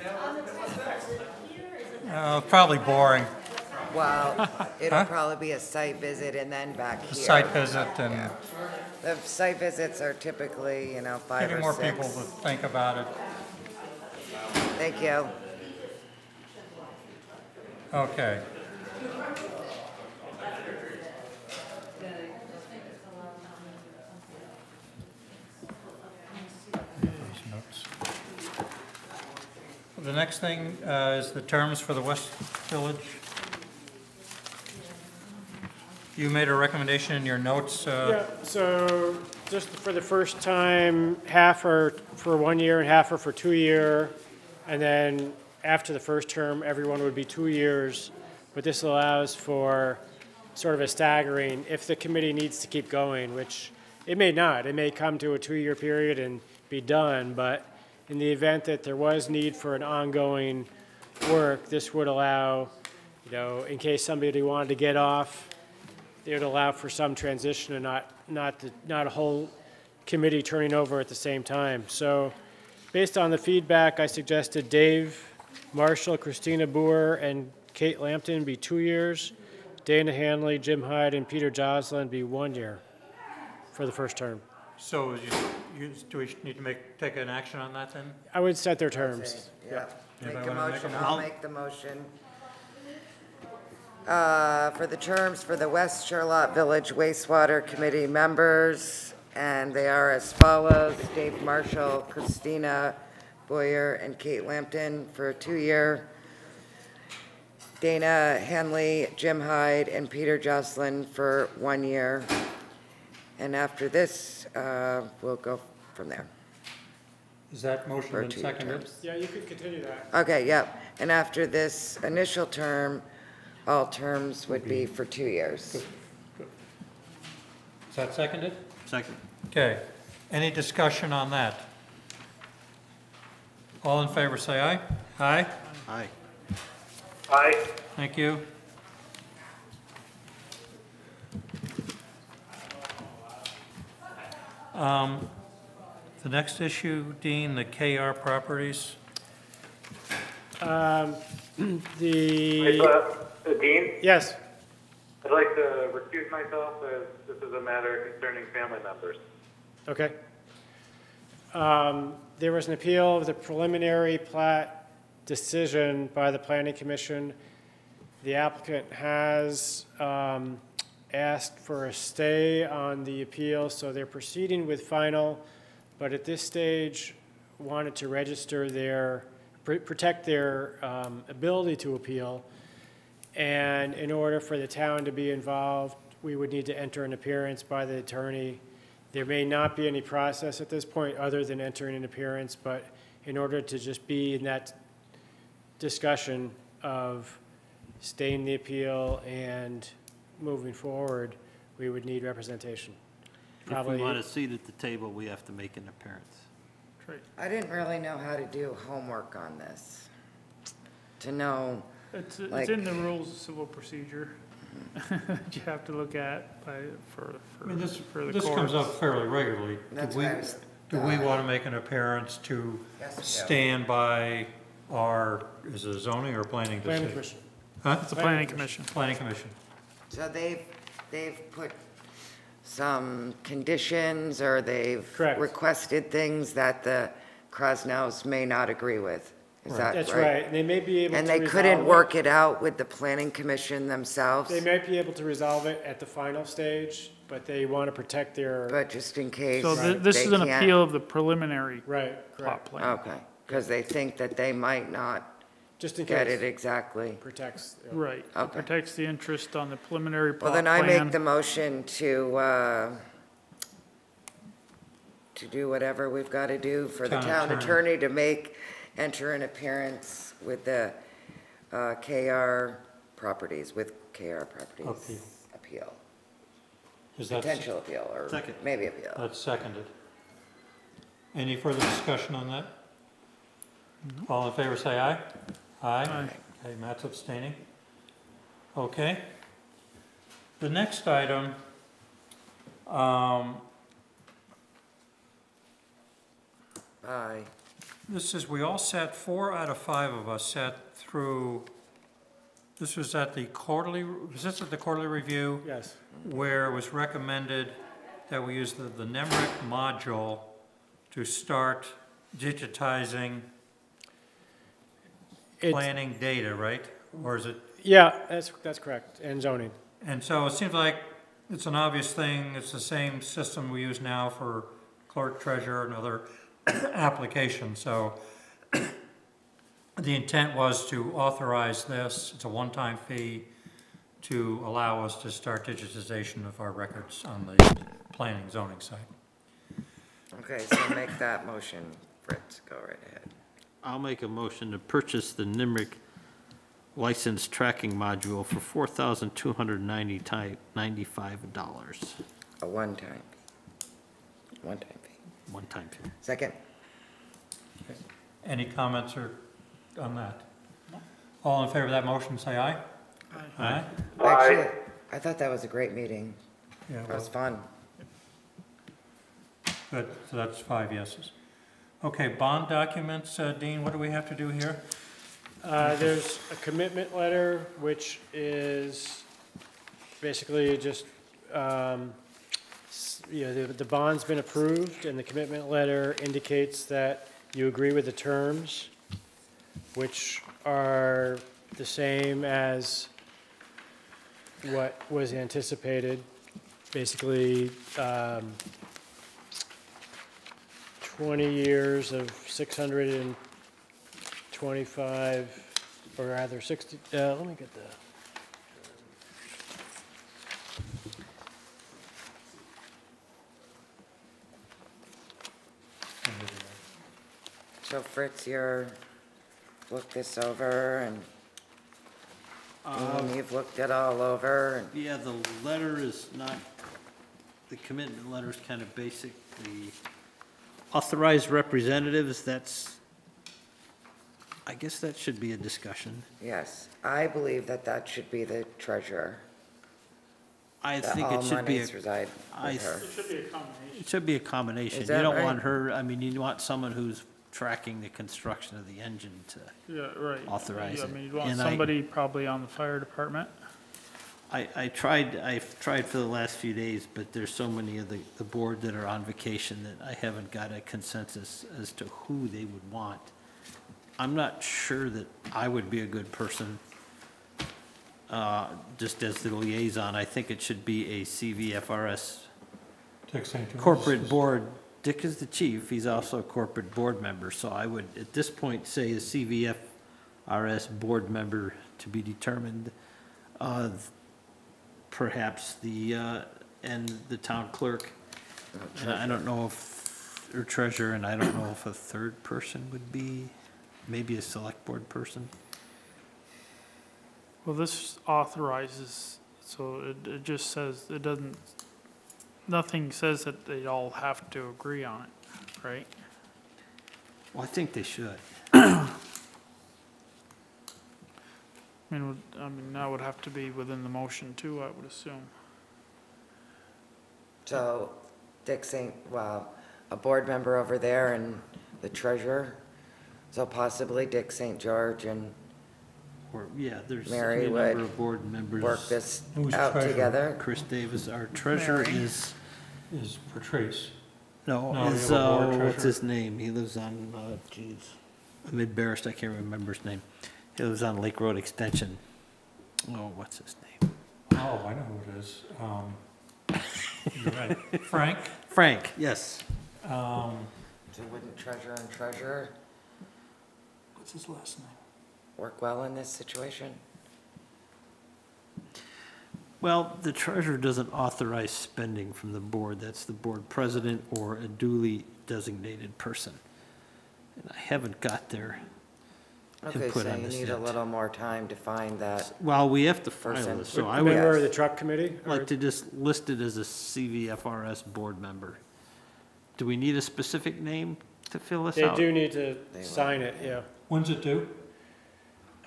Probably boring. Well, it'll Huh? probably be a site visit and then back A here. site visit and Yeah. The site visits are typically, 5 getting or more 6. people to think about it. Thank you. Okay. These notes. The next thing is the terms for the West Village. You made a recommendation in your notes. Yeah, so just for the first time, half are for 1 year and half are for 2 year. And then after the first term, everyone would be 2 years, but this allows for sort of a staggering if the committee needs to keep going, which it may not. It may come to a 2-year period and be done, but in the event that there was need for an ongoing work, this would allow, you know, in case somebody wanted to get off, it would allow for some transition and not a whole committee turning over at the same time. So based on the feedback, I suggested Dave Marshall, Christina Boer, and Kate Lampton be 2 years, Dana Hanley, Jim Hyde, and Peter Joslin be 1 year for the first term. So do we need to take an action on that then? I would set their terms. Yeah. Make Anybody a wanna make a motion, I'll make the motion. For the terms for the West Charlotte Village Wastewater Committee members, and they are as follows: Dave Marshall, Christina Boyer, and Kate Lampton for a 2-year. Dana Henley, Jim Hyde, and Peter Joslin for 1 year. And after this, we'll go from there. Is that motion For been 2 year seconded? terms. Yeah, you could continue that. Okay, yep. And after this initial term, all terms would be for 2 years. Is that seconded? Second. Okay. Any discussion on that? All in favor, say aye. Aye? Aye. Aye. Thank you. The next issue, Dean, the KR properties. Dean, Yes. I'd like to recuse myself as this is a matter concerning family members. Okay. There was an appeal of the preliminary plat decision by the Planning Commission. The applicant has asked for a stay on the appeal, so they're proceeding with final, but at this stage wanted to register their, protect their ability to appeal. And in order for the town to be involved, we would need to enter an appearance by the attorney. There may not be any process at this point other than entering an appearance, but in order to just be in that discussion of staying the appeal and moving forward, we would need representation. If we want a seat at the table, we have to make an appearance. I didn't really know how to do homework on this, to know. It's like, in the rules of civil procedure that you have to look at for the This comes up fairly regularly. That's Do we, why I was- do we want to make an appearance to stand by our, is it zoning or planning decision? Planning Commission. Huh? It's a planning commission. Planning commission. So they've put some conditions, or they've Correct. requested things that the Krasnows may not agree with. Is that right? That's right. And they may be able to And they resolve couldn't it. work it out with the planning commission themselves? They might be able to resolve it at the final stage, but they want to protect their. But just in case. So this is an appeal of the preliminary plot plan. Okay, because they think that they might not Just in get case. it exactly. Protects. Right. It Okay. protects the interest on the preliminary Well, plot then plan. I make the motion to do whatever we've got to do for the Town town attorney to enter an appearance with the KR properties, with KR properties. Appeal. Is that? Potential appeal, or Second. maybe appeal. That's seconded. Any further discussion on that? All in favor, say aye. Aye. Okay, Matt's abstaining. Okay. The next item, Aye. this is, we all sat, 4 out of 5 of us sat through, this was at the quarterly, was this at the quarterly review? Yes. Where it was recommended that we use the NEMRIC module to start digitizing planning data, right? Or is it? Yeah, that's correct, and zoning. And so it seems like it's an obvious thing. It's the same system we use now for clerk, treasurer, and other applications. So the intent was to authorize this. It's a one-time fee to allow us to start digitization of our records on the planning zoning side. Okay, so make that motion, Fritz, go right ahead. I'll make a motion to purchase the NIMRIC license tracking module for $4,295. A one-time fee. One-time fee. Second? Any comments on that? All in favor of that motion, say aye. Aye. Actually, I thought that was a great meeting. Yeah, It was fun. Good, so that's 5 yeses. Okay, bond documents, Dean, what do we have to do here? There's a commitment letter, which is basically just, the bond's been approved, and the commitment letter indicates that you agree with the terms, which are the same as what was anticipated. Basically, 20 years of 625, or rather 60, let me get the. So Fritz, you're, looked this over and Dean, you've looked it all over. And Yeah, the letter is not, the commitment letter is kind of basic. The authorized representatives, I guess that should be a discussion. yes, I believe that should be the treasurer. I That think all it should be, monies reside with her. It should be a combination. it should be a combination. Is You that don't right? want her, I mean, you want someone who's tracking the construction of the engine to Yeah, right. authorize Yeah, I it. mean, you'd want And somebody probably on the fire department. I've tried for the last few days, but there's so many of the board that are on vacation that I haven't got a consensus as to who they would want. I'm not sure that I would be a good person, just as the liaison. I think it should be a CVFRS Dick St. George. corporate board. Dick is the chief, he's also a corporate board member, so I would, at this point, say a CVFRS board member to be determined. Perhaps and the town clerk. And I don't know if, or treasurer, and I don't know if a third person would be, maybe a select board person. Well, this authorizes, so it just says, it doesn't, nothing says that they all have to agree on it, right? Well, I think they should. I mean, that would have to be within the motion too, I would assume. So Dick a board member over there and the treasurer. So possibly Dick St. George and Or, yeah, there's Mary a number would of board members. work this Who's out treasurer? together. Chris Davis, our treasurer Mary. is, Is Patrice. no, No, is, you have a board what's treasurer. his name? He lives on, I'm embarrassed, I can't remember his name. He lives on Lake Road Extension. Oh, what's his name? Oh, I know who it is. You're right. Frank? Frank, yes. So wouldn't treasurer and treasurer What's his last name? work well in this situation? Well, the treasurer doesn't authorize spending from the board. That's the board president or a duly designated person. And I haven't got their Okay, input so on you this need yet. a little more time to find that. Well, we have to file Person. this, so I would Member of the truck committee? or- like to just list it as a CVFRS board member. Do we need a specific name to fill this They out? do need to They will. sign it, yeah. When's it due?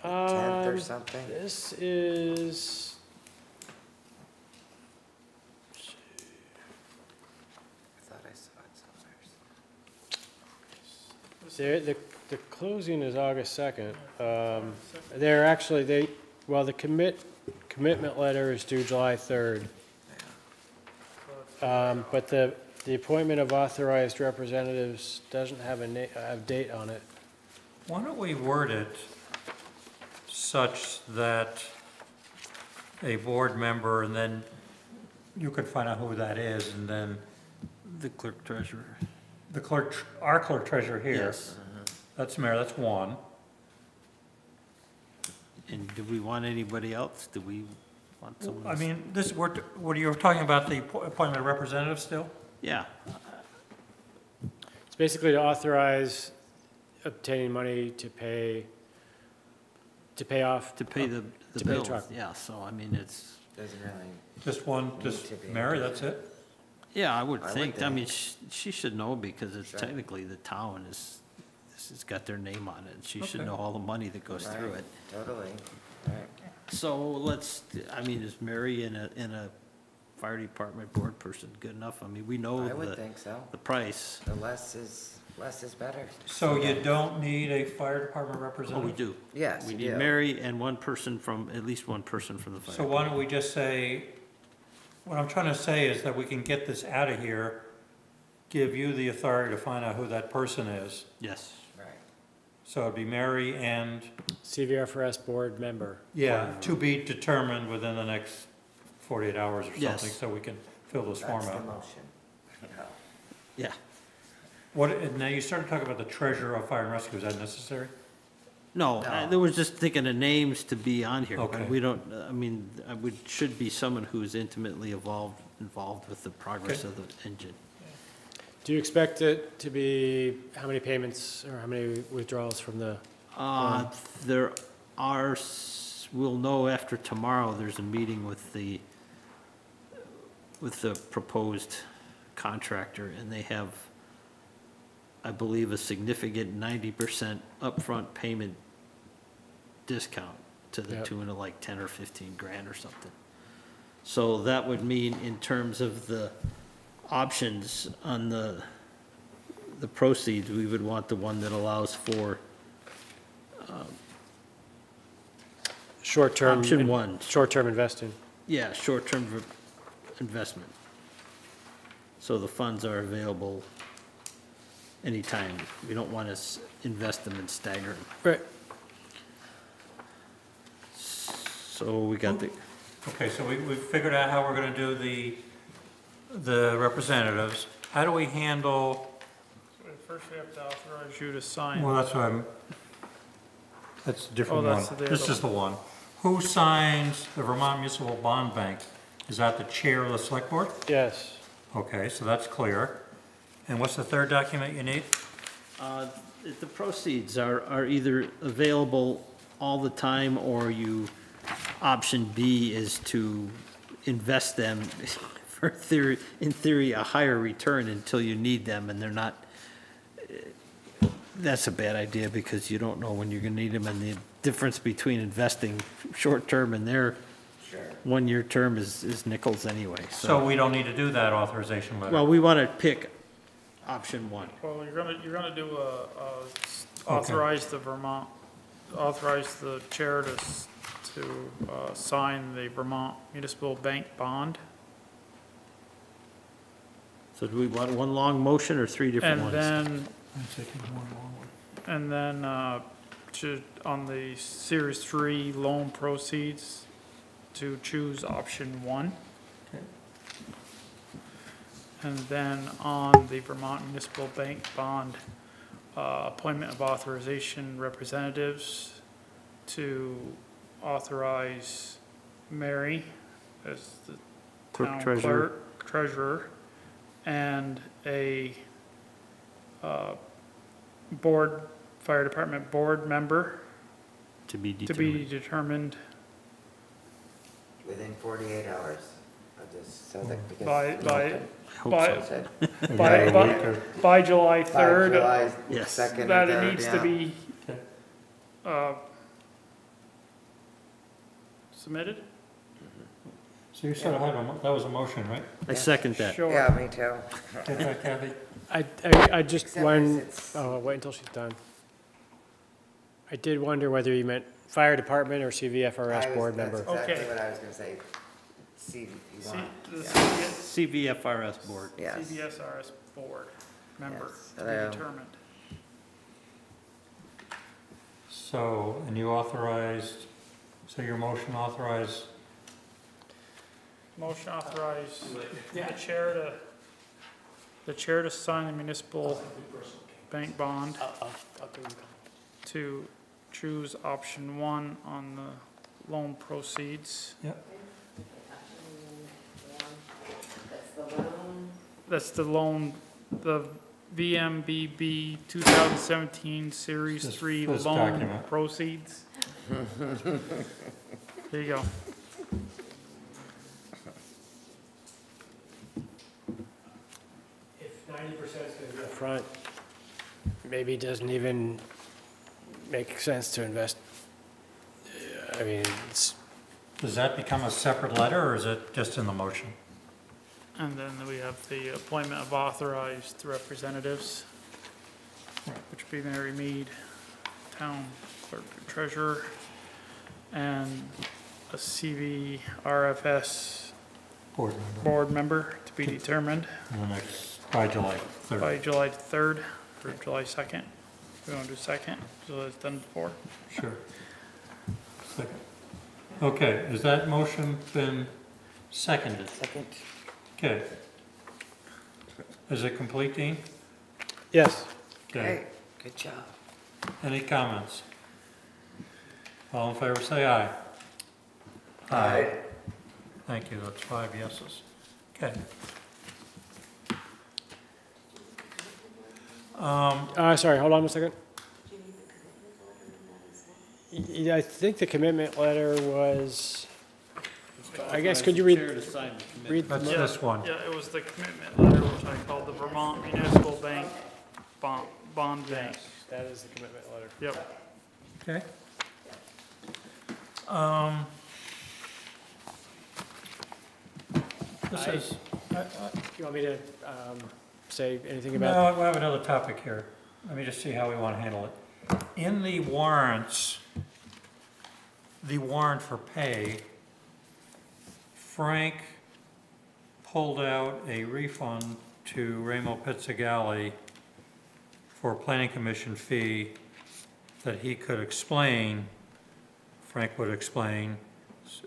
10th or something? This is. I thought I saw it somewhere. The closing is August 2nd. They're actually, the commitment letter is due July 3rd. But the appointment of authorized representatives doesn't have a date on it. Why don't we word it such that a board member, and then you could find out who that is, and then The clerk treasurer. the clerk, our clerk treasurer here. Yes. That's Mayor, that's one. And do we want anybody else? Do we want someone? I mean, what you're talking about, the appointment of representatives still? Yeah. It's basically to authorize obtaining money to pay off. To pay the to pay the bills, truck. yeah, so I mean, it's, Doesn't really Just one, need just to be. Mary, that's it? yeah, I would I would think, I think. mean, she should know because it's Sure. technically the town is, it's got their name on it. She should Okay. know all the money that goes through Right, it. Totally. Right. So let's, I mean, is Mary and a fire department board person good enough? I mean, we know I would the, think so. the price. The less is better. So you don't need a fire department Oh, representative? we do. Yes, We you need do. Mary and one person from, at least one person from the fire. So why don't we just say, what I'm trying to say is that we can get this out of here, give you the authority to find out who that person is. Yes. Right. So it'd be Mary and, CVFRS board member. yeah, to be determined within the next 48 hours or Yes. something, so we can fill this form That's the out. motion. Yeah. Yeah. What, and now you started talking about the treasurer of fire and rescue, is that necessary? No, No. there was just thinking of names to be on here. Okay. But we don't, I mean, I would, should be someone who is intimately involved with the progress Okay. of the engine. Do you expect it to be, how many payments or how many withdrawals from the? There are, we'll know after tomorrow, there's a meeting with the proposed contractor, and they have, I believe, a significant 90% upfront payment discount to the Yep. tune of like 10 or 15 grand or something. So that would mean in terms of the options on the proceeds, we would want the one that allows for Short-term. Option one. Short-term investing. yeah, short-term investment. So the funds are available anytime. We don't want to invest them and stagger them. Right. So we got the, Okay, so we've figured out how we're gonna do the representatives. How do we handle, So first we have to authorize you to sign. well, that's what that's a different Oh, one. that's the This other is the one. Who signs the Vermont Municipal Bond Bank? Is that the chair of the select board? Yes. Okay, so that's clear. And what's the third document you need? the proceeds are either available all the time, or option B is to invest them for in theory, a higher return until you need them, and they're not, that's a bad idea, because you don't know when you're gonna need them, and the difference between investing short-term and their one-year term is nickels anyway, So we don't need to do that authorization letter? Well, we wanna pick option one. Well, you're gonna do authorize authorize the chair to sign the Vermont Municipal Bank bond. So do we want one long motion or three different And ones? then, I'm taking one long one. and then, on the Series 3 loan proceeds, to choose option 1. Okay. And then on the Vermont Municipal Bank bond, appointment of authorization representatives, to authorize Mary as the Clerk town treasurer. clerk, treasurer, and a fire department board member To be to determined. be determined Within 48 hours of this, so that, because. by hope by- so. Said by July by 3rd. July Yes. 2nd or That it 3rd, needs to yeah. be submitted? So you said that was a motion, right? I second that. Sure. Yeah, me too. Get that, Kathy? I just, Except when, it's- oh, wait until she's done. I did wonder whether you meant fire department or CVFRS board member. That's exactly Okay. what I was gonna say. See, you See, want. the Yeah. CVFRS board. Yes. CVSRS board member Yes. to be determined. So, and you authorized, so your motion authorized, Motion authorize the chair to sign the municipal bank bond, to choose option 1 on the loan proceeds. yep, That's the loan. That's the loan, the VMBB 2017 Series This- 3 this loan document. proceeds. There you go. If 90% is going to be up front, maybe it doesn't even make sense to invest. I mean, it's, Does that become a separate letter, or is it just in the motion? And then we have the appointment of authorized representatives, which would be Mary Mead, town clerk and treasurer, and a CVRFS board member to be determined In the next, by July 3rd. by July 3rd or July 2nd. We want to do 2nd, so it's done before. Sure. Second. Okay, has that motion been seconded? Second. Okay. Is it complete, Dean? yes. Okay. Good job. Any comments? All in favor, say aye. Aye. Thank you, that's 5 yeses. Okay. Sorry, hold on a second. Yeah, I think the commitment letter was, I guess, could you read, read the That's mo- this one. Yeah, it was the commitment letter, which I called the Vermont Municipal Bank Bond Bank. That is the commitment letter. Yep. Okay. This is, You want me to say anything no, about? we have another topic here. Let me just see how we want to handle it. In the warrants, the warrant for pay, Frank pulled out a refund to Ramo Pizzagalli for a planning commission fee that he could explain, Frank would explain,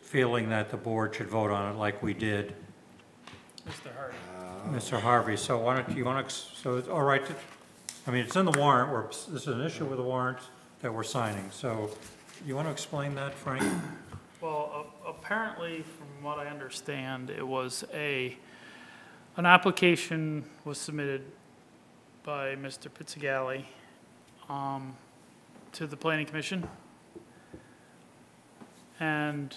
feeling that the board should vote on it like we did. Mr. Hardy. Mr. Harvey, so why don't you want to, so it's all right to, I mean, it's in the warrant, this is an issue with the warrant that we're signing, so you want to explain that, Frank? Well, apparently, from what I understand, it was an application was submitted by Mr. Pizzagalli to the Planning Commission. And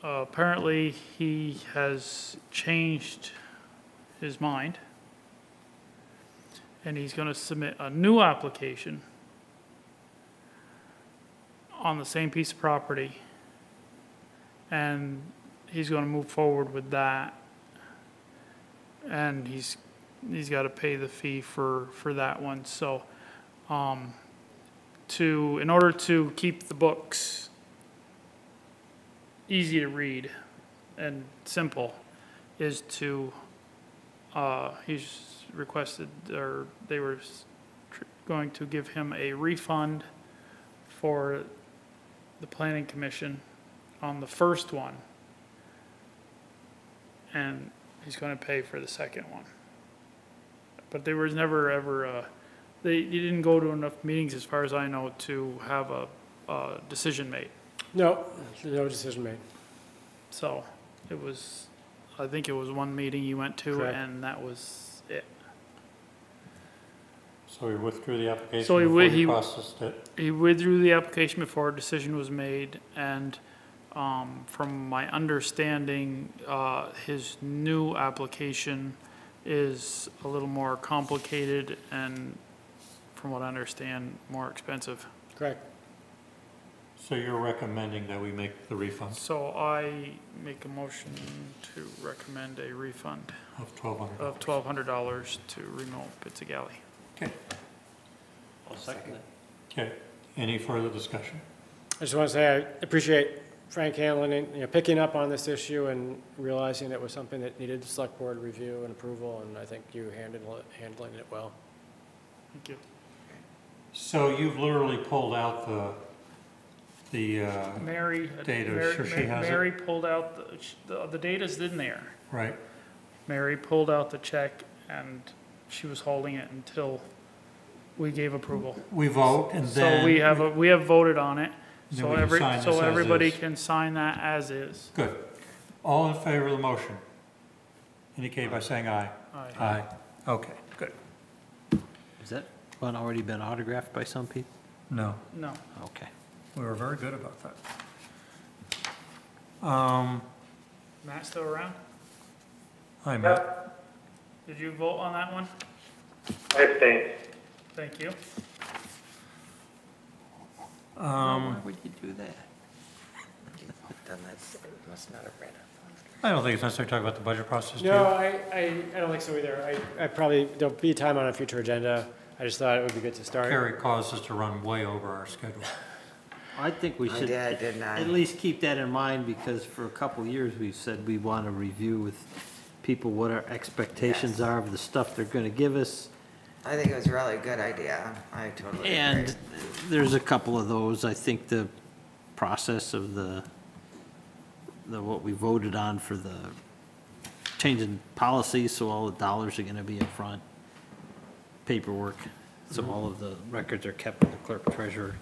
apparently, he has changed his mind. And he's going to submit a new application on the same piece of property. And he's going to move forward with that. And he's got to pay the fee for that one. So, in order to keep the books easy to read and simple, is to he's requested, or they were going to give him a refund for the Planning Commission on the first one, and he's going to pay for the second one. But there was never ever, you didn't go to enough meetings, as far as I know, to have a decision made. No, no decision made. So it was, I think it was one meeting you went to, Correct. and that was it. So he withdrew the application So before he processed it? He withdrew the application before a decision was made, and from my understanding, his new application is a little more complicated and, from what I understand, more expensive. Correct. So you're recommending that we make the refund So I make a motion to recommend a refund of $1,200? of $1,200 to Remo Pizzagalli. Okay. I'll second it. Okay. Any further discussion? I just want to say I appreciate Frank handling, picking up on this issue and realizing it was something that needed select board review and approval, and I think you handling it well. Thank you. So you've literally pulled out the Mary, data, sure she has it? Mary pulled out, the data's in there. Right. Mary pulled out the check, and she was holding it until we gave approval. We vote, and then... So we have voted on it, Then so we can sign this as everybody is. can sign that as is. Good. All in favor of the motion? Indicate by saying aye. Aye. Aye. Okay, good. that one already been autographed by some people? No, No. Okay. we were very good about that. Matt still around? Hi, Matt. Did you vote on that one? I abstain. Thank you. Why would you do that? Then that's, must not have read it. I don't think it's necessary to talk about the budget process, do you? No, I don't think so either. I probably, there'll be time on a future agenda. I just thought it would be good to start. Carrie caused us to run way over our schedule. I think we I should did, didn't I? at least keep that in mind, because for a couple of years, we've said we want to review with people what our expectations are of the stuff they're going to give us. I think it was a really good idea. I totally agree. And there's a couple of those. I think the process of the what we voted on for the changing policies, so all the dollars are gonna be in front, paperwork, so all of the records are kept with the clerk treasurer,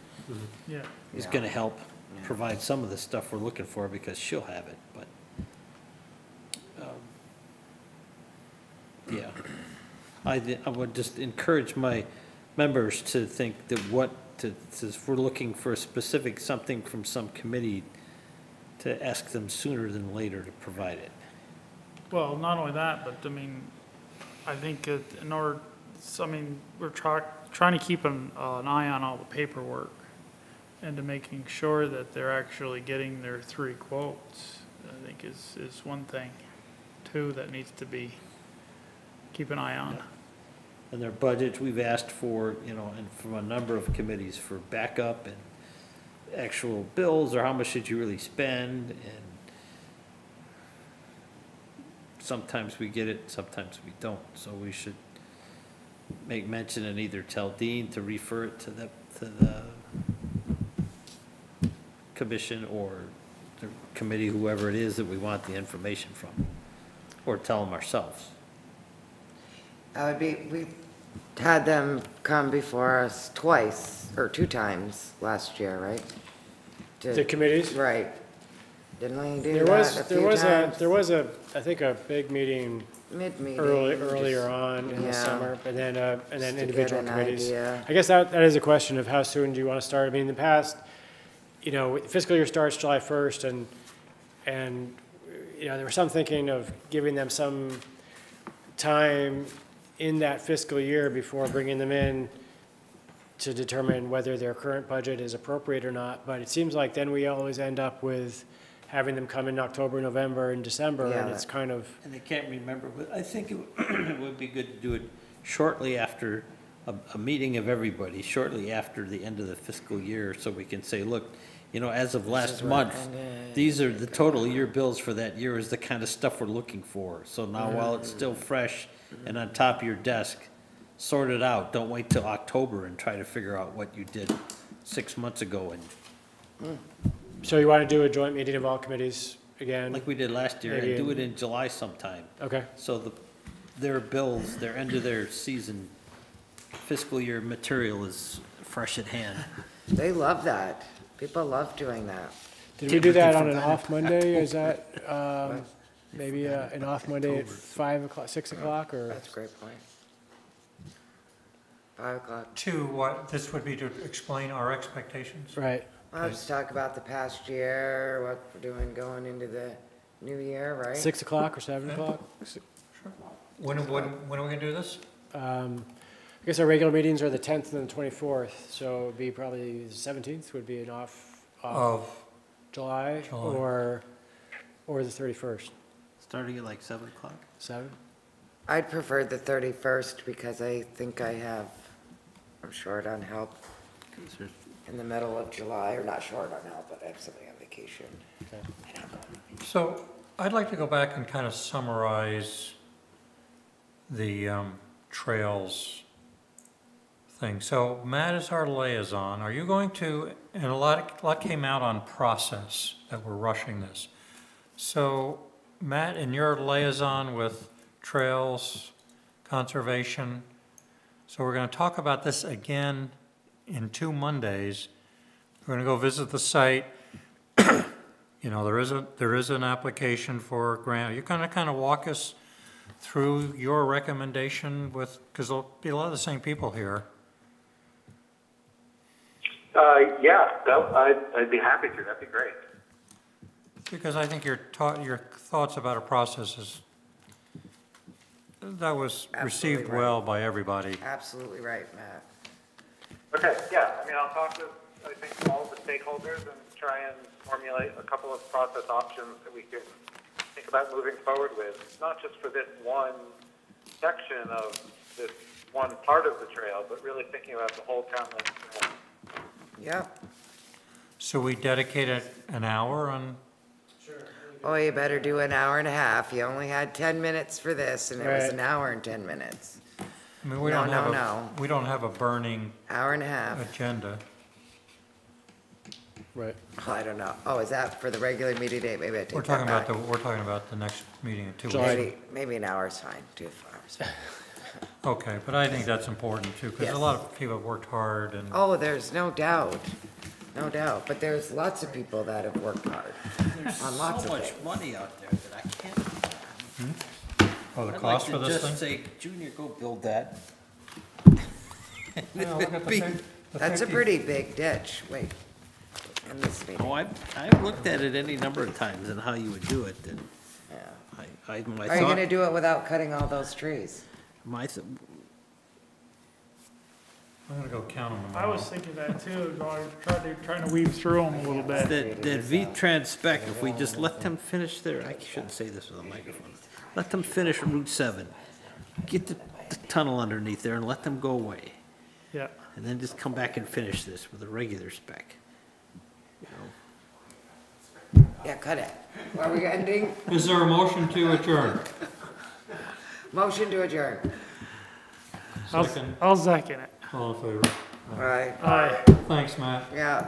Yeah. is gonna help provide some of the stuff we're looking for, because she'll have it, but, yeah. I would just encourage my members to think that if we're looking for a specific something from some committee, to ask them sooner than later to provide it. Well, not only that, but I mean, I think in order, I mean, we're trying to keep an eye on all the paperwork and to making sure that they're actually getting their 3 quotes, I think is one thing. 2 that needs to be, keep an eye on. And their budgets, we've asked for, and from a number of committees for backup and actual bills, or how much should you really spend, and sometimes we get it, sometimes we don't, so we should make mention and either tell Dean to refer it to the commission or the committee, whoever it is that we want the information from, or tell them ourselves. We had them come before us twice, or 2 times last year, right? The committees? Right. Didn't we do There that a few times? there was I think a big meeting Mid-meeting. earlier just- on in the yeah. summer, and then Just to individual get an committees. idea. I guess that is a question of how soon do you want to start? I mean, in the past, fiscal year starts July 1st, and there was some thinking of giving them some time in that fiscal year before bringing them in to determine whether their current budget is appropriate or not. But it seems like then we always end up with having them come in October, November, and December, and it's kind of. And I can't remember, but I think it would be good to do it shortly after a meeting of everybody, shortly after the end of the fiscal year, so we can say, look, as of last month, these are the total year bills for that year is the kind of stuff we're looking for. So now while it's still fresh and on top of your desk, sort it out. Don't wait till October and try to figure out what you did 6 months ago, and So you want to do a joint meeting of all committees again? like we did last year, and Maybe do in- it in July sometime. Okay. So their bills, their end of their season fiscal year material is fresh at hand. They love that. People love doing that. Did we do that on an off Monday? Is that maybe an off Monday at 5 o'clock, 6 o'clock, or? That's a great point. 5 o'clock. This would be to explain our expectations? Right. I'll just talk about the past year, what we're doing going into the new year, right? 6 o'clock or 7 o'clock? When are we gonna do this? I guess our regular meetings are the 10th and the 24th, so it'd be probably the 17th would be an off Of July, July. or the 31st. Starting at like 7 o'clock? 7? I'd prefer the 31st because I think I'm short on help in the middle of July, or not short on help, but I have somebody on vacation. Okay. So I'd like to go back and kind of summarize the trails thing. So Matt is our liaison. Are you going to, and a lot came out on process that we're rushing this. So Matt, in your liaison with trails, conservation, so we're going to talk about this again in 2 Mondays. We're going to go visit the site. There is an application for a grant. You're going to kind of walk us through your recommendation with, because there'll be a lot of the same people here. Yeah, I'd be happy to. That'd be great. Because I think your thoughts about a process that was received right. well by everybody. Absolutely right, Matt. Okay, yeah, I mean, I'll talk to, I think, all of the stakeholders and try and formulate a couple of process options that we can think about moving forward with, not just for this one section of this one part of the trail, but really thinking about the whole town length trail. Yep. So we dedicated an hour on, Oh, you better do an hour and a half. You only had 10 minutes for this, and it was Right. an hour and 10 minutes. I mean, we No, don't no, have no. we don't have a burning Hour and a half. agenda. Right. Oh, I don't know. Oh, is that for the regular meeting date? Maybe I take We're that talking back. about we're talking about the next meeting in 2 weeks. July. Maybe an hour is fine, 2 hours. Okay, but I think that's important too, because Yes. a lot of people have worked hard and. Oh, there's no doubt, no doubt. But there's lots of people that have worked hard There's on lots so of much things. money out there that I can't. Oh, the I'd cost like for to this just thing? say, Junior, go build that. Well, look at the That's a 50 pretty big ditch. Wait, in this meeting. Oh, I've looked at it any number of times and how you would do it, and Yeah. my Are you thought, gonna do it without cutting all those trees? I'm gonna go count them I tomorrow. was thinking that too, trying to weave through them a little bit. that V-Trans spec, if we just let them finish their, I shouldn't say this with a microphone, let them finish Route 7, get the tunnel underneath there and let them go away, Yeah. and then just come back and finish this with a regular spec. You know, Yeah, cut it. Are we ending? Is there a motion to adjourn? Motion to adjourn. Second, I'll second it. all in favor? Right. Aye. Thanks, Matt. Yeah.